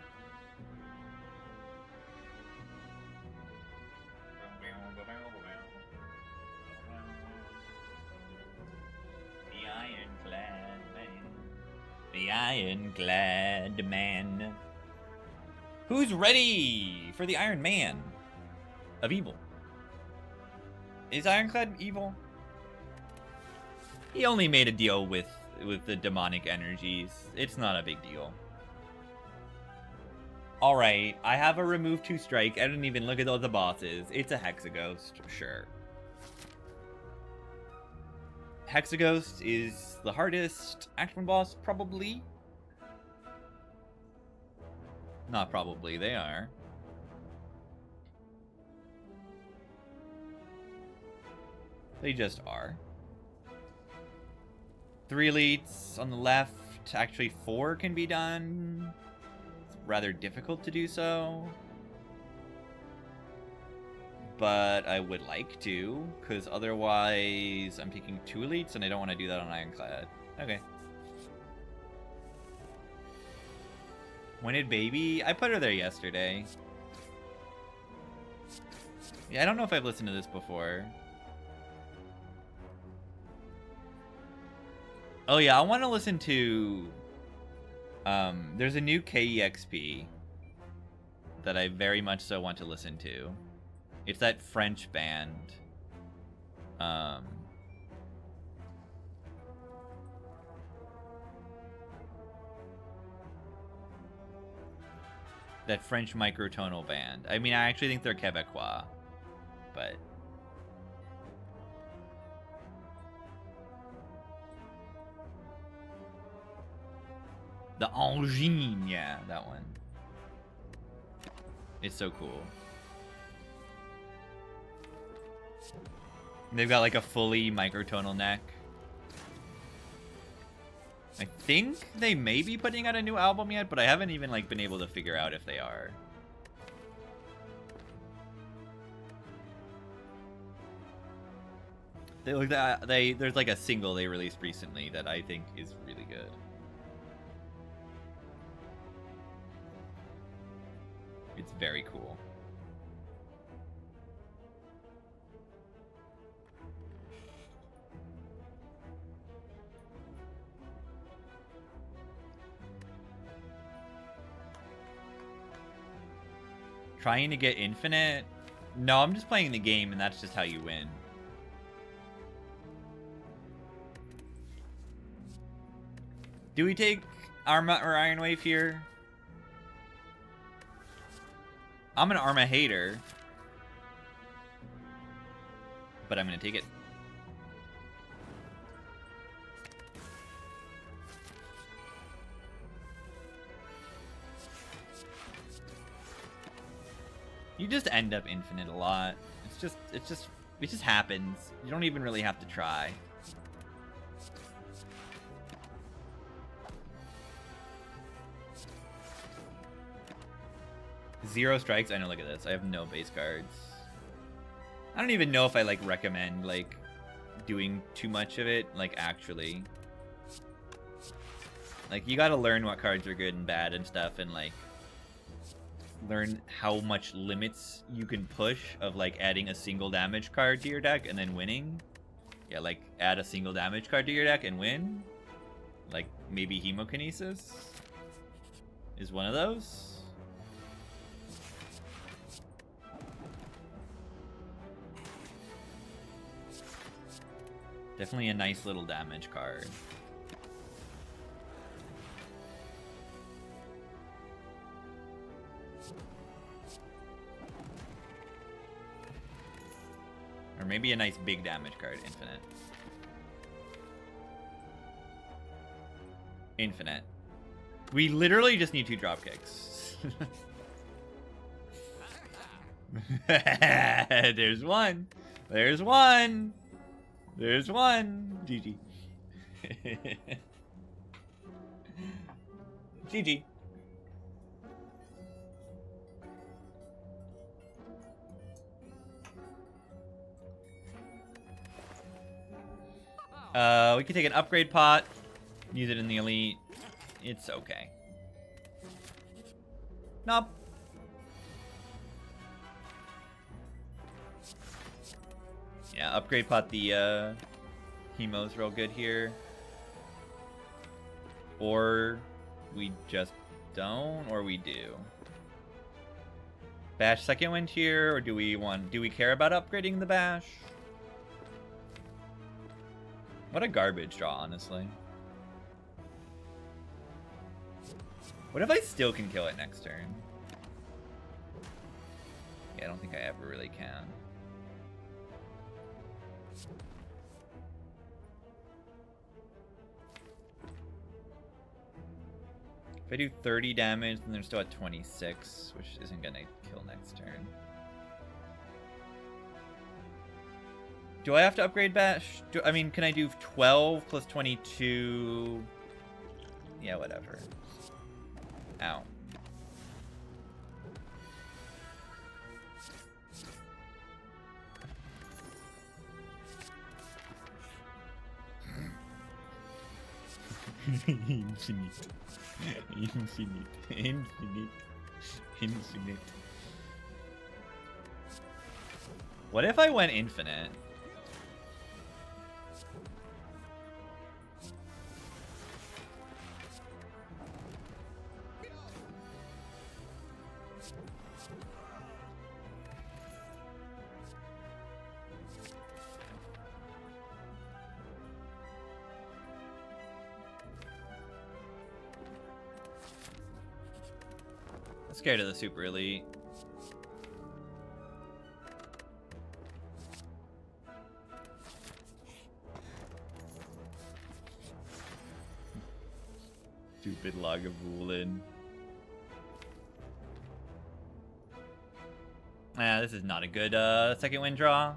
The Ironclad man. The Ironclad man. Who's ready for the Iron Man of evil? Is Ironclad evil? He only made a deal with the demonic energies. It's not a big deal. Alright, I have a remove 2 strike. I didn't even look at all the bosses. It's a Hexaghost, sure. Hexaghost is the hardest Action boss, probably. Not probably, they are. They just are. 3 elites on the left. Actually, 4 can be done. It's rather difficult to do so. But I would like to, because otherwise I'm taking 2 elites and I don't want to do that on Ironclad. Okay. When did baby? I put her there yesterday. Yeah, I don't know if I've listened to this before. Oh yeah, I want to listen to... there's a new KEXP that I very much so want to listen to. It's that French band. That French microtonal band. I mean, I actually think they're Quebecois, but... The Angine, yeah, that one. It's so cool. They've got like a fully microtonal neck. I think they may be putting out a new album yet, but I haven't even like been able to figure out if they are. There's like a single they released recently that I think is really good. It's very cool. Trying to get infinite? No, I'm just playing the game and that's just how you win. Do we take Arma or Iron Wave here? I'm an Arma hater. But I'm gonna take it. You just end up infinite a lot. It just happens. You don't even really have to try. Zero strikes. I know. Look at this. I have no base cards. I don't even know if I like recommend like doing too much of it. Like actually, like you got to learn what cards are good and bad and stuff, and like learn how much limits you can push of like adding a single damage card to your deck and then winning. Yeah, like add a single damage card to your deck and win. Like maybe Hemokinesis is one of those. Definitely a nice little damage card. Or maybe a nice big damage card, infinite. Infinite. We literally just need 2 drop kicks. There's one. There's one. There's one. GG. GG. We can take an upgrade pot, use it in the elite. It's okay. Nope. Yeah, upgrade pot the Hemo's real good here. Or we just don't, or we do. Bash second wind here, or do we care about upgrading the Bash? What a garbage draw, honestly. What if I still can kill it next turn? Yeah, I don't think I ever really can. If I do 30 damage, then they're still at 26, which isn't gonna kill next turn. Do I have to upgrade Bash? I mean, can I do 12 plus 22? Yeah, whatever. Ow. Infinite. Infinite. What if I went infinite? Scared of the super elite. Stupid Lagavulin. Ah, this is not a good second win draw.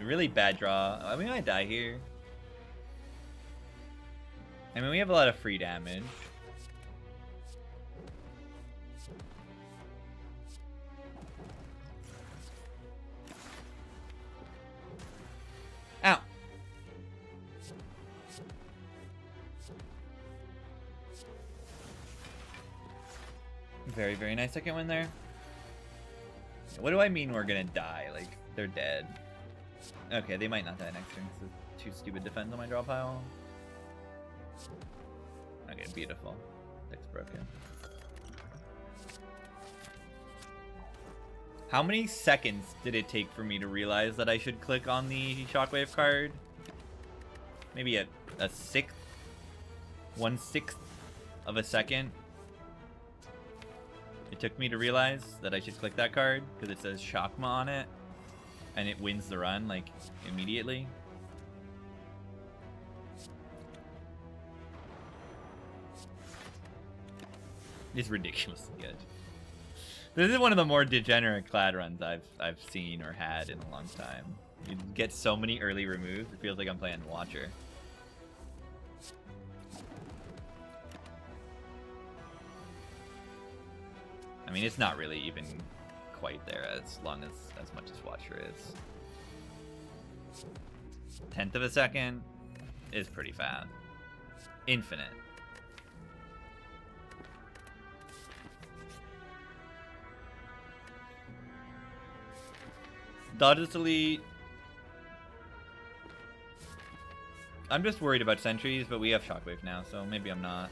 Really bad draw. I mean, we might die here. I mean, we have a lot of free damage. Ow. Very, very nice second win there. What do I mean we're gonna die? Like, they're dead. Okay, they might not die next turn because it's too stupid defense on my draw pile. Okay, beautiful. Deck's broken. How many seconds did it take for me to realize that I should click on the Shockwave card? Maybe a sixth? 1/6 of a second? It took me to realize that I should click that card because it says Shockma on it. And it wins the run, like, immediately. It's ridiculously good. This is one of the more degenerate clad runs I've seen or had in a long time. You get so many early removes, it feels like I'm playing Watcher. I mean, it's not really even quite there as long as much as Watcher is. 1/10 of a second is pretty fast. Infinite. Dodges elite. I'm just worried about sentries, but we have Shockwave now, so maybe I'm not.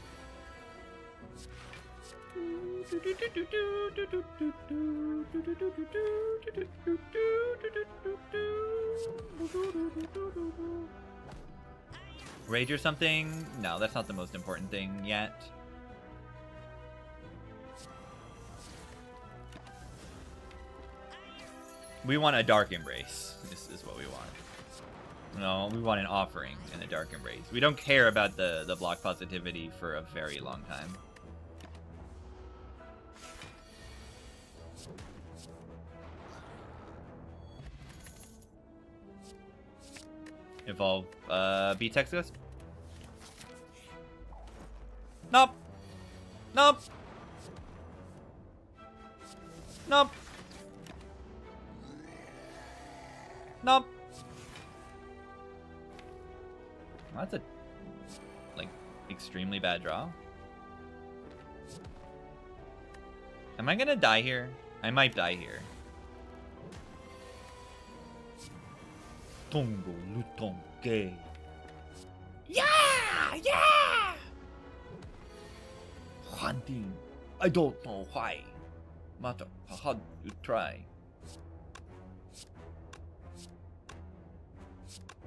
Rage or something? No, that's not the most important thing yet. We want a Dark Embrace. This is what we want. No, we want an offering and a Dark Embrace. We don't care about the block positivity for a very long time. Evolve, beat Texas. Nope. Nope. Nope. Nope. That's a, like, extremely bad draw. Am I gonna die here? I might die here. Tongo Lutonge. Yeah! Yeah! Hunting. I don't know why. Matter how you try.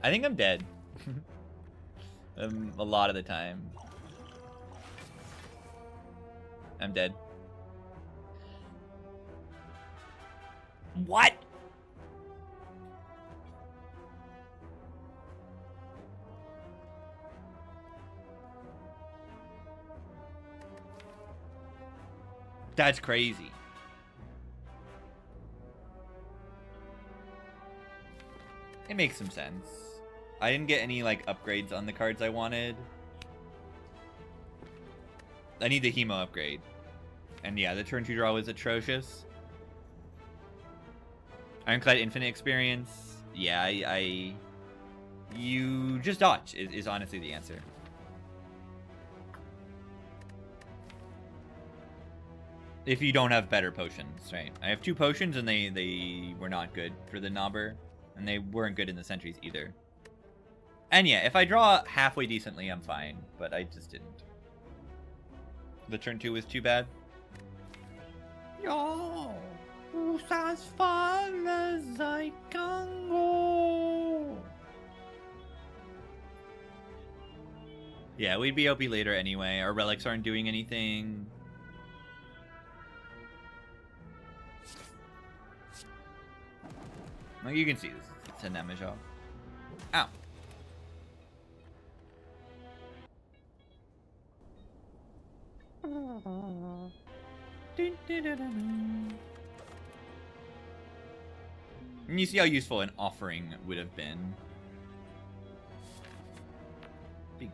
I think I'm dead. A lot of the time. I'm dead. What? That's crazy. It makes some sense. I didn't get any, like, upgrades on the cards I wanted. I need the Hemo upgrade. And yeah, the turn 2 draw was atrocious. Ironclad Infinite Experience. Yeah, you just dodge is honestly the answer. If you don't have better potions, right? I have 2 potions and they were not good for the knobber. And they weren't good in the sentries either. And yeah, if I draw halfway decently, I'm fine. But I just didn't. The turn 2 was too bad. Yo, as far as I can go. Yeah, we'd be OP later anyway. Our relics aren't doing anything. Well, you can see this. It's a damage off. Ow. And you see how useful an offering would have been. Big.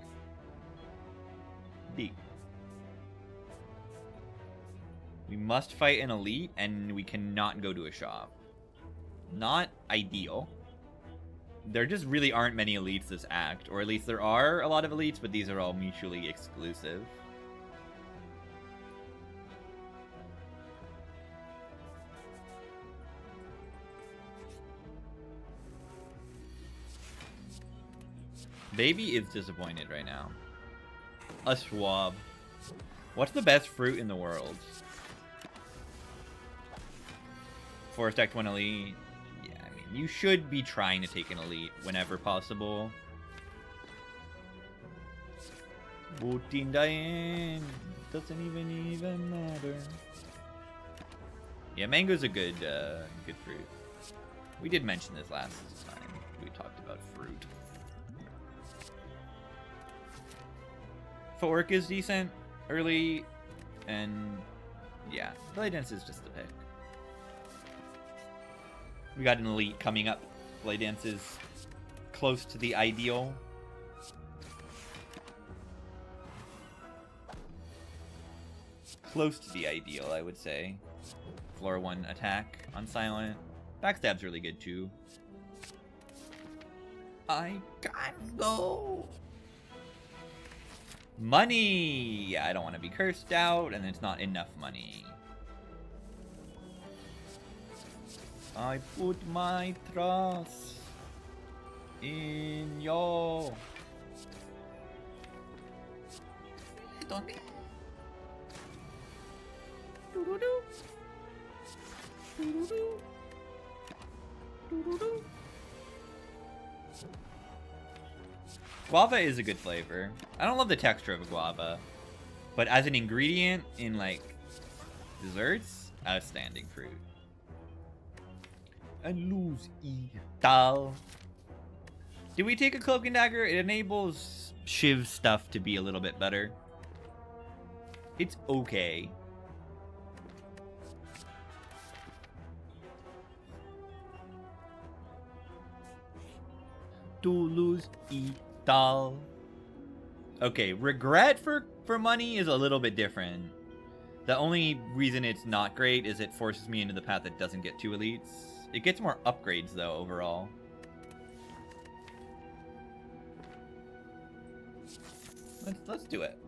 Big. We must fight an elite, and we cannot go to a shop. Not ideal. There just really aren't many elites this act, or at least there are a lot of elites, but these are all mutually exclusive. Baby is disappointed right now. A swab. What's the best fruit in the world? Forest Act 1 elite. Yeah, I mean, you should be trying to take an elite whenever possible. Butin Diane doesn't even matter. Yeah, mango's a good fruit. We did mention this last time. We talked about fruit. Footwork is decent early, and yeah, Blade Dance is just the pick. We got an elite coming up. Blade Dance is close to the ideal. Close to the ideal, I would say. Floor 1 attack on silent. Backstab's really good too. I can't go. Money! Yeah, I don't want to be cursed out, and it's not enough money. I put my trust in you. Don't. Guava is a good flavor. I don't love the texture of a guava, but as an ingredient in, like, desserts, outstanding fruit. And lose tal. Do we take a cloak and dagger? It enables Shiv's stuff to be a little bit better. It's okay. to lose it all. Okay, regret for money is a little bit different. The only reason it's not great is it forces me into the path that doesn't get 2 elites. It gets more upgrades, though, overall. Let's do it.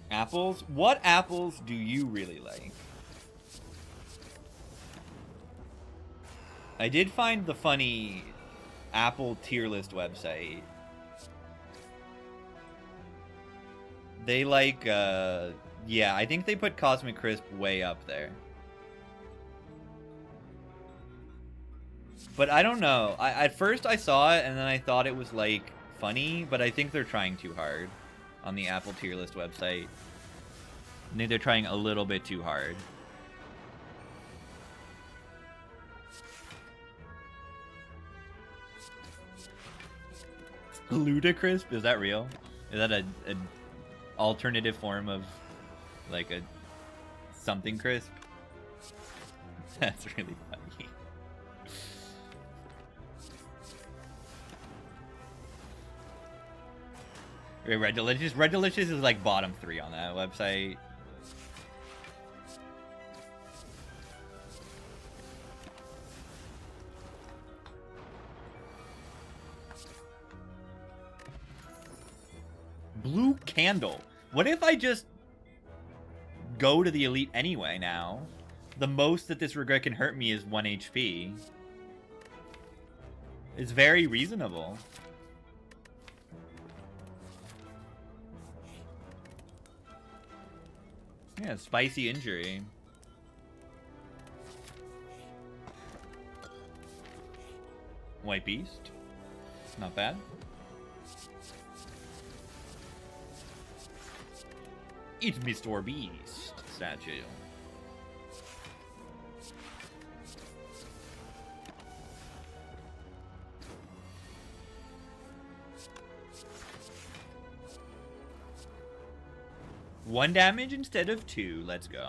Apples? What apples do you really like? I did find the funny Apple tier list website. They like, yeah, I think they put Cosmic Crisp way up there. But I don't know. At first I saw it and then I thought it was like funny, but I think they're trying too hard on the Apple tier list website. I think they're trying a little bit too hard. Ludicrisp? Is that real? Is that an alternative form of like a something crisp? That's really funny. Red Delicious? Red Delicious is like bottom 3 on that website. Blue Candle. What if I just go to the elite anyway now? The most that this regret can hurt me is 1 HP. It's very reasonable. Yeah, spicy injury. White Beast. Not bad. It's Mr. Beast statue. One damage instead of 2. Let's go.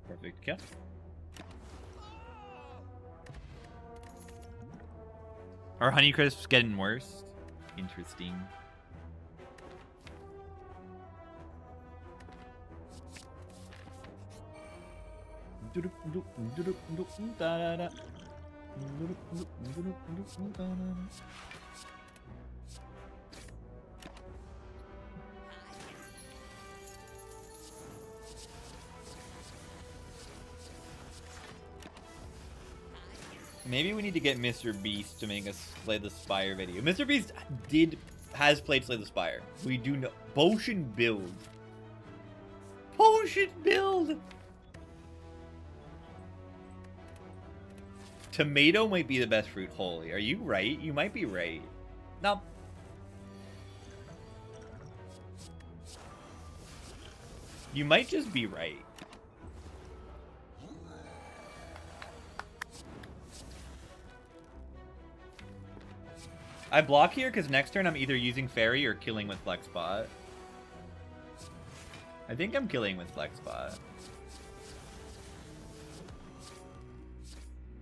Perfect kill. Are Honeycrisps getting worse? Interesting. Maybe we need to get Mr. Beast to make us play the Spire video. Mr. Beast has played Slay the Spire. We do know. Potion build. Potion build! Tomato might be the best fruit. Holy, are you right? You might be right. No. You might just be right. I block here because next turn I'm either using Fairy or killing with Flexbot. I think I'm killing with Flexbot.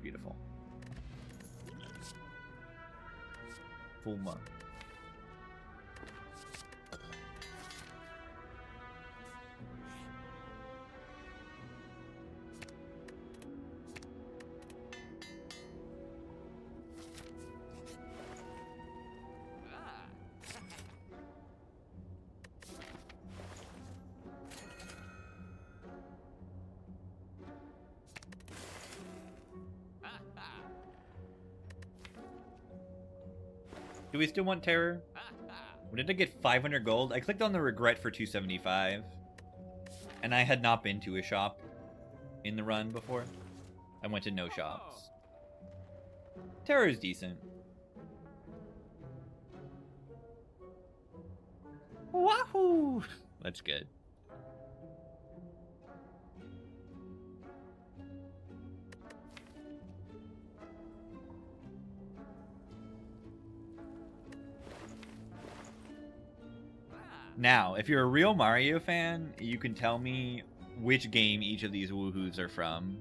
Beautiful. Fulma. Do we still want Terror? When did I get 500 gold? I clicked on the regret for 275. And I had not been to a shop in the run before. I went to no shops. Terror is decent. Wahoo! That's good. Now, if you're a real Mario fan, you can tell me which game each of these woohoos are from.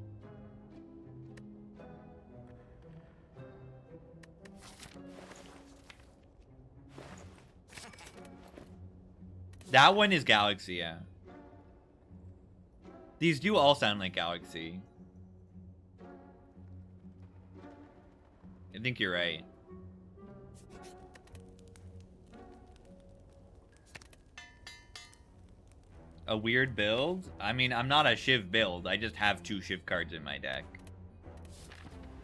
That one is Galaxy, yeah. These do all sound like Galaxy. I think you're right. A weird build? I mean, I'm not a Shiv build. I just have 2 Shiv cards in my deck.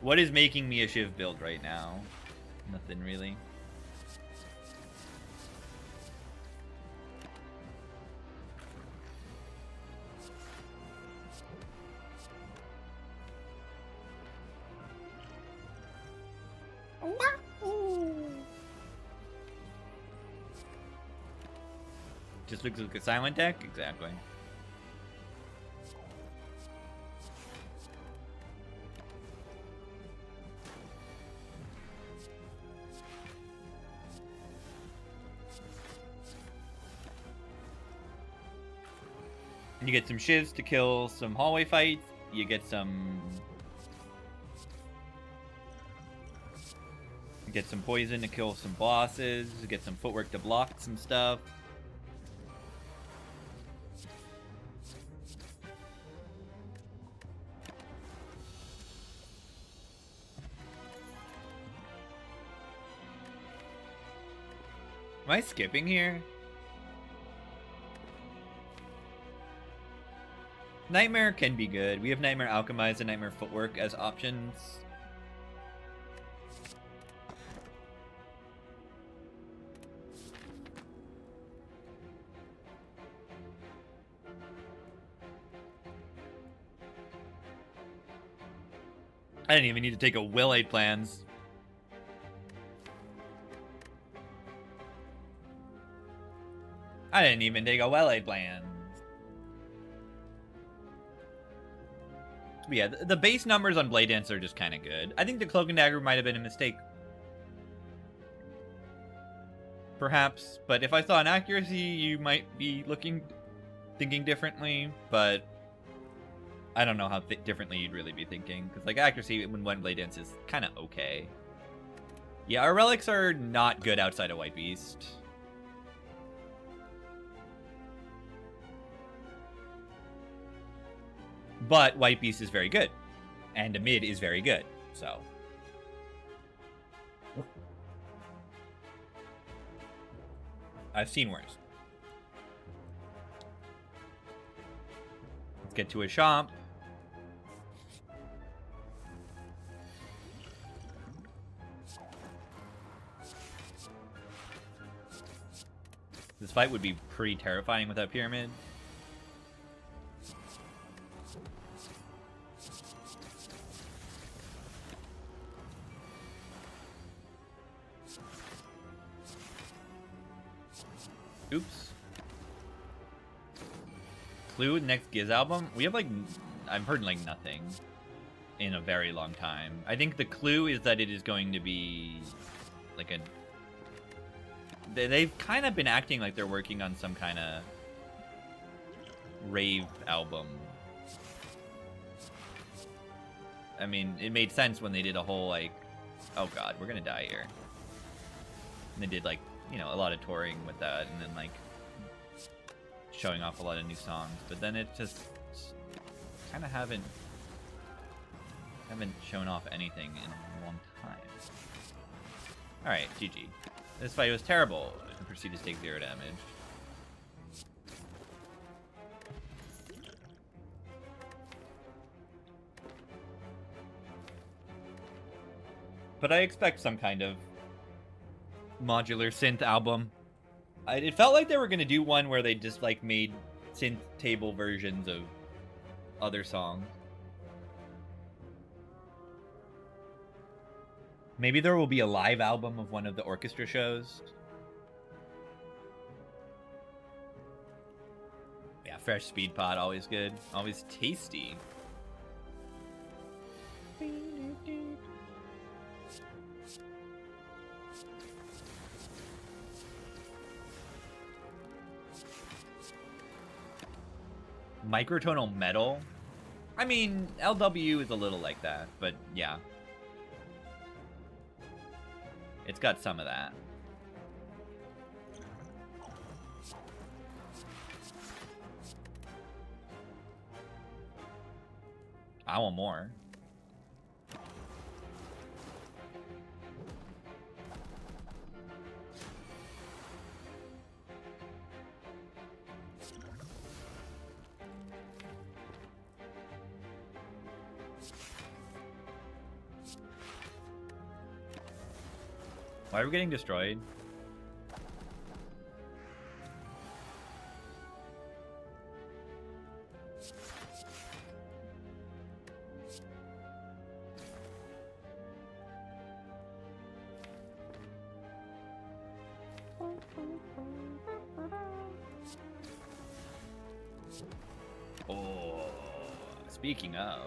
What is making me a Shiv build right now? Nothing really. Just looks like a silent deck? Exactly. And you get some shivs to kill some hallway fights. You get some... You get some poison to kill some bosses. You get some footwork to block some stuff. Am I skipping here? Nightmare can be good. We have Nightmare Alchemize and Nightmare Footwork as options. I didn't even need to take a Will Aid plans. I didn't even take a Will Aid plans. But yeah, the base numbers on Blade Dance are just kind of good. I think the Cloak and Dagger might have been a mistake. Perhaps, but if I saw an accuracy, you might be thinking differently, but I don't know how differently you'd really be thinking, because like accuracy when one Blade Dance is kind of okay. Yeah, our relics are not good outside of White Beast. But White Beast is very good, and a mid is very good, so. I've seen worse. Let's get to a shop. This fight would be pretty terrifying without Pyramid. Oops. Clue, next Giz album? We have like, I've heard like nothing in a very long time. I think the clue is that it is going to be like a... They've kind of been acting like they're working on some kind of rave album. I mean, it made sense when they did a whole like, oh god, we're gonna die here. And they did like, you know, a lot of touring with that, and then like showing off a lot of new songs, but then it just kind of haven't shown off anything in a long time. All right, GG. This fight was terrible. And proceed to take 0 damage. But I expect some kind of modular synth album. It felt like they were gonna do one where they just like made synth table versions of other songs. Maybe there will be a live album of one of the orchestra shows. Yeah, fresh speed pot, always good. Always tasty. Microtonal metal? I mean, LW is a little like that, but yeah. It's got some of that. I want more. Why are we getting destroyed? Oh, speaking of.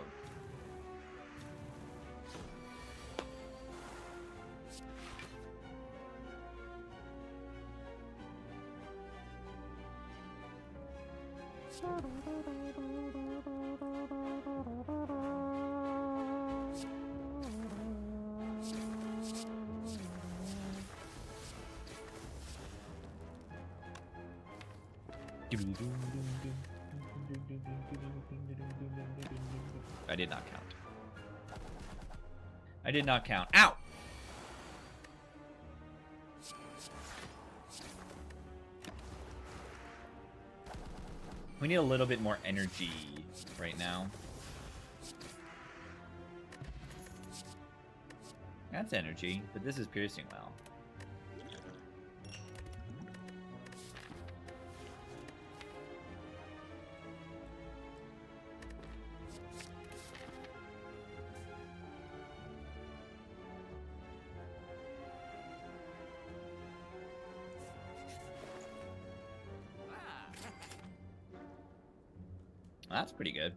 I did not count. I did not count. Ow! We need a little bit more energy right now. That's energy, but this is piercing well. That's pretty good.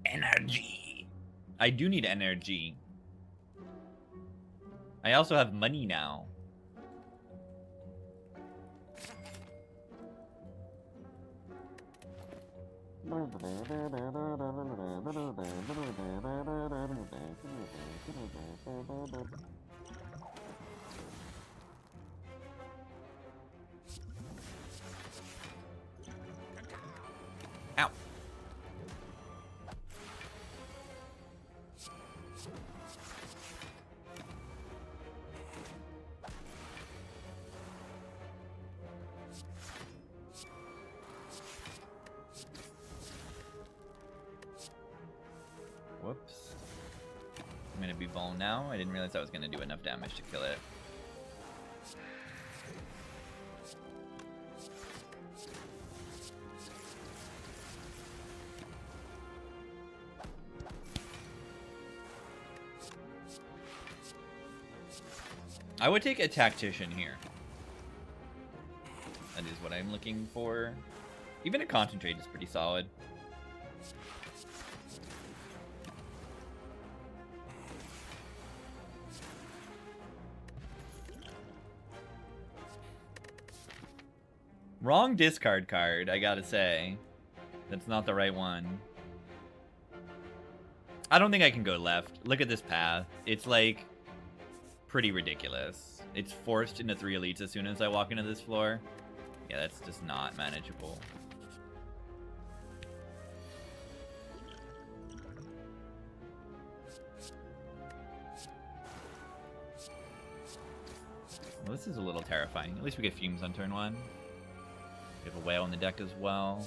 Energy. I do need energy. I also have money now. Ow. Whoops. I'm gonna be ball now. I didn't realize I was gonna do enough damage to kill it. I would take a tactician here. That is what I'm looking for. Even a concentrate is pretty solid. Wrong discard card, I gotta say. That's not the right one. I don't think I can go left. Look at this path. It's like pretty ridiculous. It's forced into 3 elites as soon as I walk into this floor. Yeah, that's just not manageable. Well, this is a little terrifying. At least we get fumes on turn 1. We have a whale in the deck as well.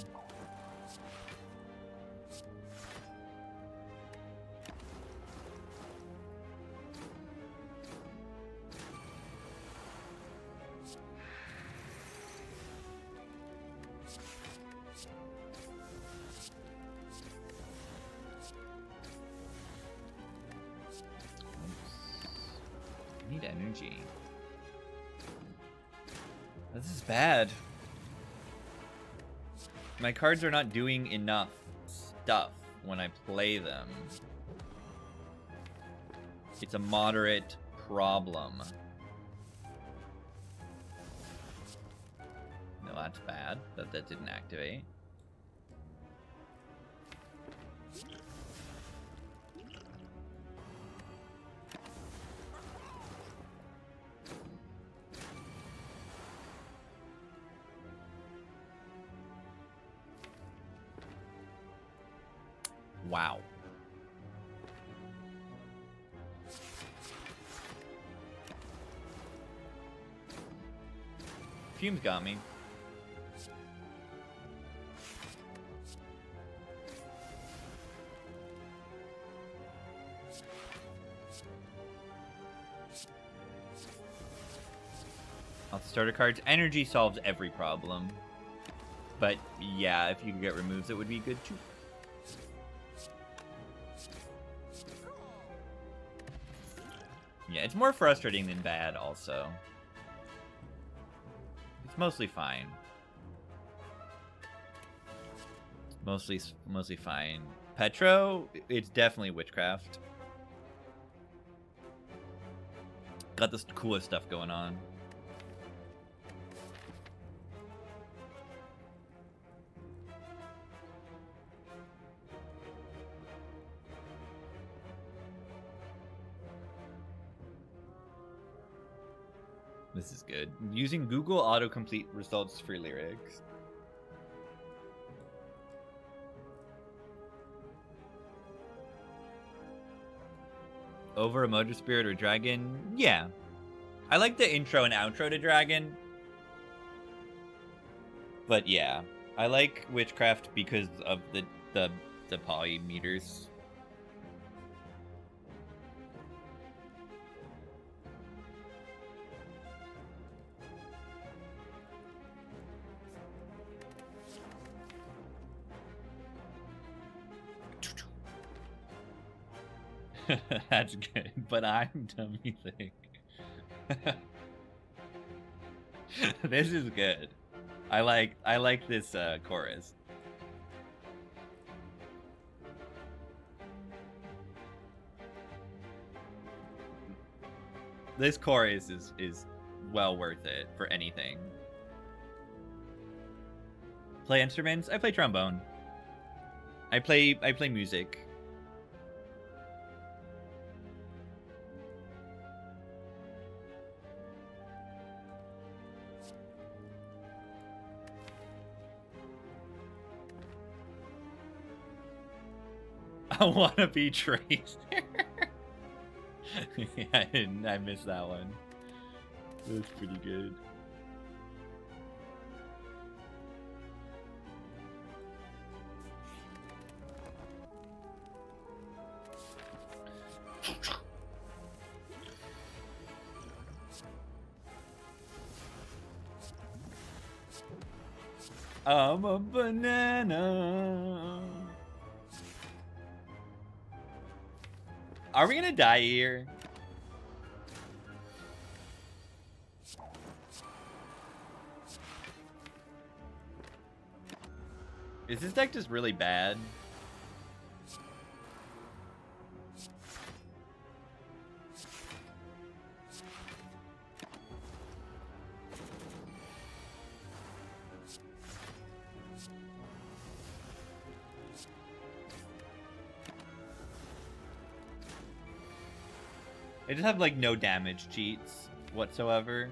I need energy. This is bad. My cards are not doing enough stuff when I play them. It's a moderate problem. No, that's bad. That didn't activate. Wow. Fumes got me. Off the starter cards. Energy solves every problem. But yeah, if you can get removes, it would be good too. Yeah, it's more frustrating than bad, also. It's mostly fine. Mostly fine. Petro, it's definitely witchcraft. Got this coolest stuff going on. This is good. Using Google autocomplete results for lyrics. Over a Motor Spirit or Dragon? Yeah. I like the intro and outro to Dragon. But yeah. I like Witchcraft because of the poly meters. That's good, but I'm dumb, you think. This is good. I like this chorus. This chorus is well worth it for anything. Play instruments? I play trombone. I play music. I want to be Tracer. Yeah, I missed that one. That's pretty good. I'm a banana. Are we gonna die here? Is this deck just really bad? I just have like no damage cheats whatsoever.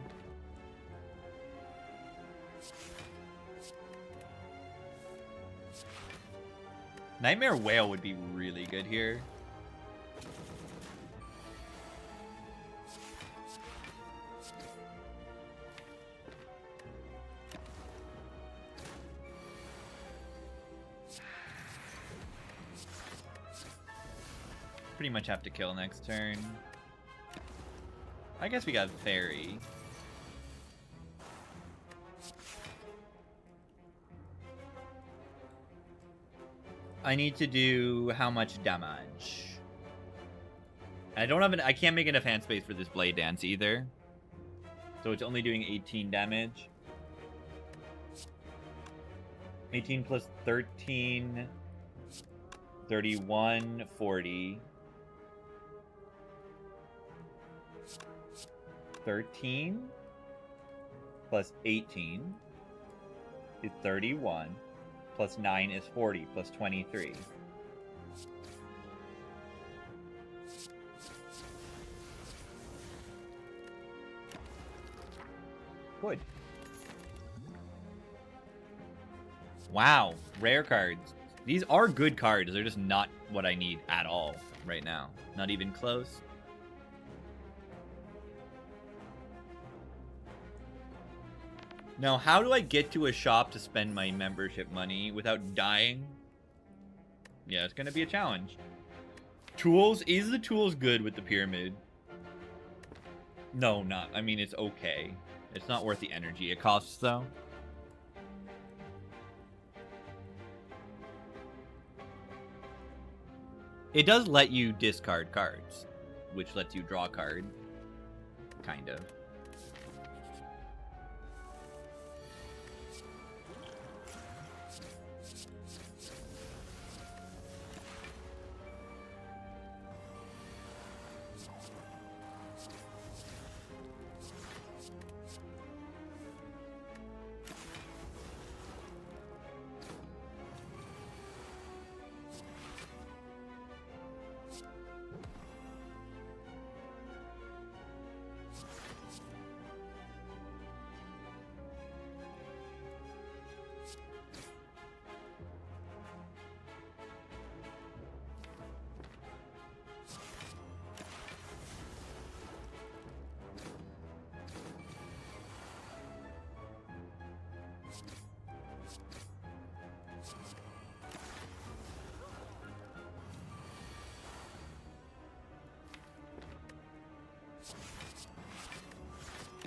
Nightmare Whale would be really good here. Pretty much have to kill next turn. I guess we got Fairy. I need to do how much damage? I don't have I can't make enough hand space for this Blade Dance either. So it's only doing 18 damage. 18 plus 13, 31, 40. 13 plus 18 is 31, plus 9 is 40, plus 23. Good. Wow, rare cards. These are good cards. They're just not what I need at all right now. Not even close. Now, how do I get to a shop to spend my membership money without dying? Yeah, it's going to be a challenge. Tools? Is the tools good with the pyramid? No, not. I mean, it's okay. It's not worth the energy it costs, though. It does let you discard cards, which lets you draw a card. Kind of.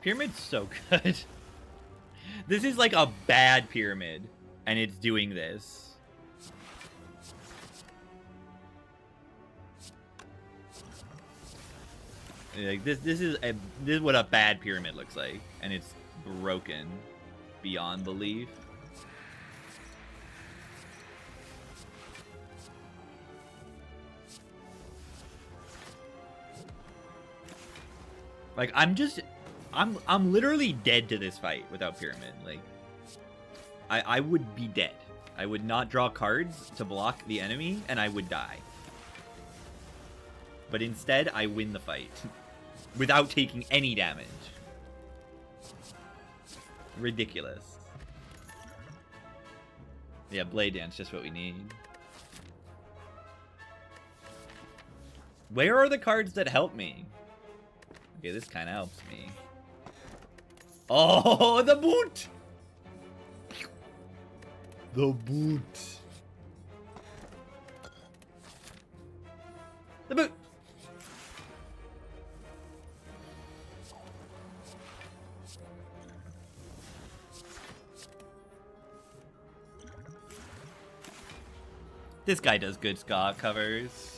Pyramid's so good. This is like a bad pyramid, and it's doing this. Like this is what a bad pyramid looks like, and it's broken beyond belief. Like I'm literally dead to this fight without pyramid. Like I would be dead. I would not draw cards to block the enemy, and I would die. But instead, I win the fight without taking any damage. Ridiculous. Yeah, Blade Dance, just what we need. Where are the cards that help me? Okay, this kind of helps me. Oh, the boot! The boot. The boot! This guy does good ska covers.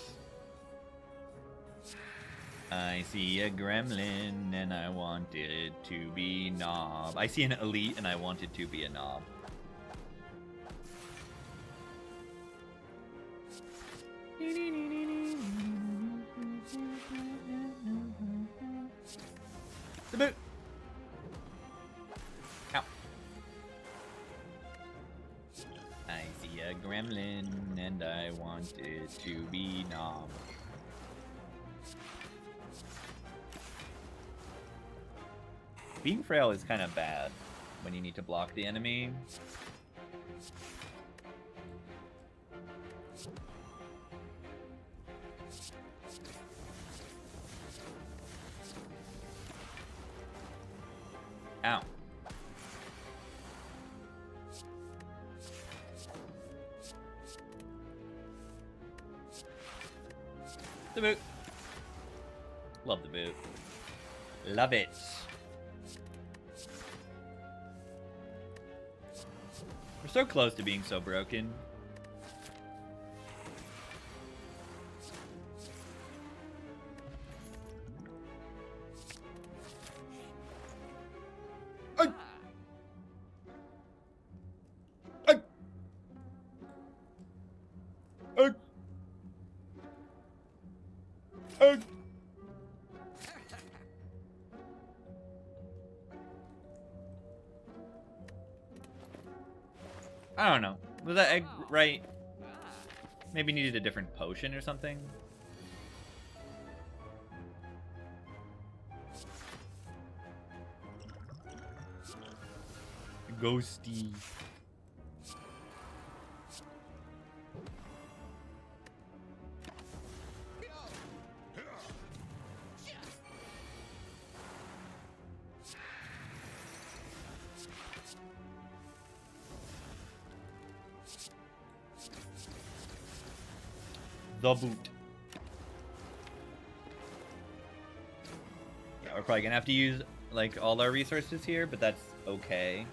I see a gremlin and I want it to be knob. I see an elite and I want it to be a knob. The boot. Ow. I see a gremlin and I want it to be knob. Being frail is kind of bad when you need to block the enemy. Ow. The boot. Love the boot. Love it. We're so close to being so broken. I don't know. Was that egg right? Maybe needed a different potion or something? Ghosty. The boot. Yeah, we're probably gonna have to use like all our resources here, but that's okay.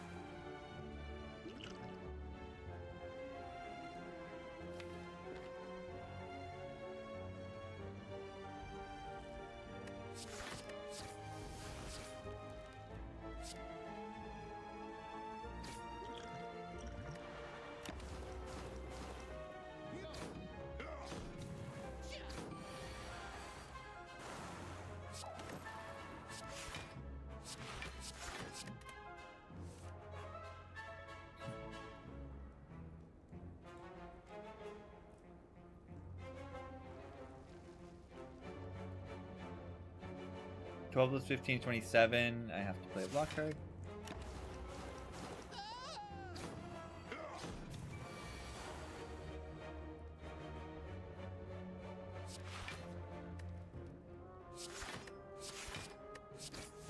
+12 plus 15, 27. I have to play a block card.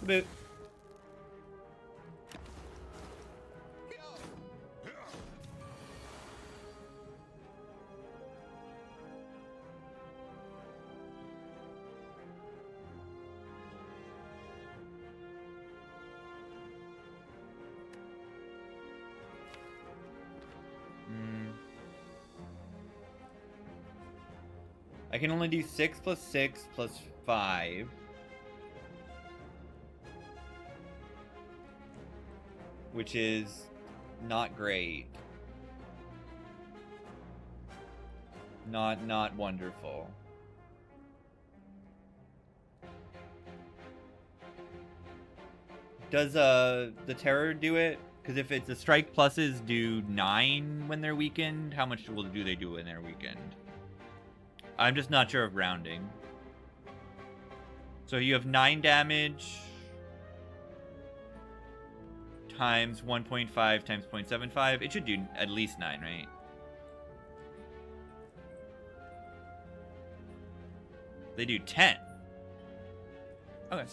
Boot. I can only do 6 plus 6 plus 5. Which is not great. Not wonderful. Does the terror do it? Because if it's the strike pluses do 9 when they're weakened, how much do they do when they're weakened? I'm just not sure of rounding. So you have 9 damage times 1.5 times 0.75. It should do at least 9, right? They do 10. Okay.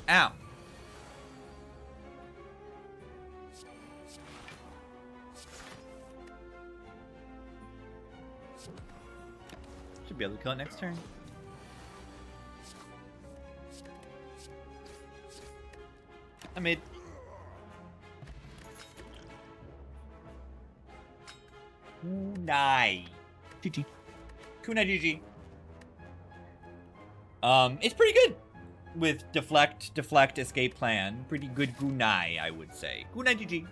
Ow. Should be able to kill it next turn. I made. Kunai. GG. Kunai GG. It's pretty good. With deflect, escape plan. Pretty good Kunai, I would say. Kunai GG.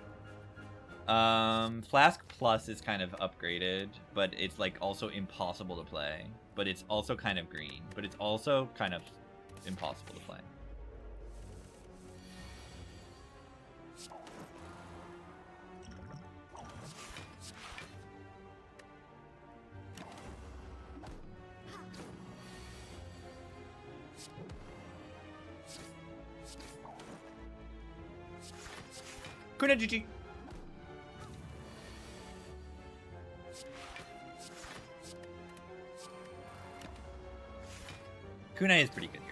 Flask Plus is kind of upgraded, but it's like also impossible to play. But it's also kind of green, but it's also kind of impossible to play. Kunai GG. Kunai is pretty good here.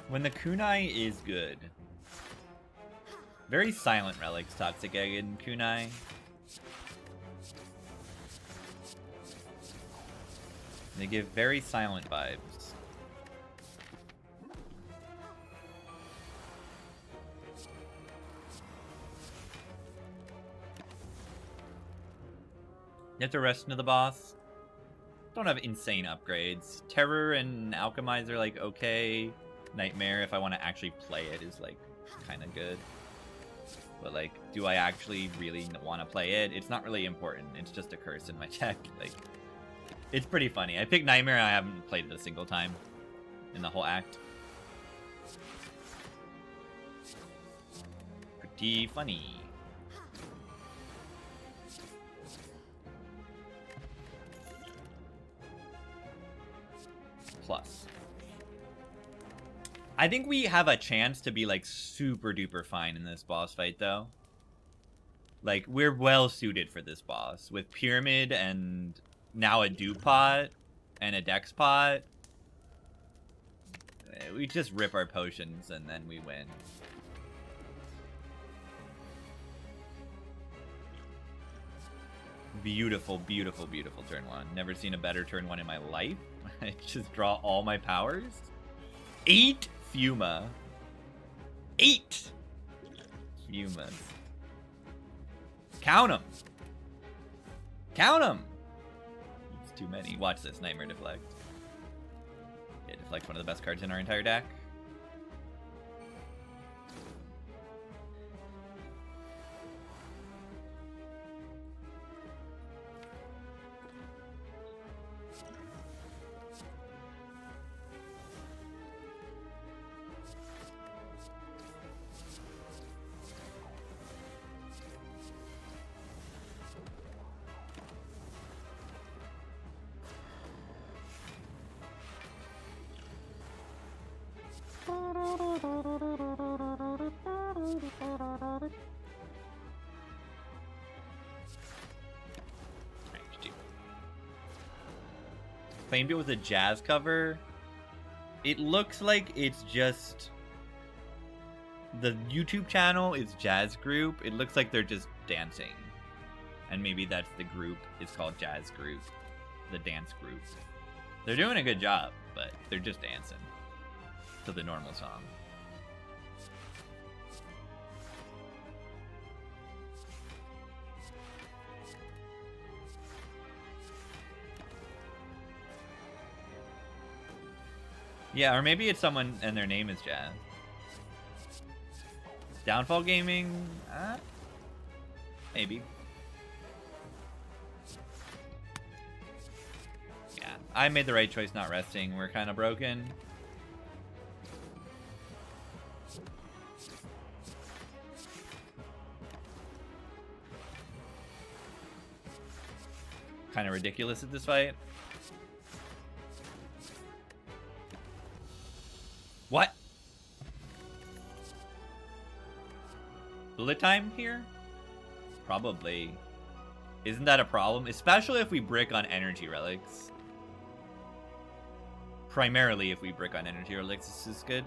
When the Kunai is good. Very silent relics, Toxic Egg and Kunai. They give very silent vibes. Get the rest into the boss. Don't have insane upgrades. Terror and Alchemize are like okay. Nightmare, if I want to actually play it, is like kind of good. But like, do I actually really want to play it? It's not really important. It's just a curse in my deck. Like, it's pretty funny. I picked Nightmare and I haven't played it a single time in the whole act. Pretty funny. Plus. I think we have a chance to be like super duper fine in this boss fight though. Like, we're well suited for this boss with Pyramid and now a Dew Pot and a Dex Pot. We just rip our potions and then we win. Beautiful, beautiful, beautiful turn one. Never seen a better turn one in my life. I just draw all my powers. 8 Fuma. 8 Fumas. Count them. Count them. It's too many. Watch this. Nightmare Deflect. Yeah, Deflect's one of the best cards in our entire deck. Claimed it was a jazz cover. It looks like it's just the YouTube channel is Jazz Group. It looks like they're just dancing, and maybe that's the group. It's called Jazz Group, the dance group. They're doing a good job, but they're just dancing to the normal song. Yeah, or maybe it's someone and their name is Jazz. Downfall Gaming? Maybe. Yeah, I made the right choice not resting. We're kind of broken. Kind of ridiculous at this fight. What? Bullet time here? Probably. Isn't that a problem? Especially if we brick on energy relics. Primarily if we brick on energy relics, this is good.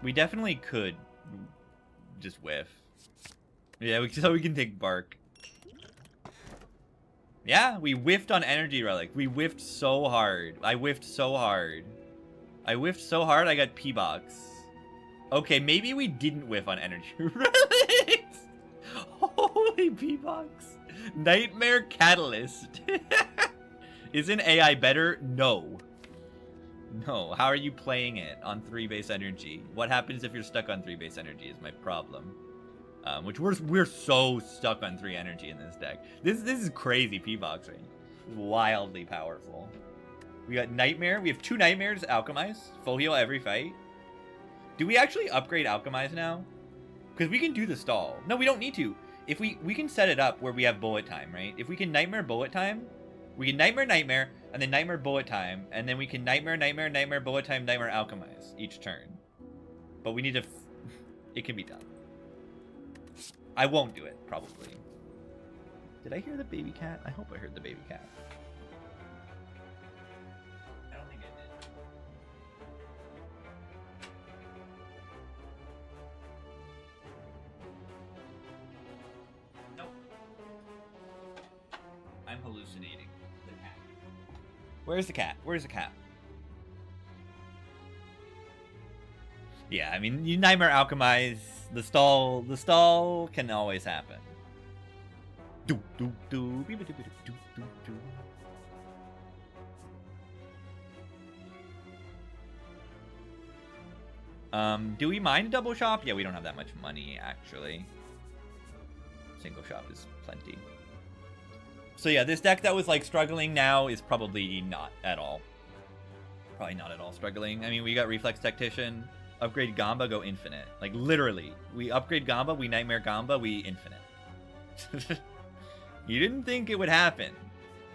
We definitely could just whiff. Yeah, so we can take bark. Yeah, we whiffed on energy relic. We whiffed so hard. I whiffed so hard. I whiffed so hard I got P-Box. Okay, maybe we didn't whiff on energy relics. Holy P-Box. Nightmare Catalyst. Isn't AI better? No. No. How are you playing it on 3 base energy? What happens if you're stuck on 3 base energy is my problem. Which we're so stuck on 3 energy in this deck. This is crazy P-Box right? Wildly powerful. We got Nightmare. We have 2 Nightmares. Alchemize. Full heal every fight. Do we actually upgrade Alchemize now? Because we can do the stall. No, we don't need to. If we can set it up where we have bullet time, right? If we can Nightmare bullet time, we can Nightmare, and then Nightmare bullet time, and then we can Nightmare bullet time, Nightmare Alchemize each turn. But we need to... It can be done. I won't do it, probably. Did I hear the baby cat? I hope I heard the baby cat. I don't think I did. Nope. I'm hallucinating. The cat. Where's the cat? Where's the cat? Yeah, I mean, you Nightmare Alchemize, the stall can always happen. Do, do, do, do, do, do, do, do, do. Do we mind a double shop? Yeah, we don't have that much money, actually. Single shop is plenty. So yeah, this deck that was like struggling now is probably not at all. Probably not at all struggling. I mean, we got Reflex Tactician, upgrade Gamba, go infinite. Like literally, we upgrade Gamba, we Nightmare Gamba, we infinite. You didn't think it would happen.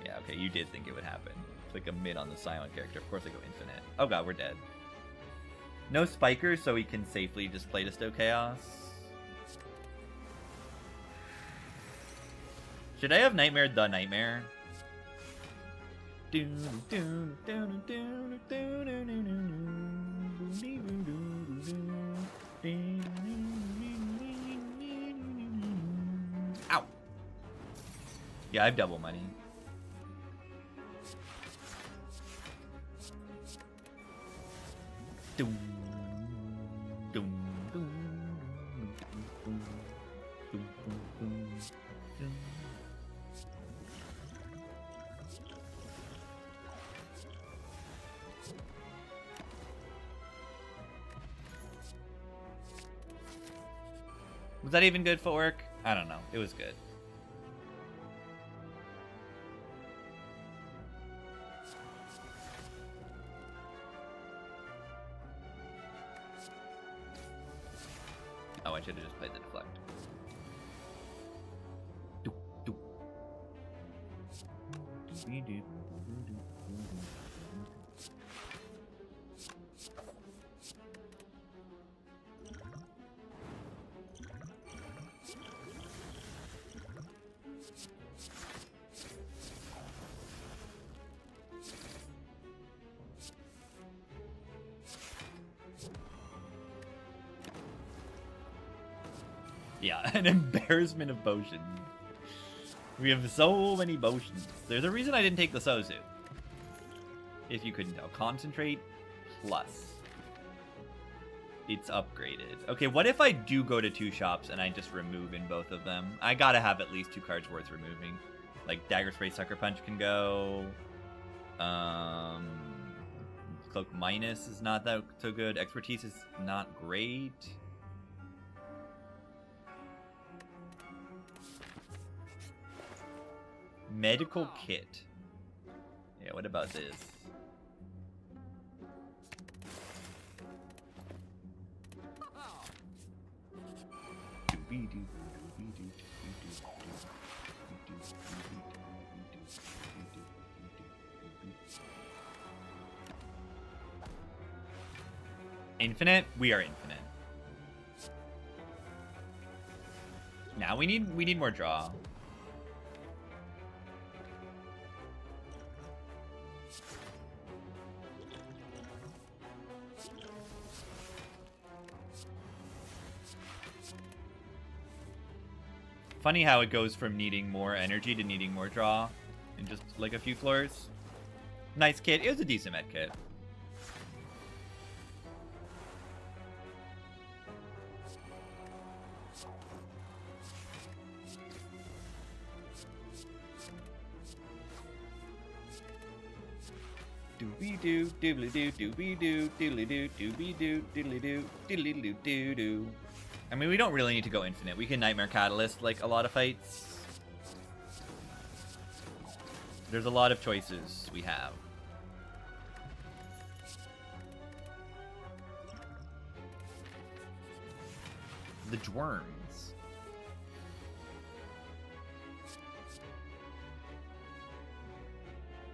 Yeah, okay, you did think it would happen. Click a mid on the silent character. Of course I go infinite. Oh god, we're dead. No spikers, so we can safely just play to Stow Chaos. Should I have Nightmare the Nightmare? Ow! Yeah, I have double money. Was that even good footwork? I don't know. It was good. Oh, I should have just played the deflect. Yeah, an embarrassment of potions. We have so many potions. There's a reason I didn't take the Sozu. If you couldn't tell. Concentrate plus. It's upgraded. Okay, what if I do go to 2 shops and I just remove in both of them? I gotta have at least 2 cards worth removing. Like Dagger Spray, Sucker Punch can go. Cloak Minus is not that so good. Expertise is not great. Medical kit. Yeah, what about this? Infinite? We are infinite. Now we need more draw. Funny how it goes from needing more energy to needing more draw in just like a few floors. Nice kit. It was a decent med kit. Doobie doo, doobly doo, doobie doo, doodly doo, doobie doo, doodly doo, doodly doo, doo doo. I mean, we don't really need to go infinite. We can Nightmare Catalyst like a lot of fights. There's a lot of choices we have. The Dworms.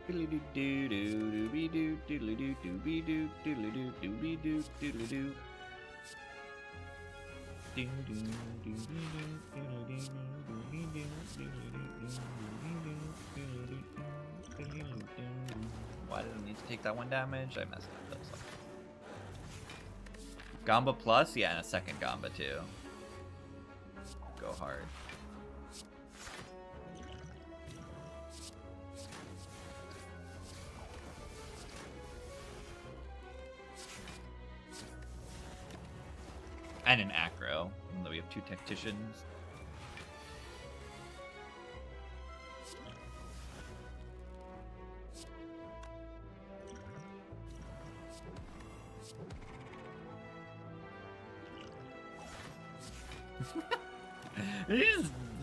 Doodly doo doo doobie doo, doodly doo, doobie doo, doodly doo, doobie doo, doodly doo. Why did I need to take that 1 damage? I messed up those. Gamba plus? Yeah, and a second Gamba too. Go hard. And an Acro, even though we have 2 Tacticians.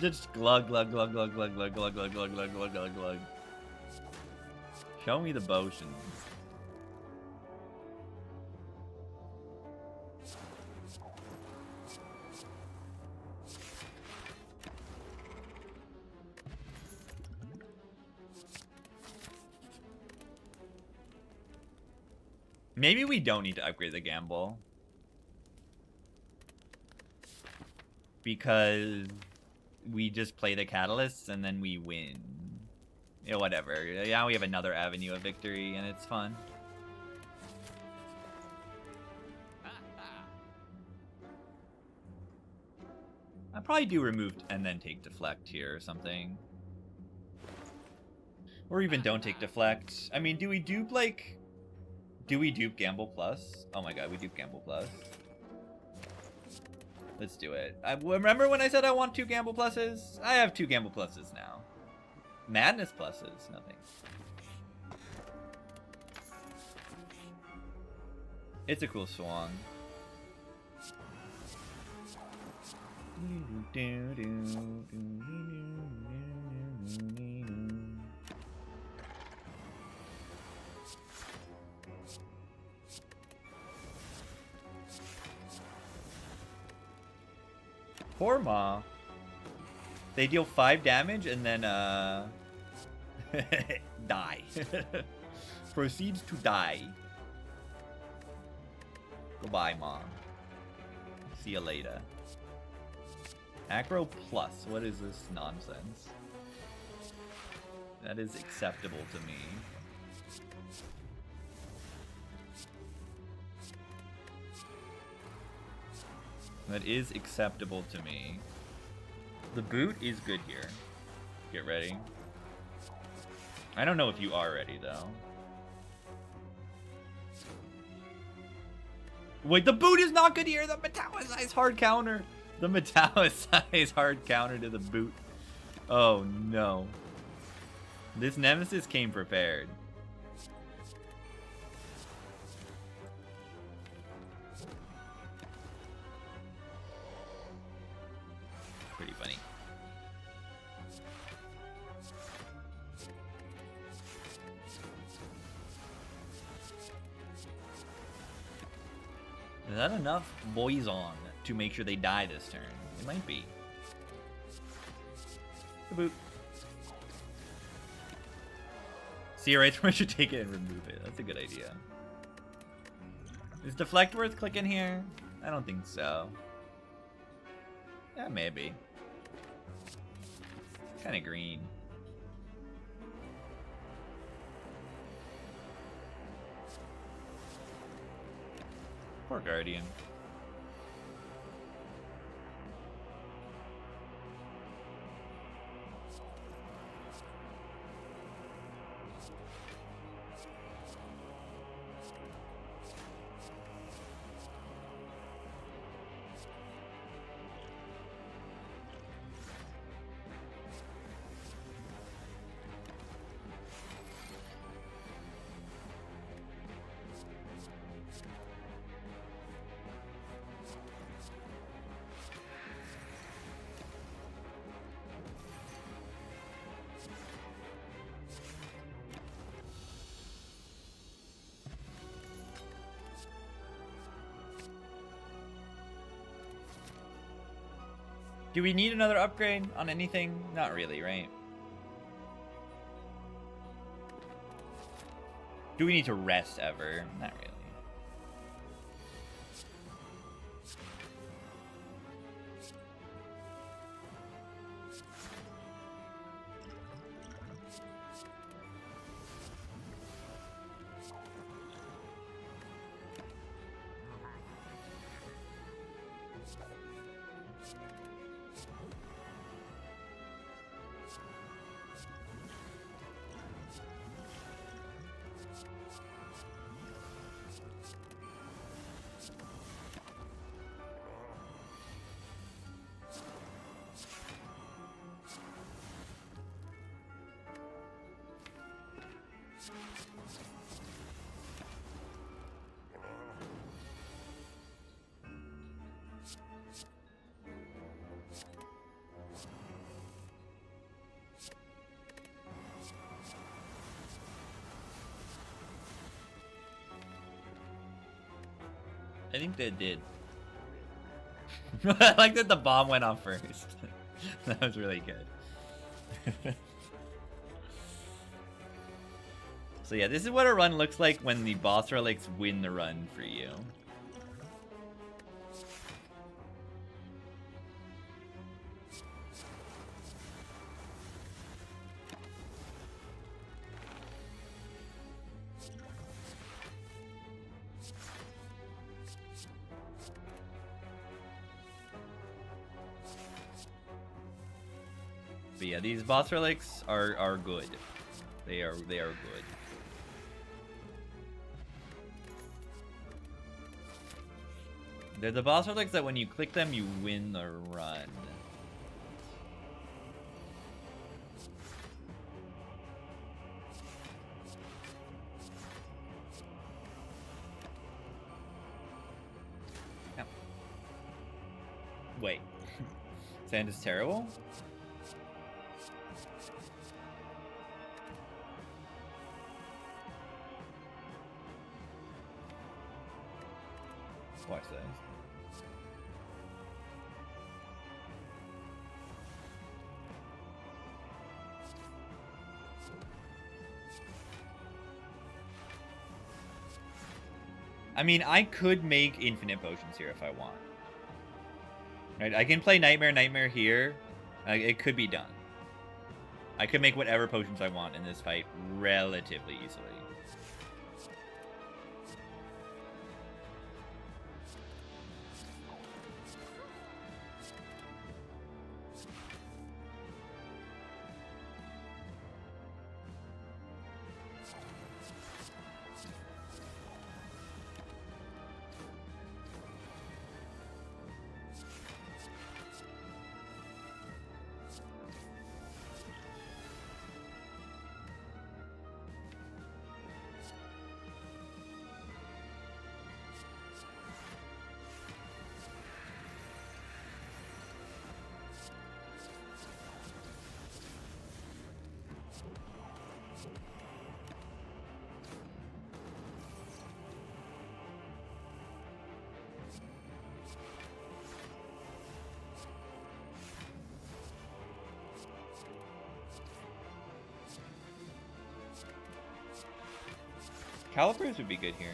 Just glug glug glug glug glug glug glug glug glug glug glug glug glug. Show me the potions. Maybe we don't need to upgrade the gamble. Because we just play the catalysts and then we win. Yeah, whatever. Yeah, we have another avenue of victory and it's fun. I'll probably do remove and then take deflect here or something. Or even don't take deflect. I mean, do we dupe like... Do we dupe Gamble Plus? Oh my god, we dupe Gamble Plus. Let's do it. Remember when I said I want 2 Gamble Pluses? I have 2 Gamble Pluses now. Madness Pluses, nothing. It's a cool song. Poor Ma. They deal 5 damage and then die. Proceeds to die. Goodbye, Mom. See you later. Acro plus. What is this nonsense? That is acceptable to me. That is acceptable to me. The boot is good here. Get ready. I don't know if you are ready, though. Wait, the boot is not good here! The Metallicize hard counter! The Metallicize hard counter to the boot. Oh, no. This Nemesis came prepared. Pretty funny. Is that enough boys on to make sure they die this turn? It might be. The boot. See, right where I should take it and remove it. That's a good idea. Is deflect worth clicking here? I don't think so. Yeah, maybe. Kind of green. Poor Guardian. Do we need another upgrade on anything? Not really, right? Do we need to rest ever? Not really. I think they did. I like that the bomb went off first. That was really good. So yeah, this is what a run looks like when the boss relics win the run for you. But yeah, these boss relics are good. They are good. They're the boss relics that when you click them, you win the run. No. Wait. Sand is terrible? Watch this. I mean, I could make infinite potions here if I want. Right? I can play Nightmare here. It could be done. I could make whatever potions I want in this fight relatively easily. Calipers would be good here.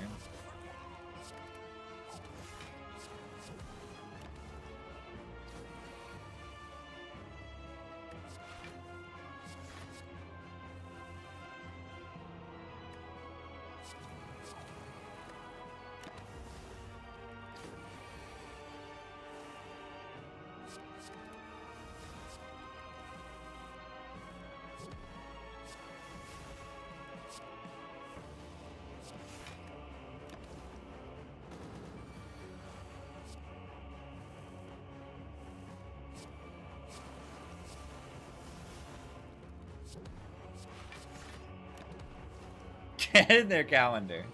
Get in their calendar.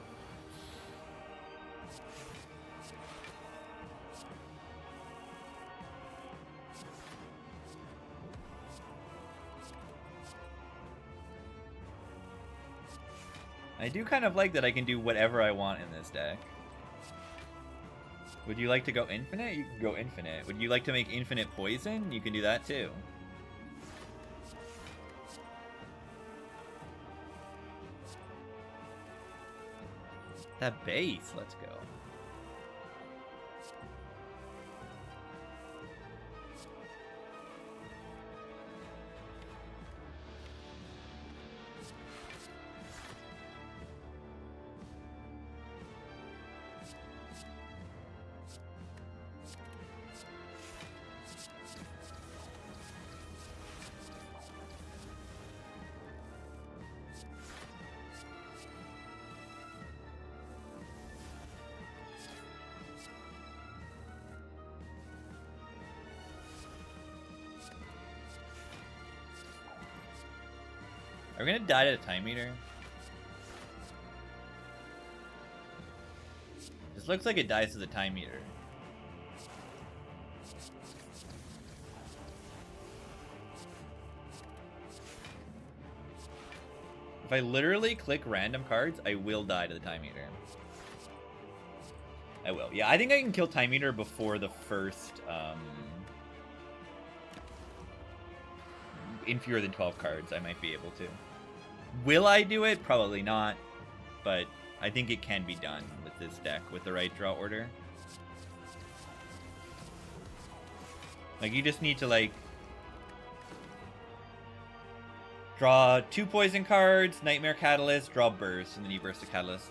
I do kind of like that I can do whatever I want in this deck. Would you like to go infinite? You can go infinite. Would you like to make infinite poison? You can do that too. That base, let's go. Are we gonna die to the time meter? This looks like it dies to the time meter. If I literally click random cards, I will die to the time meter. I will. Yeah, I think I can kill Time Eater before the first, in fewer than 12 cards, I might be able to. Will I do it? Probably not, but I think it can be done with this deck, with the right draw order. Like, you just need to, like, draw 2 poison cards, Nightmare Catalyst, draw Burst, and then you burst the Catalysts.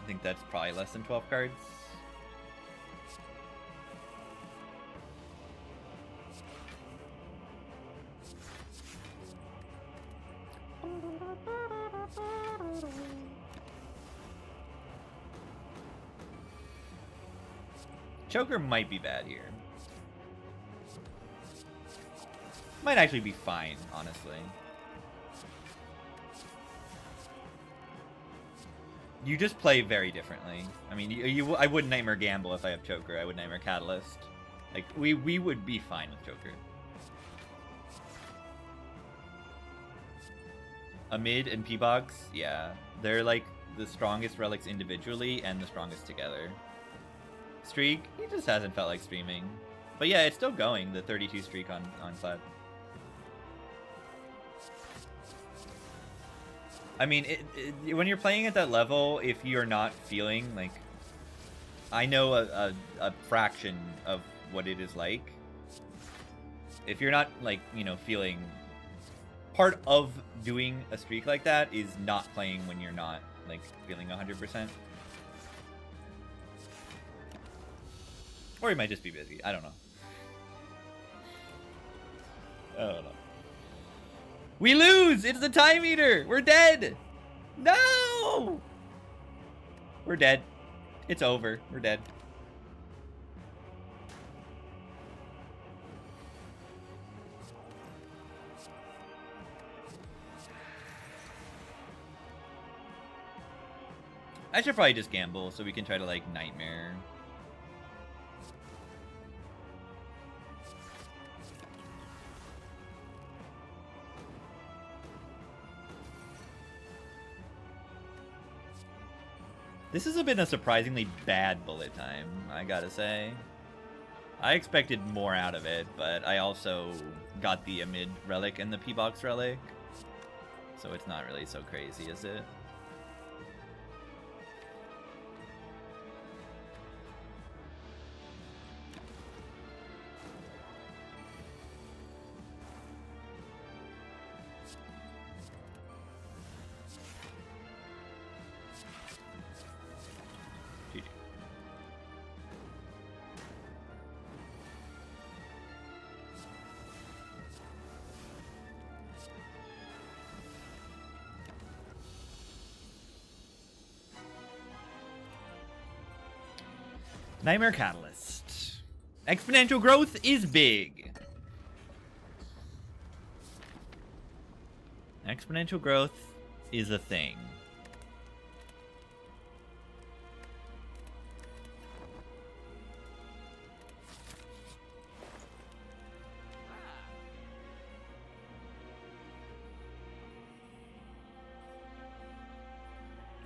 I think that's probably less than 12 cards. Choker might be bad here. Might actually be fine, honestly. You just play very differently. I mean, I wouldn't Nightmare Gamble if I have Choker. I would Nightmare Catalyst. Like, we would be fine with Choker. Amid and P-Box, yeah. They're like the strongest relics individually and the strongest together. Streak, he just hasn't felt like streaming. But yeah, it's still going, the 32 streak on Cloud. I mean, when you're playing at that level, if you're not feeling, like... I know a fraction of what it is like. If you're not, like, you know, feeling... Part of doing a streak like that is not playing when you're not, like, feeling 100%. Or you might just be busy. I don't know. I don't know. We lose! It's the Time Eater! We're dead! No! We're dead. It's over. We're dead. I should probably just gamble so we can try to, like, Nightmare. This has been a surprisingly bad bullet time, I gotta say. I expected more out of it, but I also got the Amid relic and the P-Box relic. So it's not really so crazy, is it? Nightmare Catalyst. Exponential growth is big. Exponential growth is a thing.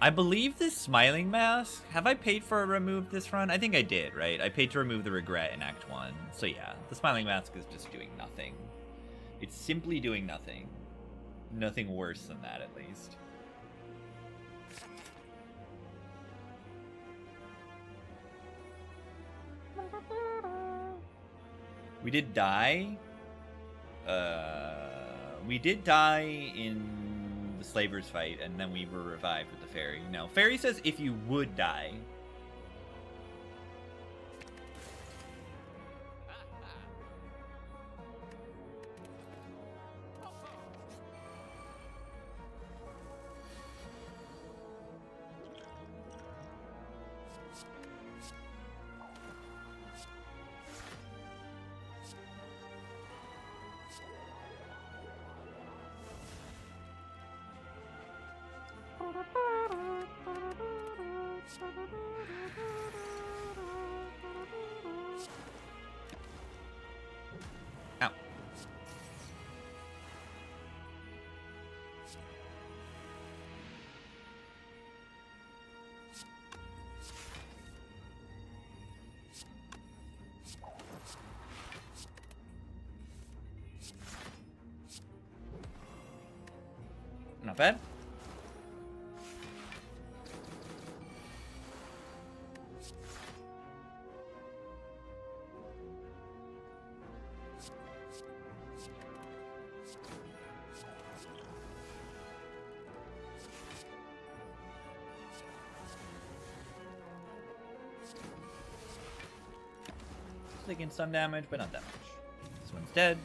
I believe this Smiling Mask, have I paid for a remove this run? I think I did, right? I paid to remove the Regret in Act 1. So yeah, the Smiling Mask is just doing nothing. It's simply doing nothing. Nothing worse than that, at least. We did die. We did die in the Slavers fight, and then we were revived with the Fairy. No, Fairy says if you would die. Not bad. Taking some damage, but not that much. This one's dead.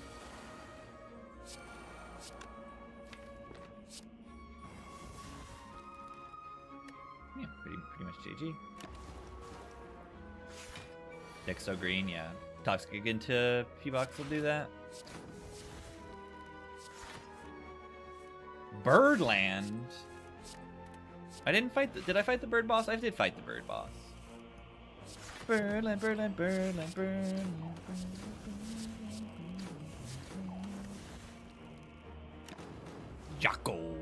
Yeah, pretty much GG. Deck's so green, yeah. Toxic into P-Box will do that. Birdland. I didn't fight. Did I fight the bird boss? I did fight the bird boss. Birdland, Birdland, Birdland, Birdland. Jocko.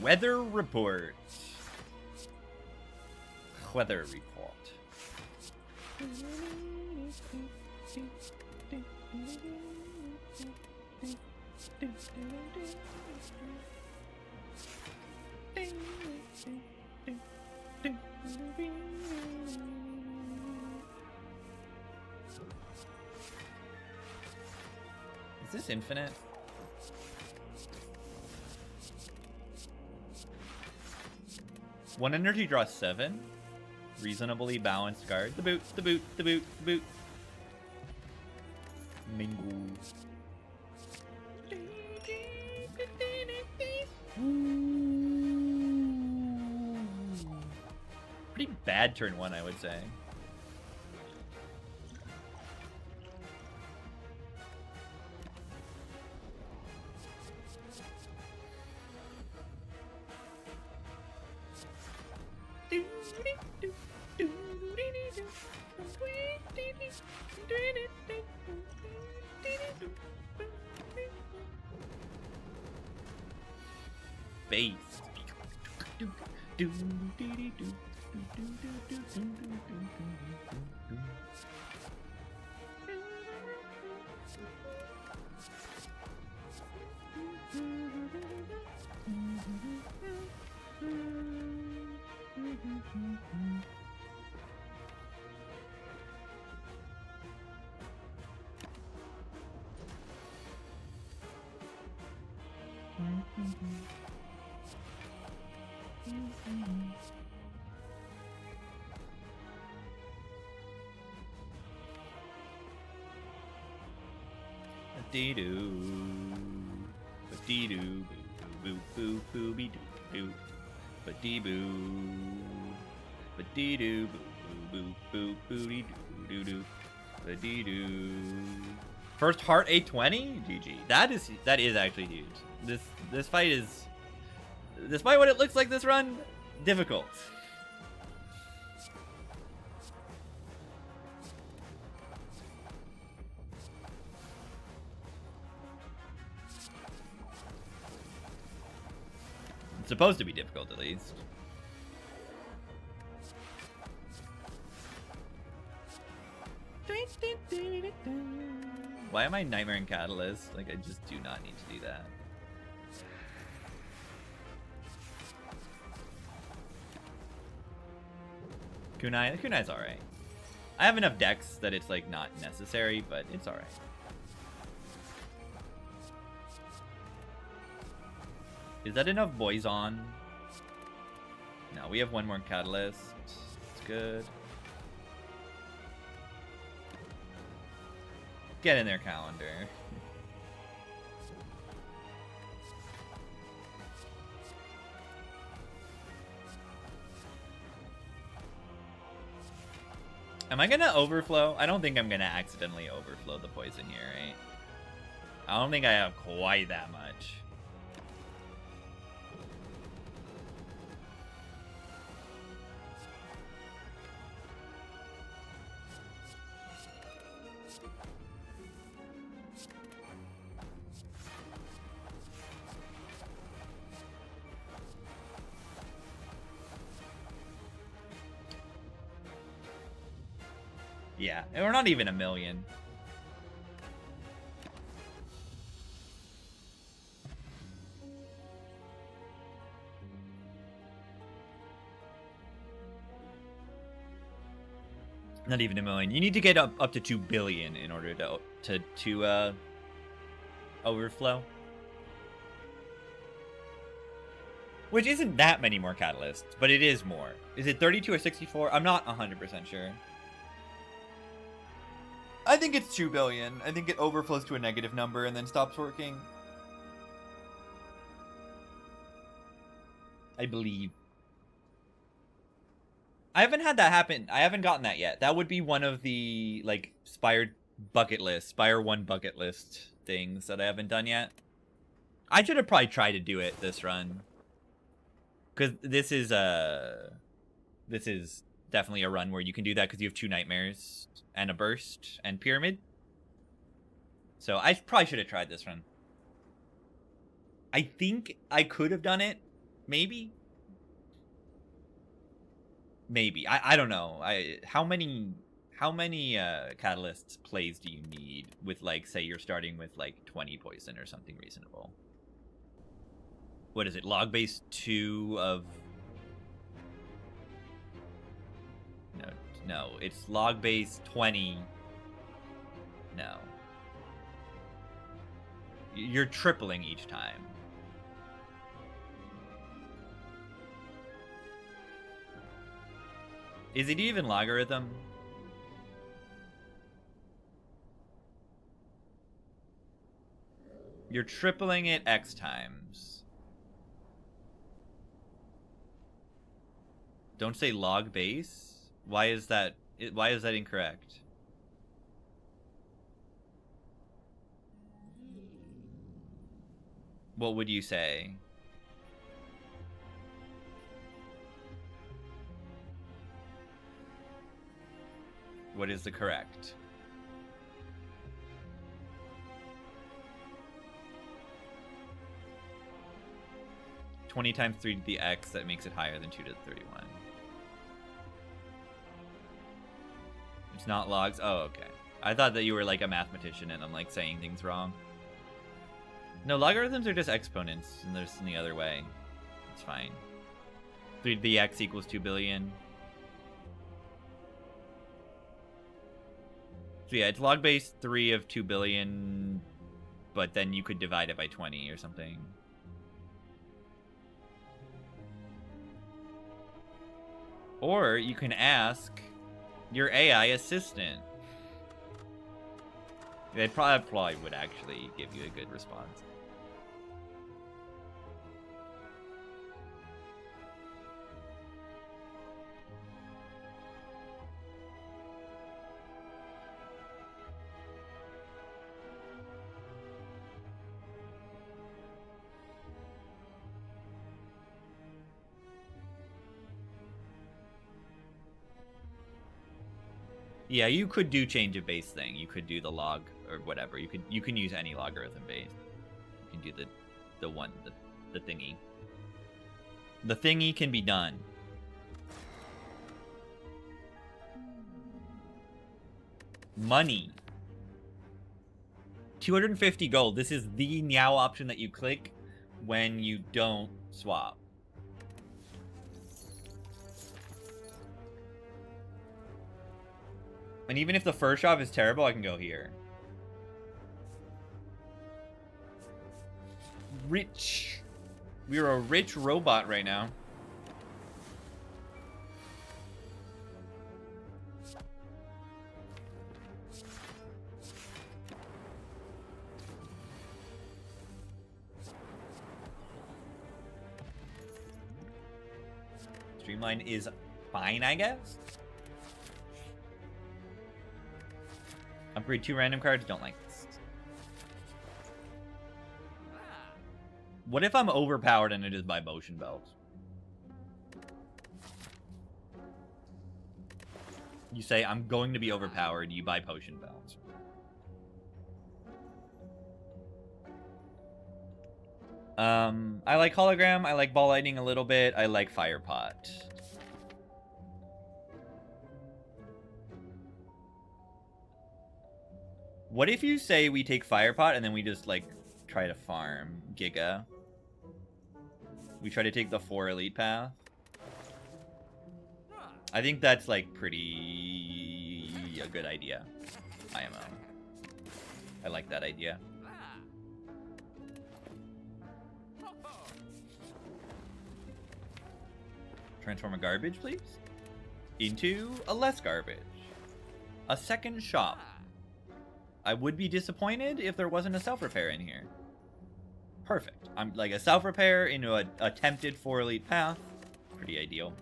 Weather report. Weather report. Is this infinite? One energy draws 7. Reasonably balanced card. The boot, the boot, the boot, the boot. Mingle. Pretty bad turn 1, I would say. Base. Dee-doo, dee-doo, boo boo boo bee doo, but dee boo, but dee doo, boo boo boo dee doo doo, but dee doo. First heart a20, GG. That is actually huge. This fight is, despite what it looks like this run, difficult. It's supposed to be difficult, at least. Why am I Nightmare and Catalyst? Like, I just do not need to do that. Kunai's alright. I have enough decks that it's, like, not necessary, but it's alright. Is that enough boys on? No, we have one more Catalyst. It's good. Get in there, Calendar. Am I gonna overflow? I don't think I'm gonna accidentally overflow the poison here, right? I don't think I have quite that much. Yeah, and we're not even a million. Not even a million. You need to get up to 2 billion in order to overflow. Which isn't that many more catalysts, but it is more. Is it 32 or 64? I'm not 100% sure. I think it's 2 billion. I think it overflows to a negative number and then stops working. I believe. I haven't had that happen. I haven't gotten that yet. That would be one of the, like, Spire bucket list, Spire 1 bucket list things that I haven't done yet. I should have probably tried to do it this run. Because this is definitely a run where you can do that because you have 2 nightmares and a burst and pyramid. So I probably should have tried this run. I think I could have done it. Maybe. I don't know. How many catalysts plays do you need with, like, say you're starting with like 20 poison or something reasonable? What is it? Log base 2 of No, it's log base 20. No. You're tripling each time. Is it even logarithm? You're tripling it X times. Don't say log base. Why is that incorrect? What would you say? What is the correct? (20 times 3 to the x), that makes it higher than 2 to the 31. It's not logs? Oh, okay. I thought that you were like a mathematician and I'm like saying things wrong. No, logarithms are just exponents and there's the other way. It's fine. 3 to the x equals 2 billion. So yeah, it's log base 3 of 2 billion, but then you could divide it by 20 or something. Or you can ask your AI assistant. They probably would actually give you a good response. Yeah, you could do change of base thing. You could do the log or whatever. You can use any logarithm base. You can do the thingy. The thingy can be done. Money. 250 gold. This is the now option that you click when you don't swap. And even if the first shop is terrible, I can go here. Rich. We're a rich robot right now. Streamline is fine, I guess. Upgrade 2 random cards. Don't like this. What if I'm overpowered and I just buy motion belts? You say, I'm going to be overpowered, you buy potion belts. I like hologram, I like ball lightning a little bit, I like fire pot. What if you say we take fire pot and then we just, like, try to farm Giga? We try to take the 4 elite path. I think that's, like, pretty a good idea. IMO. I like that idea. Transform a garbage, please. Into a less garbage. A second shop. I would be disappointed if there wasn't a self-repair in here. Perfect. I'm like a self-repair into a attempted 4 elite path. Pretty ideal.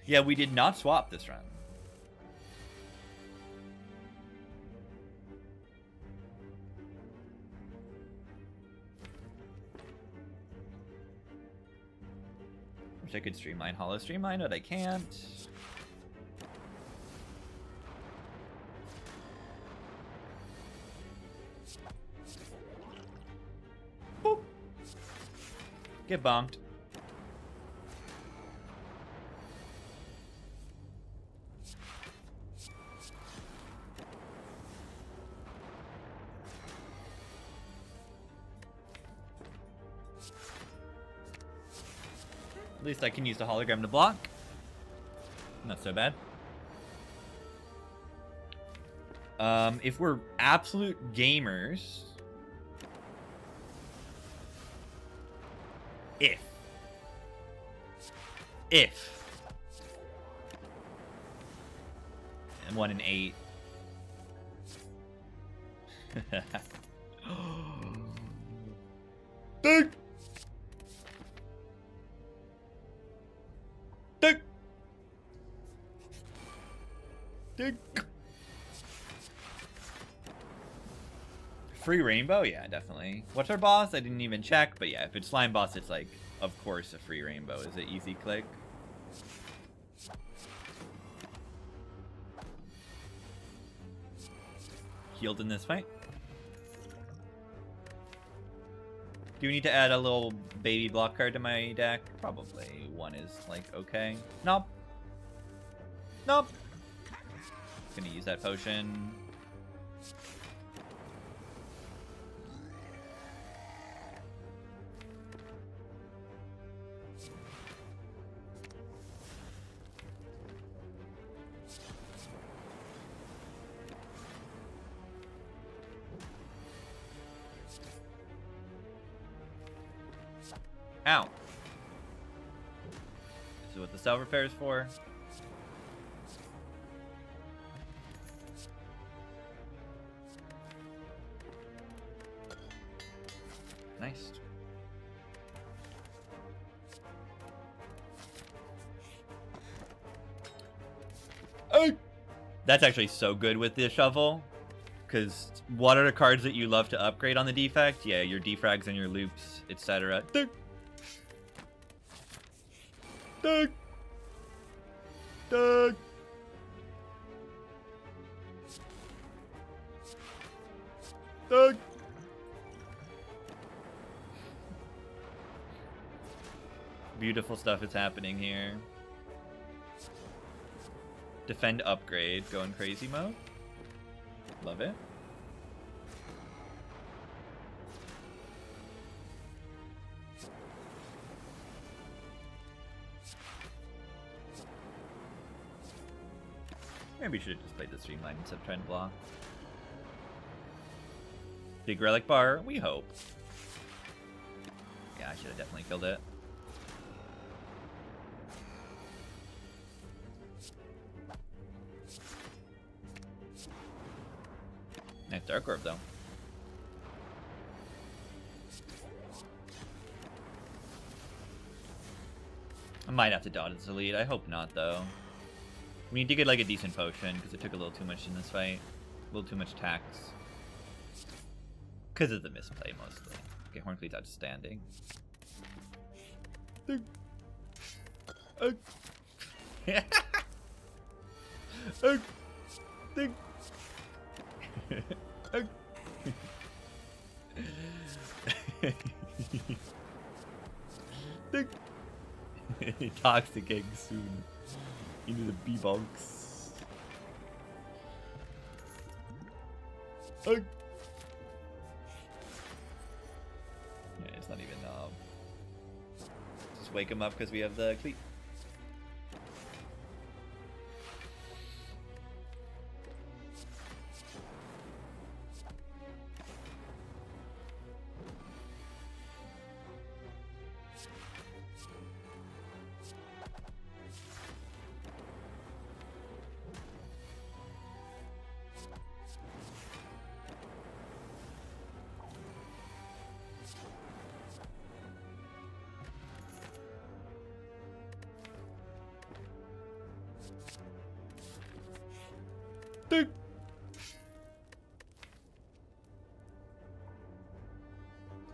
Yeah, we did not swap this run. Wish I could streamline Hollow Streamline, but I can't. Boop. Get bonked. At least I can use the hologram to block. Not so bad. If we're absolute gamers... If. And 1 and 8. Dig! Dig! Dig! Free rainbow? Yeah, definitely. What's our boss? I didn't even check, but yeah, if it's slime boss, it's like, of course, a free rainbow. Is it easy click? Healed in this fight. Do we need to add a little baby block card to my deck? Probably. 1 is, like, okay. Nope. Nope. Gonna use that potion. Ow. This is what the cell repair is for. Nice. Oh! That's actually so good with the shovel. Because what are the cards that you love to upgrade on the defect? Yeah, your defrags and your loops, etc. Doug! Doug! Doug! Beautiful stuff is happening here. Defend upgrade, going crazy mode. Love it. Maybe we should have just played the streamline instead of trying to block. Big relic bar, we hope. Yeah, I should have definitely killed it. Nice Dark Orb, though. I might have to dodge its elite. I hope not, though. We need to get, like, a decent potion, because it took a little too much in this fight. A little too much tax. Because of the misplay, mostly. Okay, Horncleave's outstanding. Toxic egg soon into the B-bunks. Yeah, it's not even just wake him up because we have the cleat.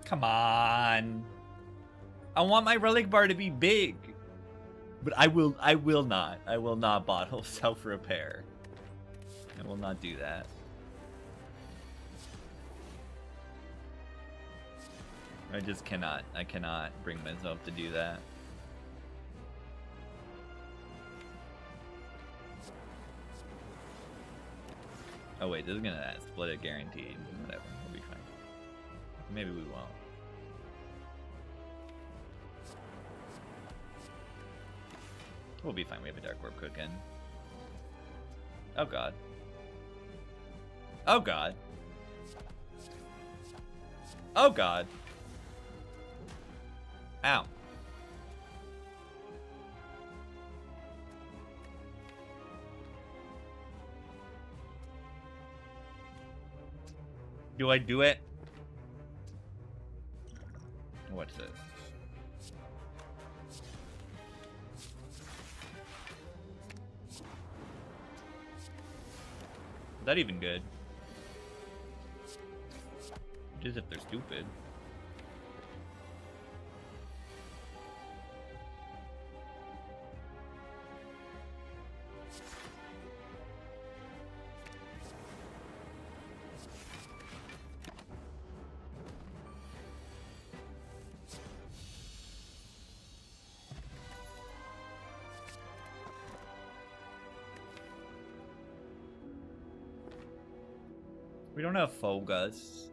Come on. I want my relic bar to be big. But I will not. I will not bottle self-repair. I will not do that. I just cannot. I cannot bring myself to do that. Oh wait, this is gonna split it guaranteed. Whatever, we'll be fine. Maybe we won't. We'll be fine, we have a Dark Orb cooking. Oh god. Oh god. Oh god. Ow. Do I do it? What's this? Is that even good? Just if they're stupid. We don't have Focus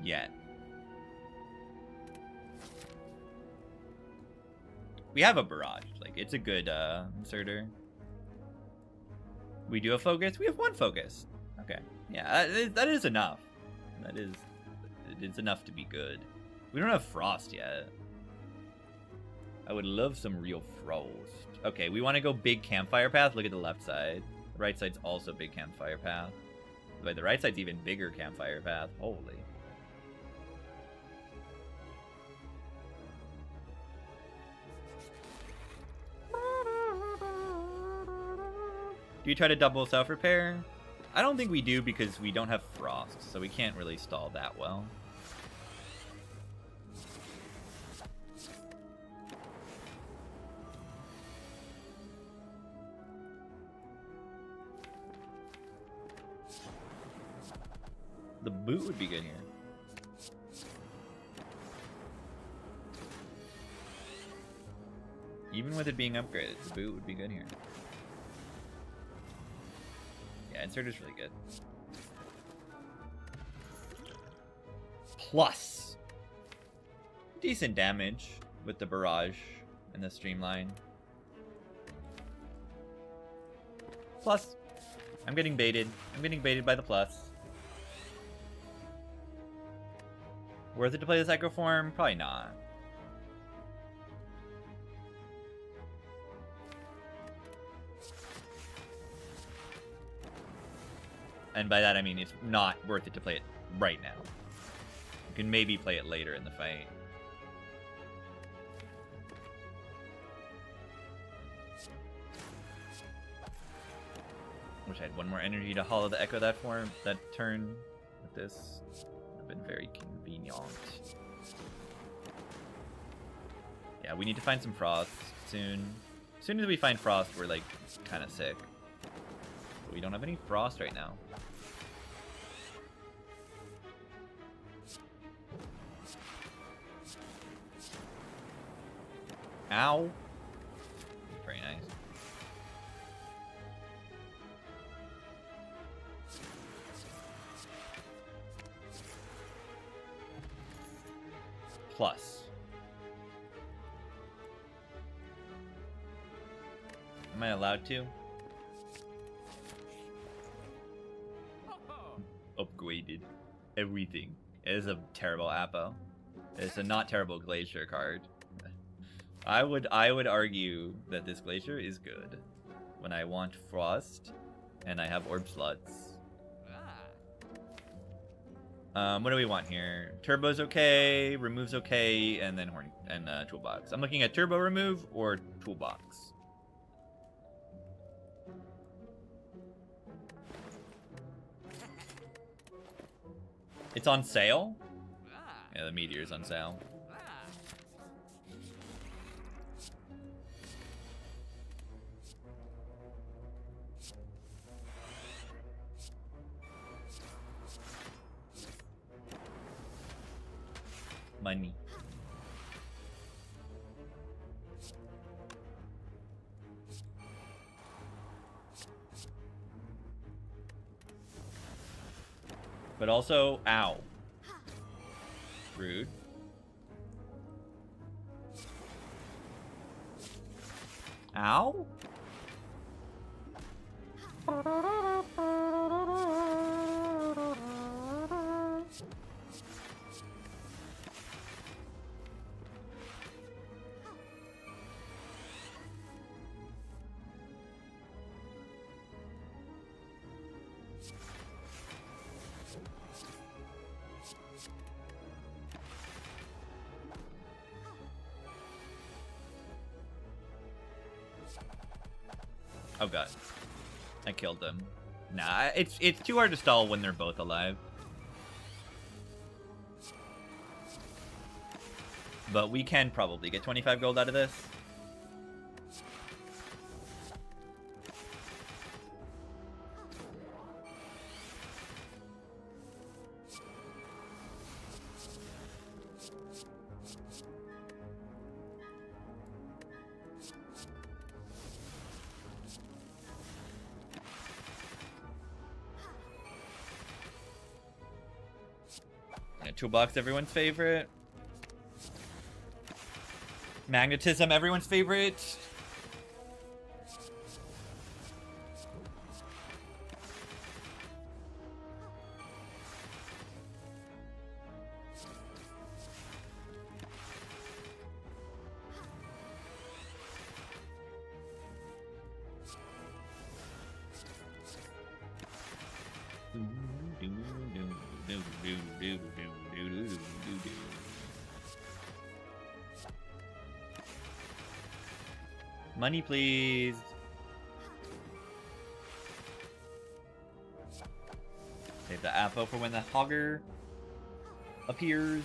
yet. We have a Barrage. Like, it's a good inserter. We do have Focus. We have one Focus. Okay. Yeah, that is enough. It is enough to be good. We don't have Frost yet. I would love some real Frost. Okay, we want to go big campfire path. Look at the left side. The right side's also big campfire path. But the right side's even bigger campfire path. Holy. Do you try to double self-repair? I don't think we do because we don't have Frost, so we can't really stall that well. The boot would be good here. Even with it being upgraded, the boot would be good here. Yeah, insert is really good. Plus decent damage with the barrage and the streamline. Plus, I'm getting baited. I'm getting baited by the plus. Worth it to play the Psycho Form? Probably not. And by that I mean it's not worth it to play it right now. You can maybe play it later in the fight. Wish I had one more energy to hollow the Echo that turn with this. Very convenient. Yeah, we need to find some frost soon. As soon as we find frost, we're like kind of sick. But we don't have any frost right now. Ow. Very nice. Plus. Am I allowed to? Upgraded everything. It is a terrible Appo. It's a not terrible Glacier card. I would argue that this Glacier is good when I want Frost and I have Orb slots. What do we want here? Turbo's okay, Remove's okay, and then Toolbox. I'm looking at Turbo Remove or Toolbox. It's on sale? Yeah, the Meteor's on sale. Money. But also, ow. Rude. Ow? Oh god. I killed them. Nah, it's too hard to stall when they're both alive. But we can probably get 25 gold out of this. Toolbox, everyone's favorite. Magnetism, everyone's favorite. Money, please. Save the Appo for when the Hogger appears.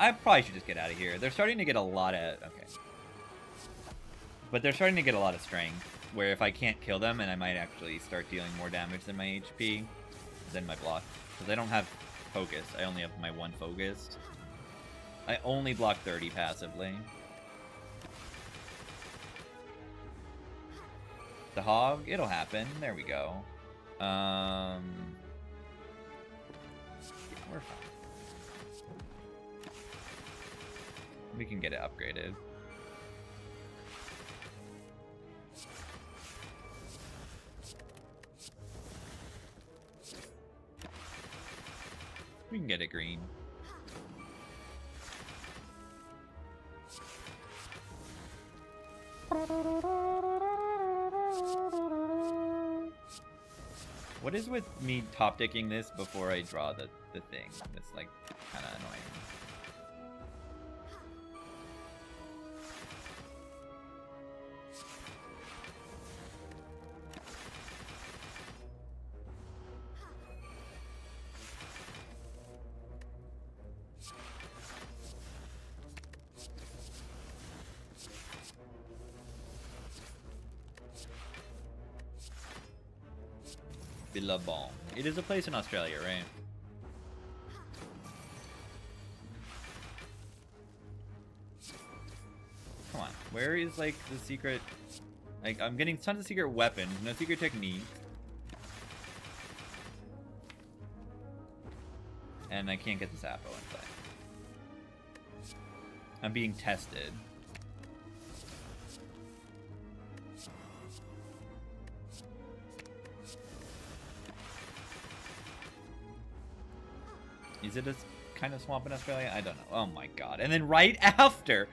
I probably should just get out of here. They're starting to get a lot of... Okay. But they're starting to get a lot of strength, where if I can't kill them, and I might actually start dealing more damage than my HP, than my block. Because I don't have focus. I only have my one focused. I only block 30 passively. The hog, it'll happen. There we go. Yeah, we're fine. We can get it upgraded. We can get it green. What is with me top decking this before I draw the thing? It's like kind of annoying. Billabong. It is a place in Australia, right? Come on. Where is, like, the secret... Like, I'm getting tons of secret weapons, no secret technique. And I can't get this Appo inside. I'm being tested. Is it a kind of swamp in Australia? I don't know. Oh my god. And then right after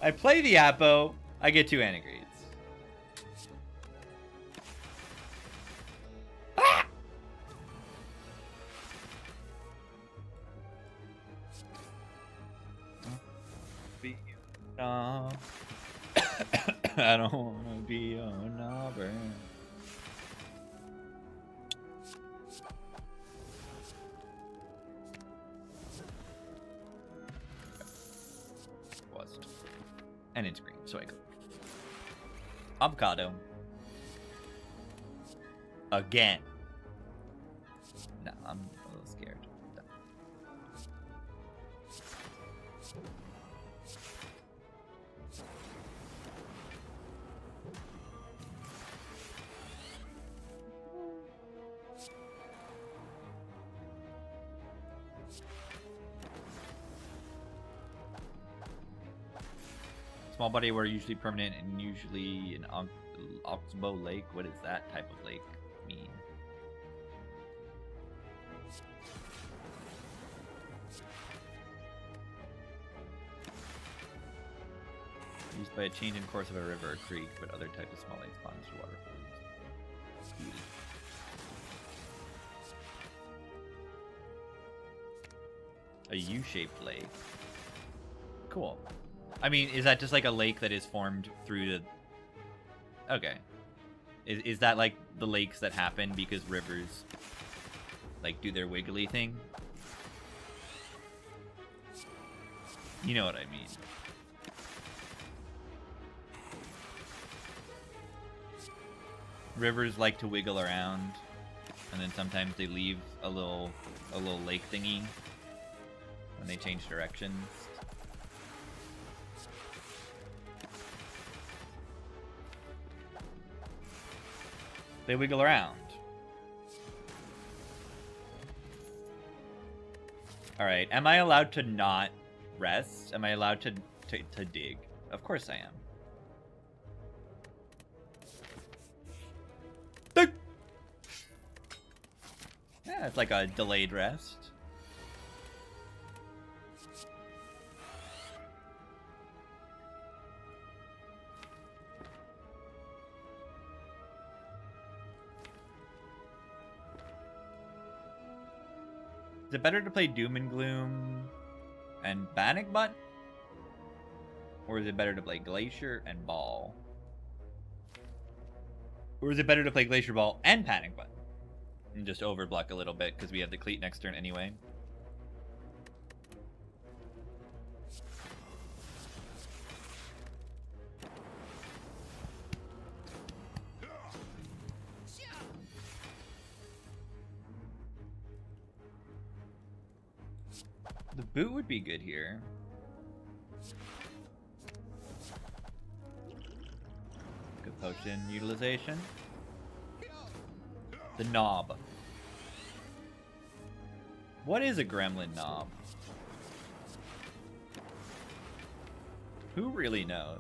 I play the Appo, I get 2 Anagreeds. Ah! I don't wanna be an Auburn. And it's green, so I go. Avocado. Again. No, I'm a little scared. Small body were usually permanent and usually an oxbow lake. What does that type of lake mean? Used by a change in course of a river or creek, but other types of small lake spawns for water pools. A U-shaped lake. Cool. I mean, is that just like a lake that is formed through the... Okay. Is that like the lakes that happen because rivers like do their wiggly thing? You know what I mean. Rivers like to wiggle around, and then sometimes they leave a little lake thingy when they change directions. They wiggle around. Alright, am I allowed to not rest? Am I allowed to dig? Of course I am. Dig! Yeah, it's like a delayed rest. Is it better to play Doom and Gloom and Bannock Butt? Or is it better to play Glacier and Ball? Or is it better to play Glacier Ball and Panic Butt? And just overblock a little bit because we have the cleat next turn anyway. The boot would be good here. Good potion utilization. The knob. What is a gremlin knob? Who really knows?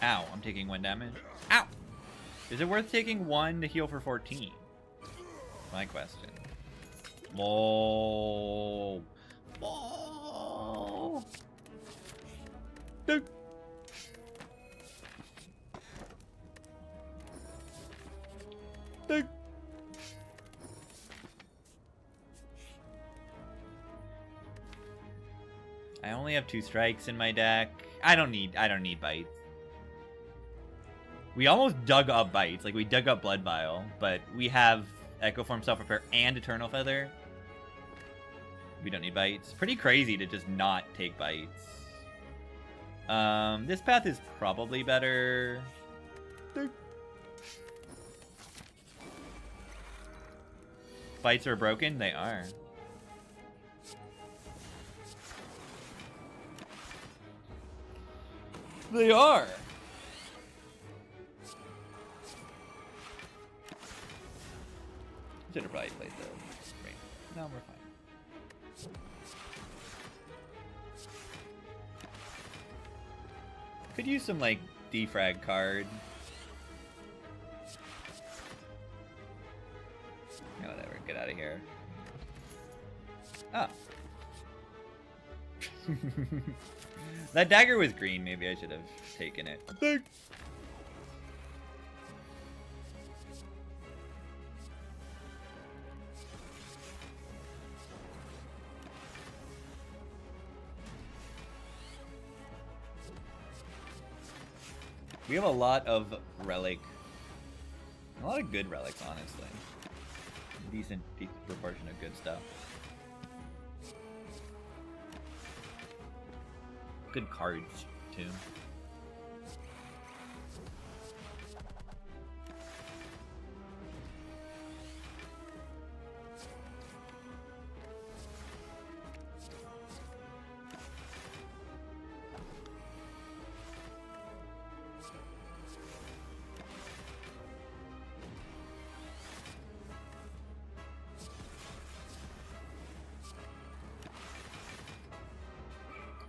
Ow, I'm taking 1 damage. Ow! Is it worth taking 1 to heal for 14? My question. Whoa. Whoa. Dude. Dude. I only have 2 strikes in my deck. I don't need bites. We almost dug up bites, like we dug up Blood Vial, but we have Echo Form, Self Repair, and Eternal Feather. We don't need bites. Pretty crazy to just not take bites. This path is probably better. Bites are broken? They are. They are. Should have probably played the ring. No, we're fine. Could use some, like, defrag card. Yeah, whatever. Get out of here. Oh. That dagger was green. Maybe I should have taken it. We have a lot of relic. A lot of good relics, honestly. Decent proportion of good stuff. Good cards, too.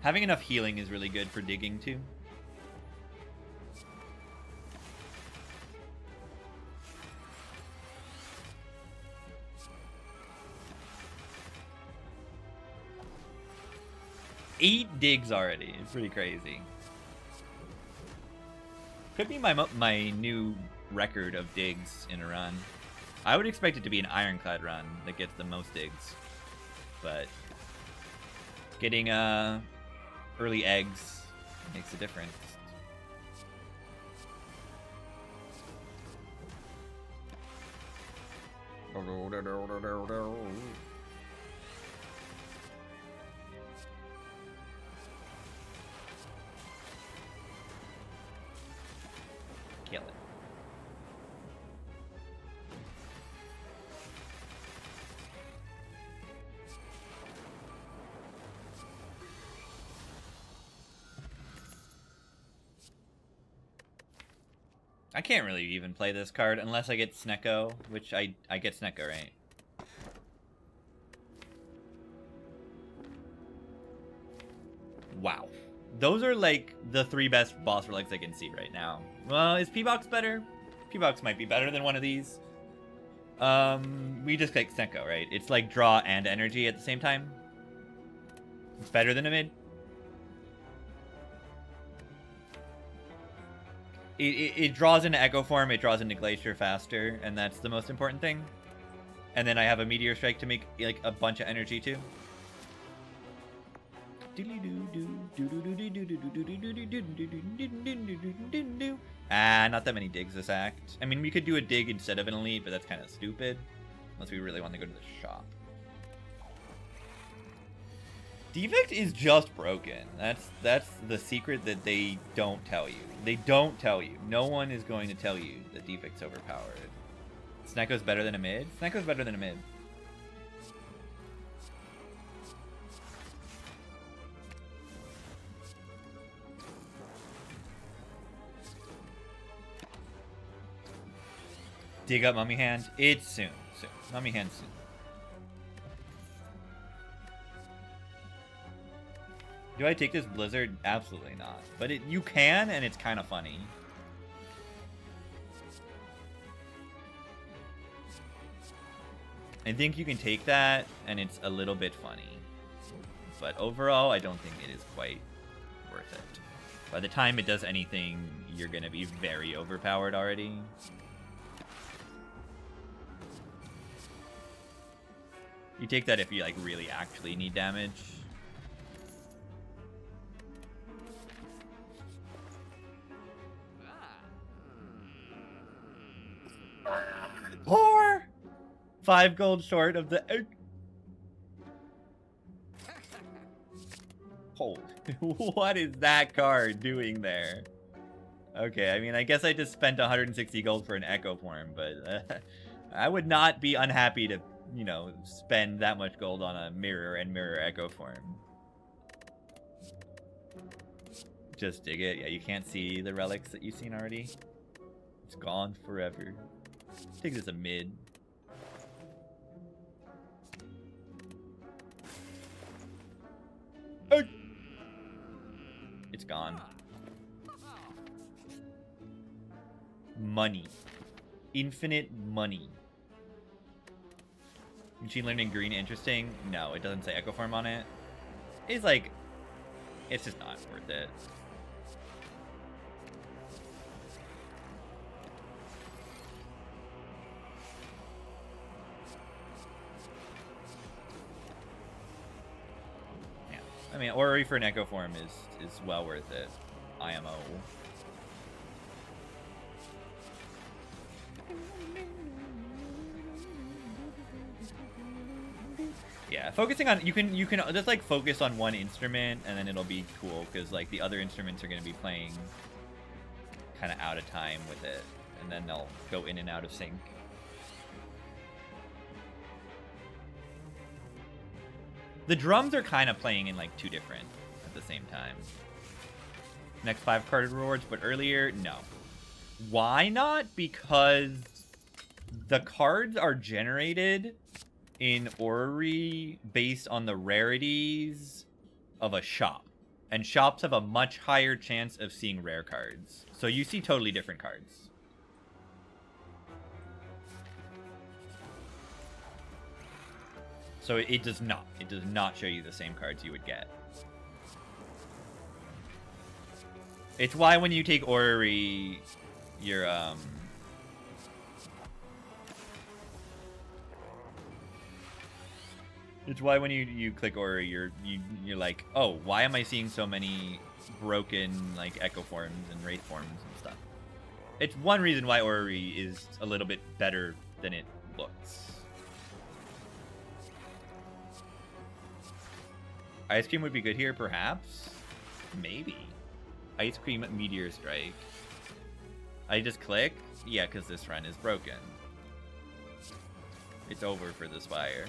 Having enough healing is really good for digging, too. Eight digs already. It's pretty crazy. Could be my new record of digs in a run. I would expect it to be an Ironclad run that gets the most digs. But getting early eggs makes a difference. Kill it. I can't really even play this card unless I get Snecko, which I get Snecko, right? Wow. Those are like the 3 best boss relics I can see right now. Well, is P-Box better? P-Box might be better than one of these. We just click Snecko, right? It's like draw and energy at the same time. It's better than a mid. It draws into Echo Form, it draws into Glacier faster, and that's the most important thing. And then I have a Meteor Strike to make like a bunch of energy too. Ah, not that many digs this act. I mean, we could do a dig instead of an elite, but that's kind of stupid. Unless we really want to go to the shop. Defect is just broken. That's the secret that they don't tell you. They don't tell you. No one is going to tell you that Defect's overpowered. Snecko's better than a mid? Snecko's better than a mid. Dig up Mummy Hand? It's soon. Mummy Hand soon. Do I take this Blizzard? Absolutely not. But you can, and it's kind of funny. I think you can take that, and it's a little bit funny. But overall, I don't think it is quite worth it. By the time it does anything, you're going to be very overpowered already. You take that if you like really actually need damage. Poor! 5 gold short of the... Hold. What is that card doing there? Okay, I mean, I guess I just spent 160 gold for an Echo Form, but I would not be unhappy to, you know, spend that much gold on a Mirror and Mirror Echo Form. Just dig it. Yeah, you can't see the relics that you've seen already. It's gone forever. I think it's a mid. It's gone. Money. Infinite money. Machine learning green interesting? No, it doesn't say Echo Form on it. It's like, it's just not worth it. Yeah, I mean, Orrery for an Echo Form is well worth it. IMO. Yeah, focusing on you can just like focus on one instrument and then it'll be cool because like the other instruments are going to be playing kind of out of time with it, and then they'll go in and out of sync. The drums are kind of playing in like 2 different at the same time. Next 5 card rewards, but earlier, no. Why not? Because the cards are generated in Orrery based on the rarities of a shop. And shops have a much higher chance of seeing rare cards. So you see totally different cards. So it does not. It does not show you the same cards you would get. It's why when you take Orrery, you're it's why when you click Orrery, you're like, oh, why am I seeing so many broken like Echo Forms and Wraith Forms and stuff? It's one reason why Orrery is a little bit better than it looks. Ice Cream would be good here, perhaps. Maybe. Ice Cream Meteor Strike. I just click? Yeah, because this run is broken. It's over for the Spire.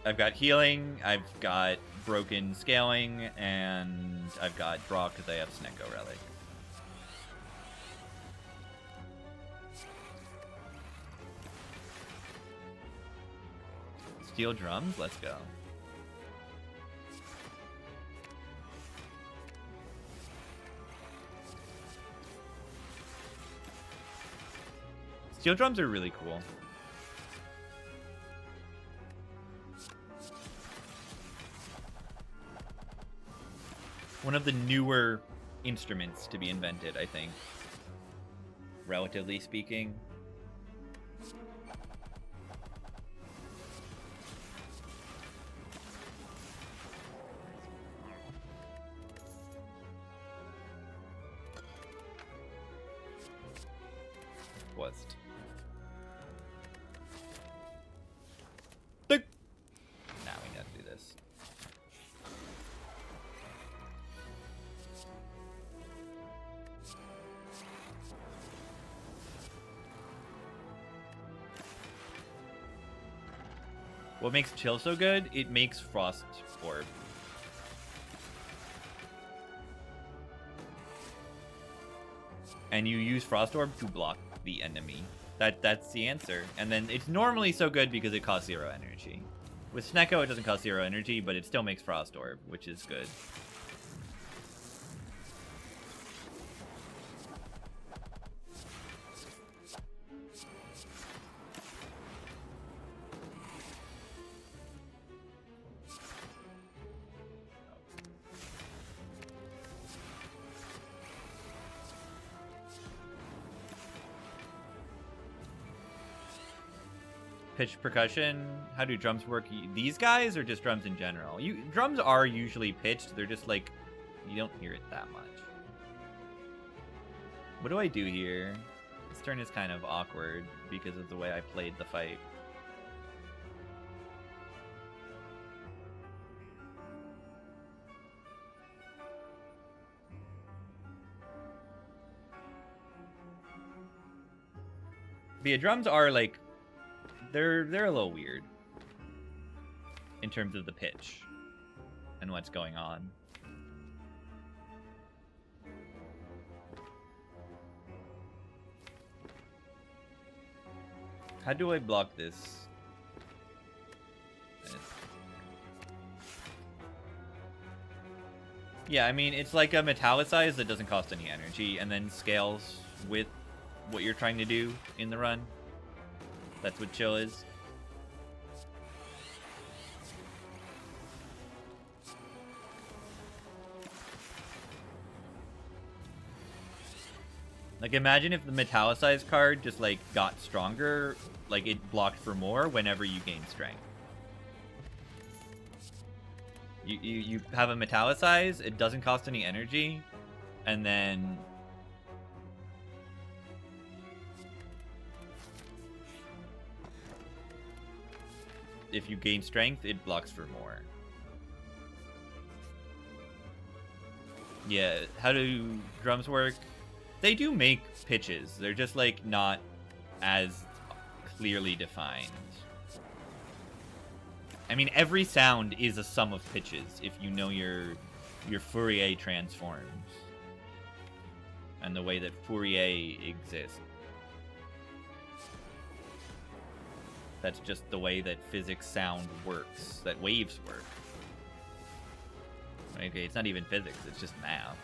I've got healing, I've got broken scaling, and I've got draw because I have Snecko Relic. Steel drums? Let's go. Steel drums are really cool. One of the newer instruments to be invented, I think. Relatively speaking. West. Now we got to do this. What makes Chill so good? It makes Frost Orb. And you use Frost Orb to block the enemy. That's the answer. And then it's normally so good because it costs 0 energy. With Snecko, it doesn't cost 0 energy, but it still makes Frost Orb, which is good. Pitch percussion. How do drums work? These guys or just drums in general? Drums are usually pitched. They're just like, you don't hear it that much. What do I do here? This turn is kind of awkward because of the way I played the fight. But yeah, drums are like, they're a little weird in terms of the pitch and what's going on. How do I block this? Yeah, I mean, it's like a metallicize that doesn't cost any energy and then scales with what you're trying to do in the run. That's what chill is. Like, imagine if the metallicize card just, like, got stronger, like, it blocked for more whenever you gain strength. You have a metallicize, it doesn't cost any energy, and then if you gain strength, it blocks for more. Yeah, how do drums work? They do make pitches. They're just, like, not as clearly defined. I mean, every sound is a sum of pitches if you know your Fourier transforms and the way that Fourier exists. That's just the way that physics sound works, that waves work. Okay, it's not even physics, it's just math.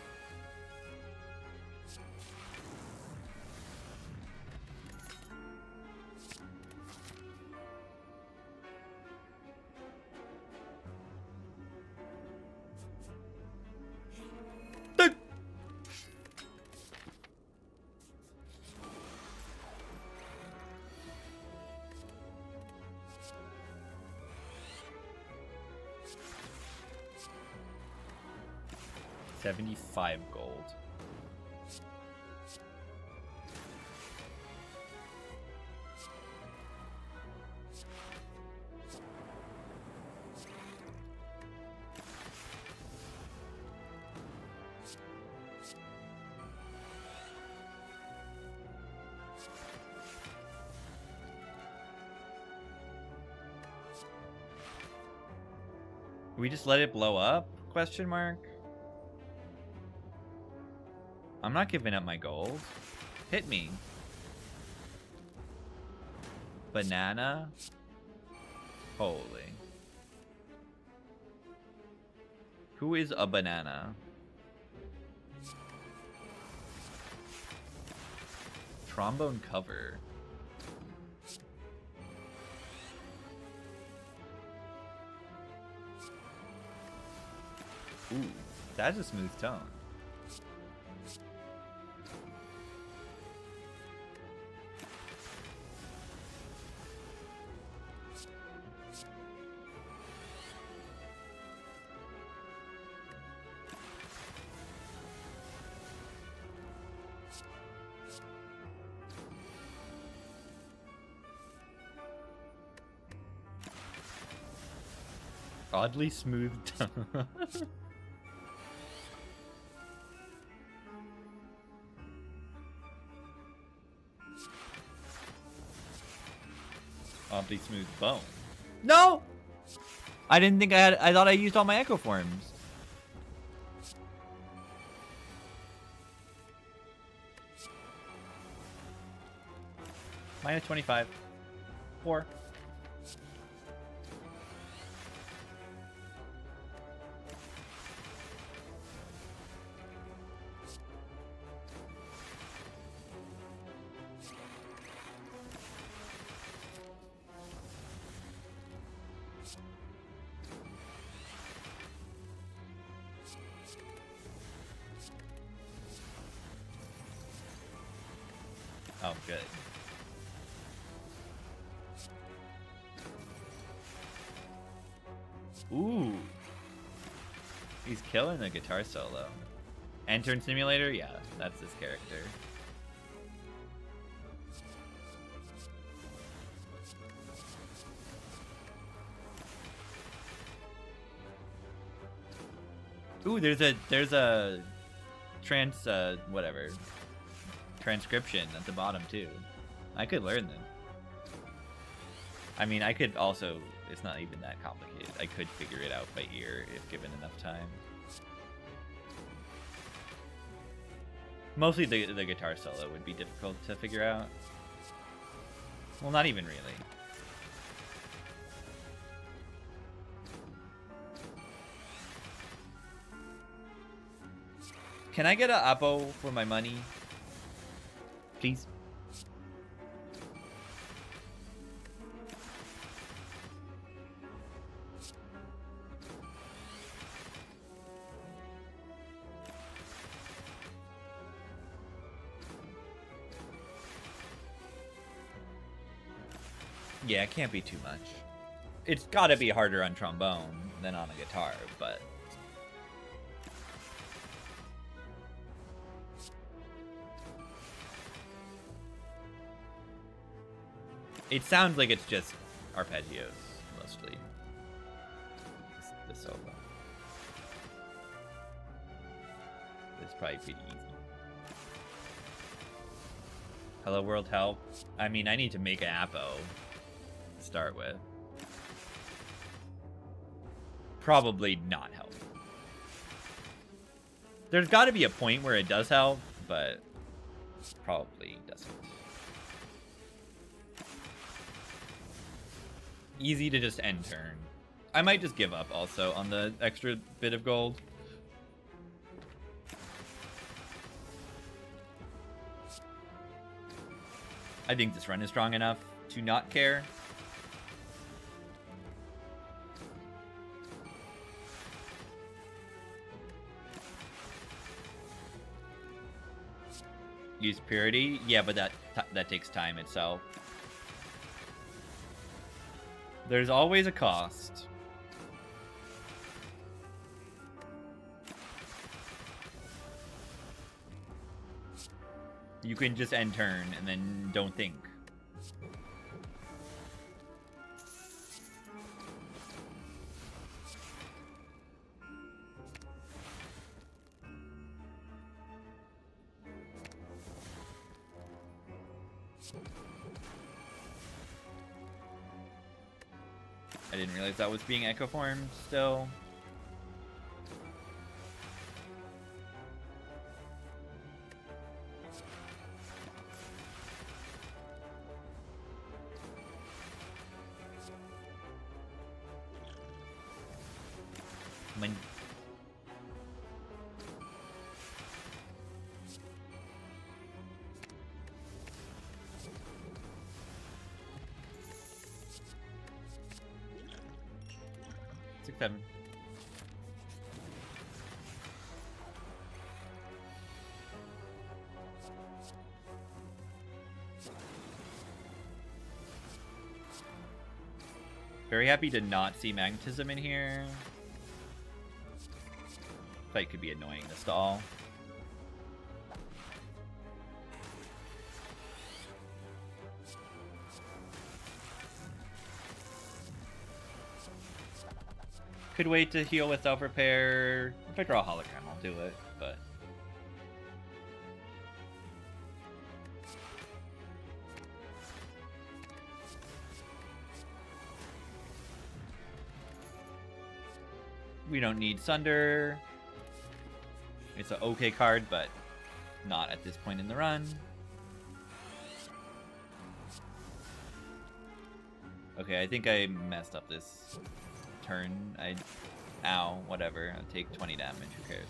$75 gold. We just let it blow up? Question mark. I'm not giving up my gold. Hit me. Banana? Holy. Who is a banana? Trombone cover. Ooh, that's a smooth tone. Oddly smooth tone. Oddly smooth bone. No! I didn't think I thought I used all my echo forms. Minus 25. 4. Oh, good. Ooh. He's killing the guitar solo. And turn simulator? Yeah, that's his character. Ooh, there's a transcription at the bottom too. I could learn them. I mean, I could also, it's not even that complicated. I could figure it out by ear if given enough time. Mostly the guitar solo would be difficult to figure out. Well, not even really. Can I get a Apo for my money? Please? Yeah, it can't be too much. It's gotta be harder on trombone than on a guitar, but... It sounds like it's just arpeggios, mostly. The solo. It's probably pretty easy. Hello World help. I mean, I need to make an Apo to start with. Probably not help. There's got to be a point where it does help, but probably doesn't. Easy to just end turn. I might just give up also on the extra bit of gold. I think this run is strong enough to not care. Use purity? Yeah, but that takes time itself. There's always a cost. You can just end turn and then don't think. I didn't realize that was being echo formed still. When 6-7. Very happy to not see magnetism in here. Fight could be annoying to stall. Could wait to heal with self-repair. If I draw a hologram, I'll do it, but... We don't need Sunder. It's an okay card, but not at this point in the run. Okay, I think I messed up this turn. Ow, whatever. I'll take 20 damage, who cares?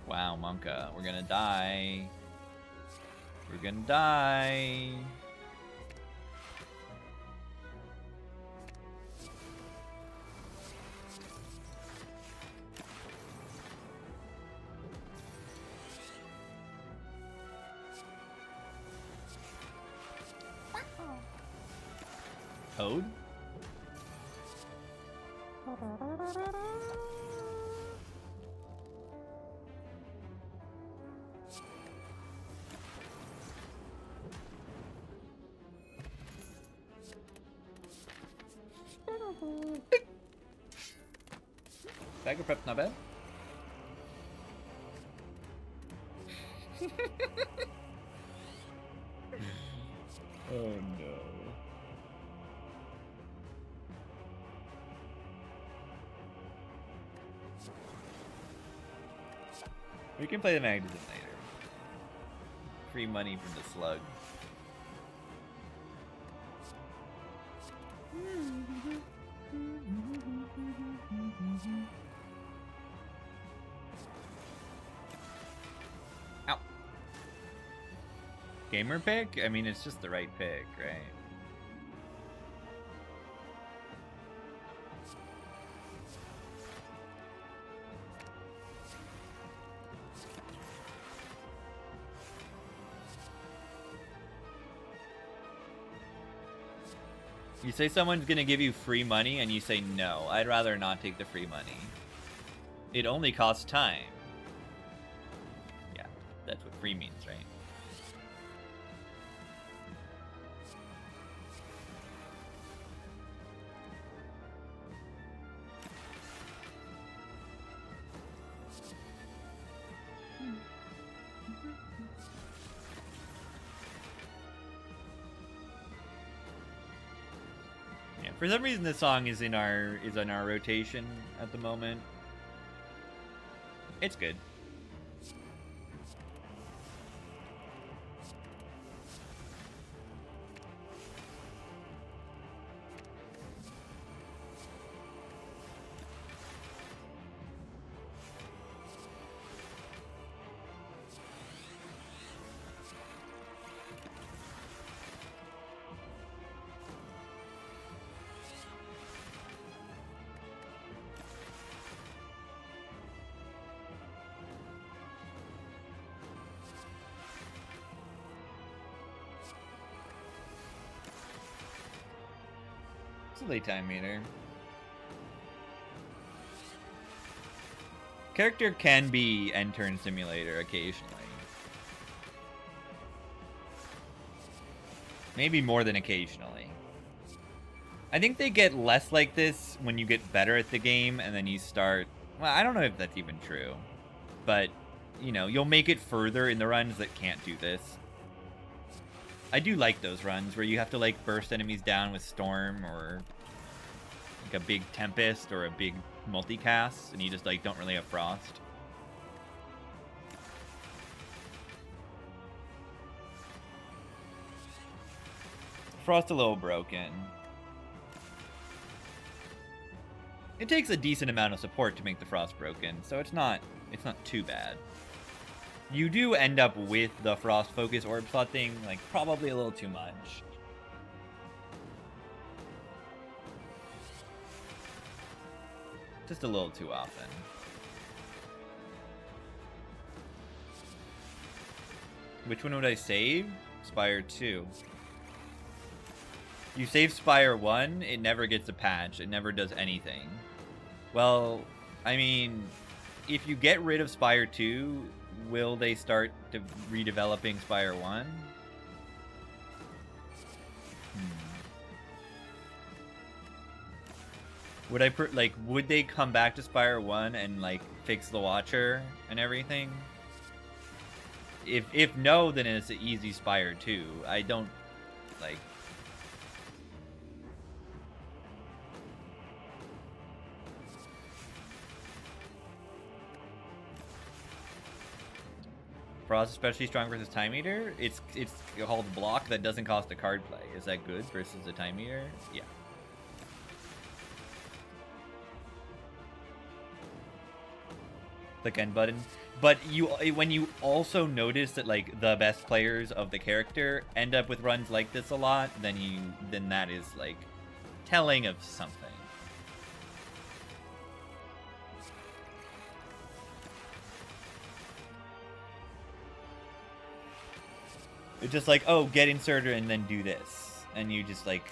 Wow, Monka, we're gonna die. We're gonna die. Toad? Bag of prep's not bad. Oh no. We can play the magazine later. Free money from the slug. Ow. Gamer pick? I mean, it's just the right pick, right? You say someone's gonna give you free money and you say no. I'd rather not take the free money. It only costs time. Yeah, that's what free means, right? For some reason, this song is in our rotation at the moment. It's good. It's a late time meter. Character can be end turn simulator occasionally. Maybe more than occasionally. I think they get less like this when you get better at the game and then you start... Well, I don't know if that's even true. But, you know, you'll make it further in the runs that can't do this. I do like those runs where you have to, like, burst enemies down with Storm or, like, a big Tempest or a big multicast, and you just, like, don't really have Frost. Frost a little broken. It takes a decent amount of support to make the Frost broken, so it's not too bad. You do end up with the Frost Focus Orb slot thing, like, probably a little too much. Just a little too often. Which one would I save? Spire 2. You save Spire 1, it never gets a patch. It never does anything. Well, I mean, if you get rid of Spire 2... will they start redeveloping Spire 1? Would I would they come back to Spire 1 and like fix the Watcher and everything? If no, then it's an easy Spire 2. I don't like. Frost especially strong versus Time Eater. It's called block that doesn't cost a card play. Is that good versus the Time Eater? Yeah. Click end button. But when you also notice that like the best players of the character end up with runs like this a lot, then that is like telling of something. It's just like, oh, get inserter and then do this. And you just like...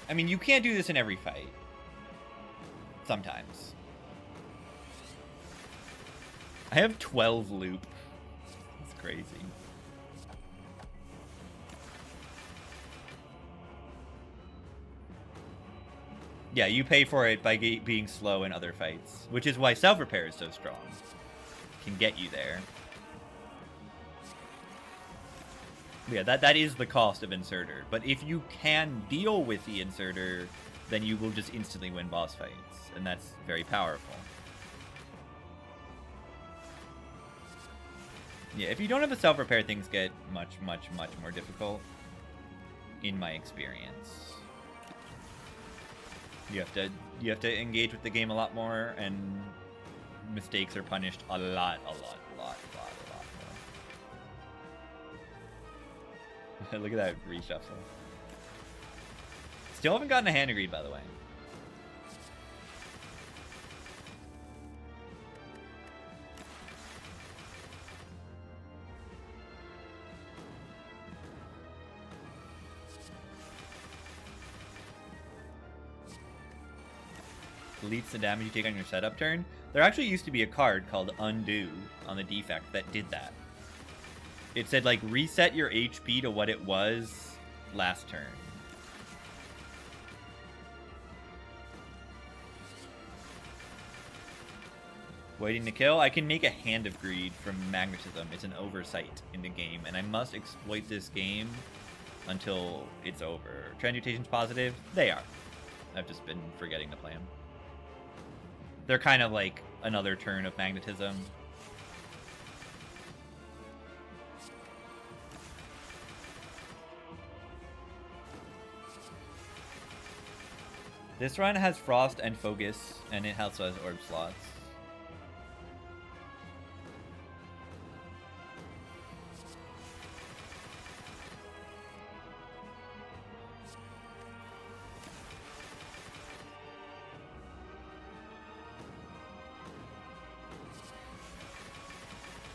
I mean, you can't do this in every fight. Sometimes. I have 12 loop. That's crazy. Yeah, you pay for it by being slow in other fights. Which is why self-repair is so strong. Can get you there. Yeah, that is the cost of inserter. But if you can deal with the inserter, then you will just instantly win boss fights. And that's very powerful. Yeah, if you don't have a self-repair, things get much, much, much more difficult. In my experience. You have to engage with the game a lot more, and mistakes are punished a lot more. Look at that reshuffle. Still haven't gotten a hand agreed, by the way. Deletes the damage you take on your setup turn. There actually used to be a card called Undo on the defect that did that. It said, like, reset your HP to what it was last turn. Waiting to kill? I can make a Hand of Greed from Magnetism. It's an oversight in the game, and I must exploit this game until it's over. Transmutations positive? They are. I've just been forgetting to play them. They're kind of like another turn of Magnetism. This run has Frost and Focus, and it also has Orb slots.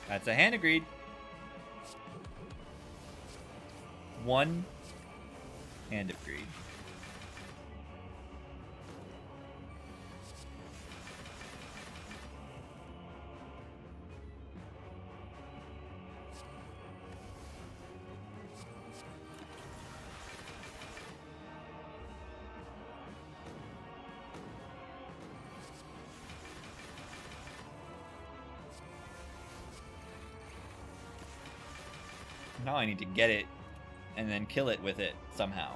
That's a hand agreed. One hand agreed. Now I need to get it and then kill it with it somehow.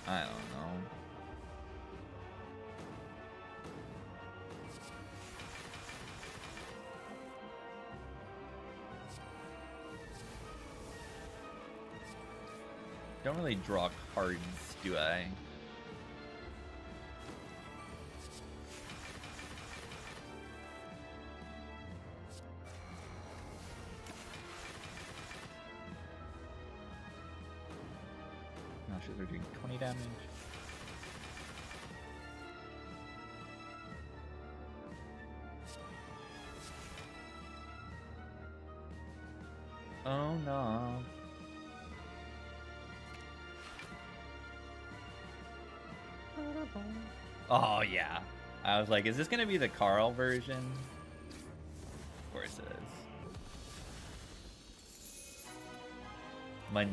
I don't know. Don't really draw cards, do I? They're doing 20 damage. Oh no. Oh yeah. I was like, is this gonna be the Carl version? Of course it is. My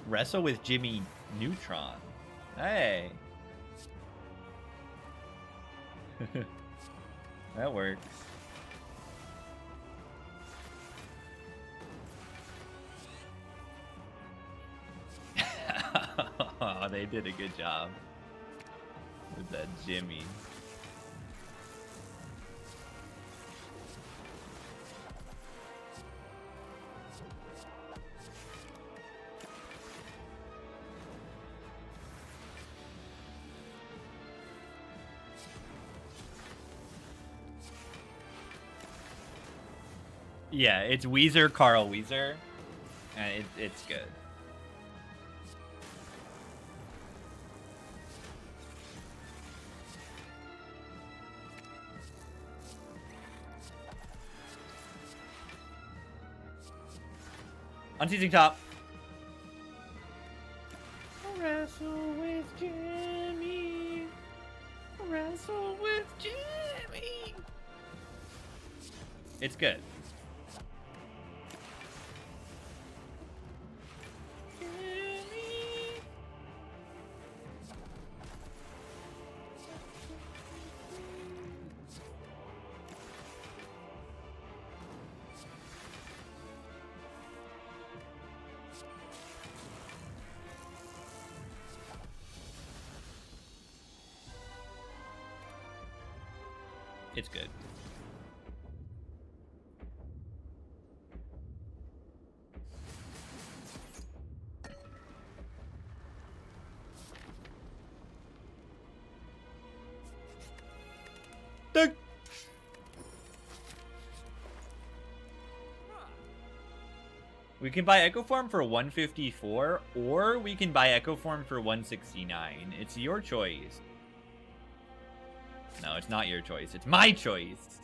Wrestle with Jimmy Neutron. Hey. That works. Oh, they did a good job with that Jimmy. Yeah, it's Weezer, Carl Weezer, and it's good. Unseizing top. Wrestle with Jimmy. Wrestle with Jimmy. It's good. Jimmy. It's good. We can buy Echo Form for 154, or we can buy Echo Form for 169. It's your choice. No, it's not your choice. It's my choice.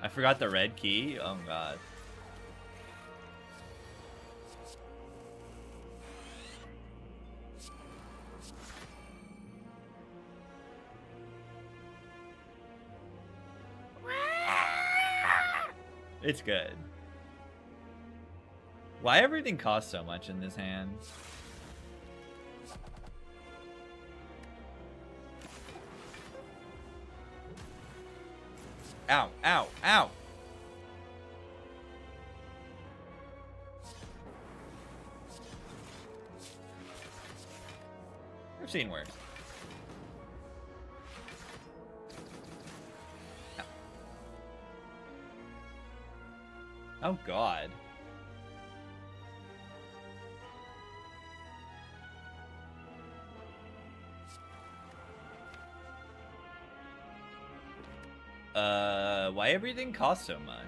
I forgot the red key. Oh, God. It's good. Why everything costs so much in this hand? Ow, ow, ow! I've seen worse. Ow. Oh, God. Why everything costs so much?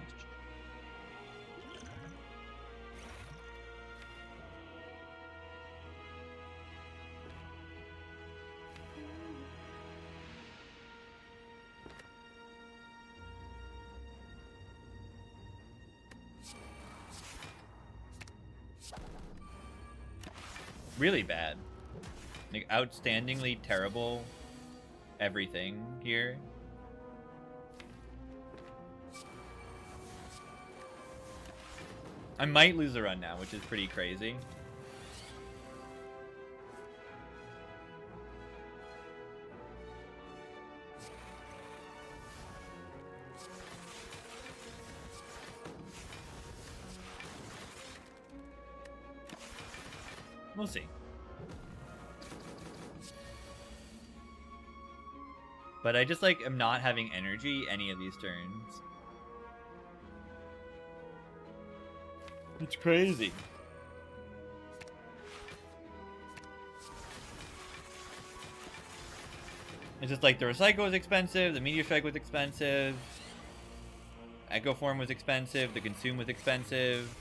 Really bad. Like, outstandingly terrible everything here. I might lose a run now, which is pretty crazy. We'll see. But I just, like, am not having energy any of these turns. It's crazy. It's just like the Recycle was expensive, the Meteor Strike was expensive, Echo Form was expensive, the Consume was expensive.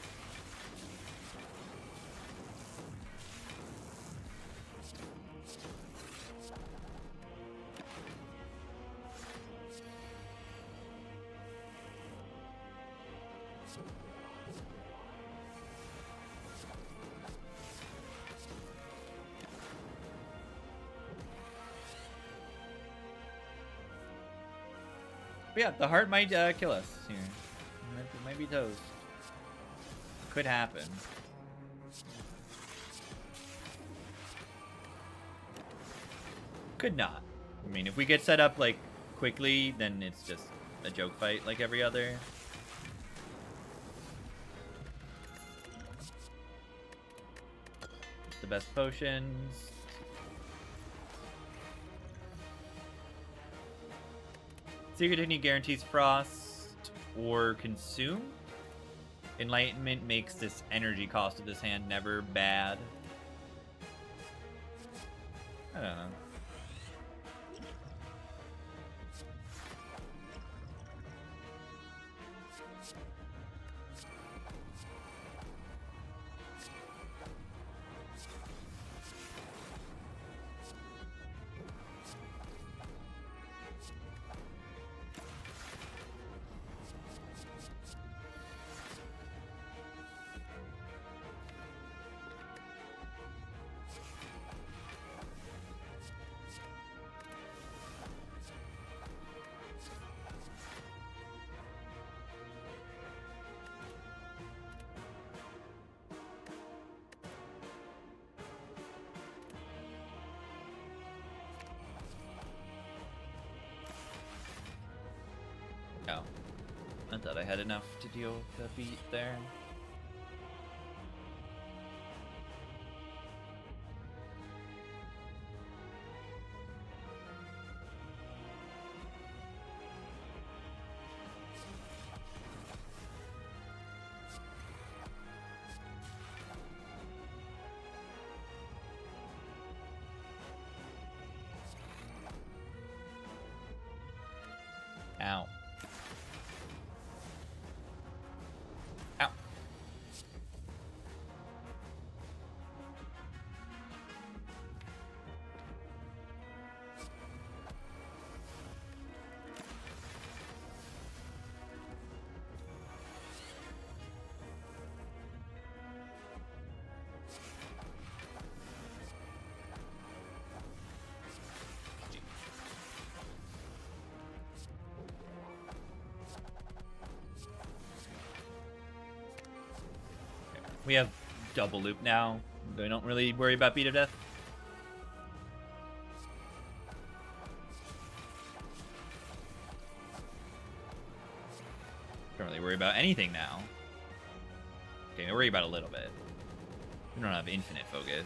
But yeah, the heart might kill us here. It might be toast. Could happen. Could not. I mean, if we get set up, like, quickly, then it's just a joke fight like every other. The best potions. Secret Technique guarantees frost or consume. Enlightenment makes this energy cost of this hand never bad. I don't know. Oh. I thought I had enough to deal with the beat there. Ow. Ow. We have double loop now. We don't really worry about beat of death. Don't really worry about anything now. Okay, I worry about a little bit. We don't have infinite focus.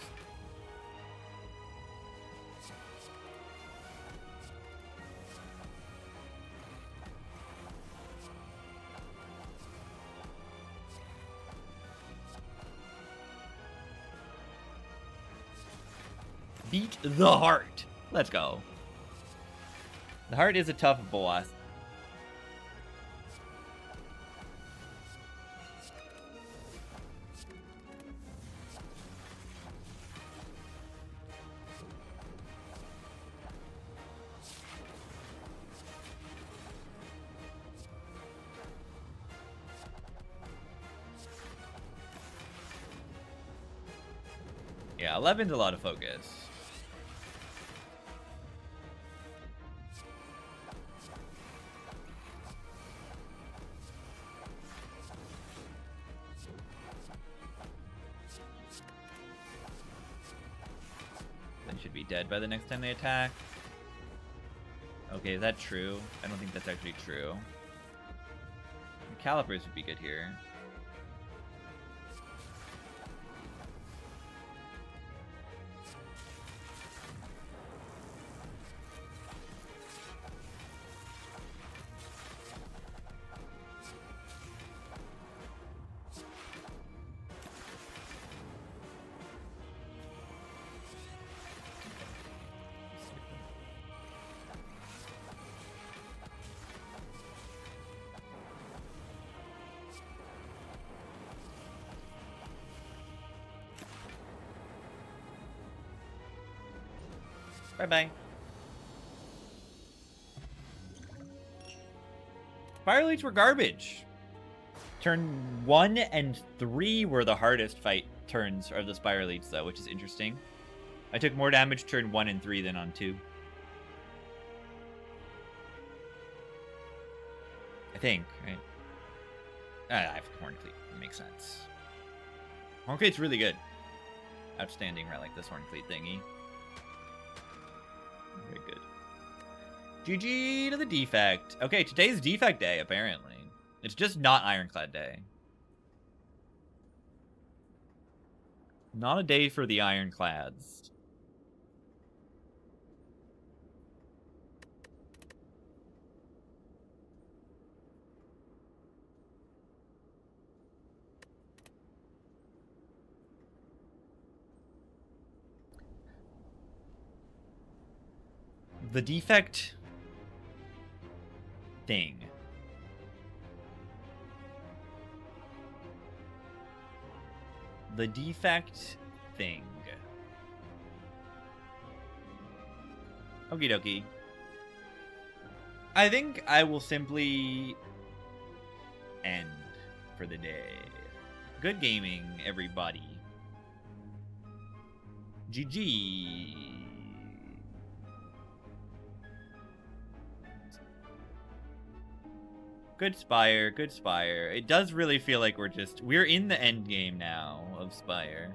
Beat the heart. Let's go. The heart is a tough boss. Yeah, 11's a lot of focus. Should be dead by the next time they attack. Okay, is that true? I don't think that's actually true. Calipers would be good here. Bye-bye. Fire Leech were garbage. Turn 1 and 3 were the hardest fight turns of the Spire Leech, though, which is interesting. I took more damage turn 1 and 3 than on 2. I think, right? I have Horncleave. It makes sense. Horncleave's really good. Outstanding, right? Like this Horncleave thingy. Very good. GG to the defect. Okay, today's defect day, apparently. It's just not Ironclad day. Not a day for the Ironclads. The defect thing. The defect thing. Okie dokie. I think I will simply end for the day. Good gaming, everybody. GG. Good Spire, good Spire. It does really feel like we're in the end game now of Spire.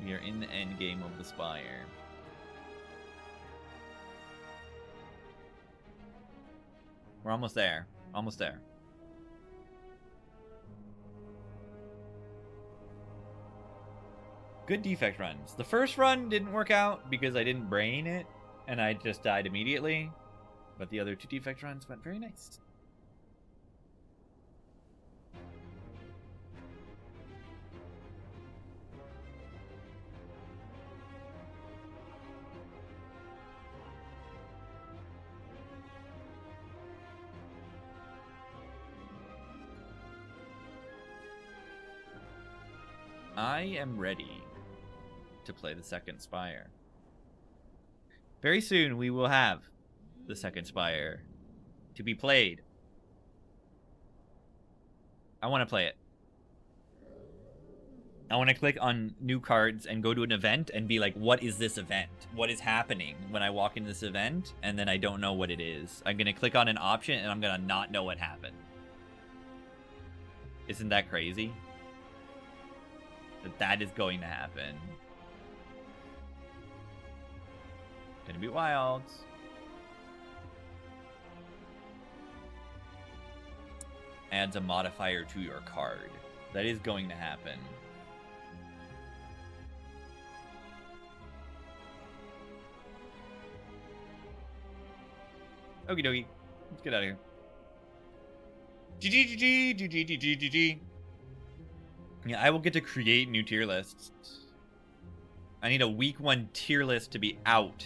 We are in the end game of the Spire. We're almost there. Almost there. Good defect runs. The first run didn't work out because I didn't brain it, and I just died immediately. But the other two defect runs went very nice. I am ready to play the second Spire. Very soon we will have the second Spire to be played. I want to play it. I want to click on new cards and go to an event and be like, what is this event? What is happening when I walk into this event? And then I don't know what it is. I'm going to click on an option and I'm going to not know what happened. Isn't that crazy? That is going to happen. Gonna be wild. Adds a modifier to your card. That is going to happen. Okie dokie. Let's get out of here. GG, GG, GG, GG, GG. Yeah, I will get to create new tier lists. I need a week 1 tier list to be out.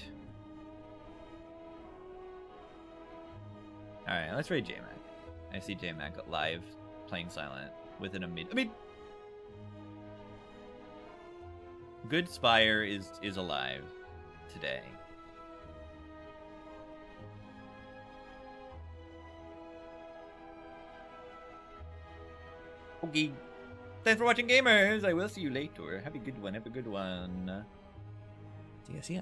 Alright, let's raid JMac. I see JMac live playing silent within a I mean, Good Spire is alive today. Okay. Thanks for watching, gamers. I will see you later. Have a good one. Have a good one. See ya. See ya.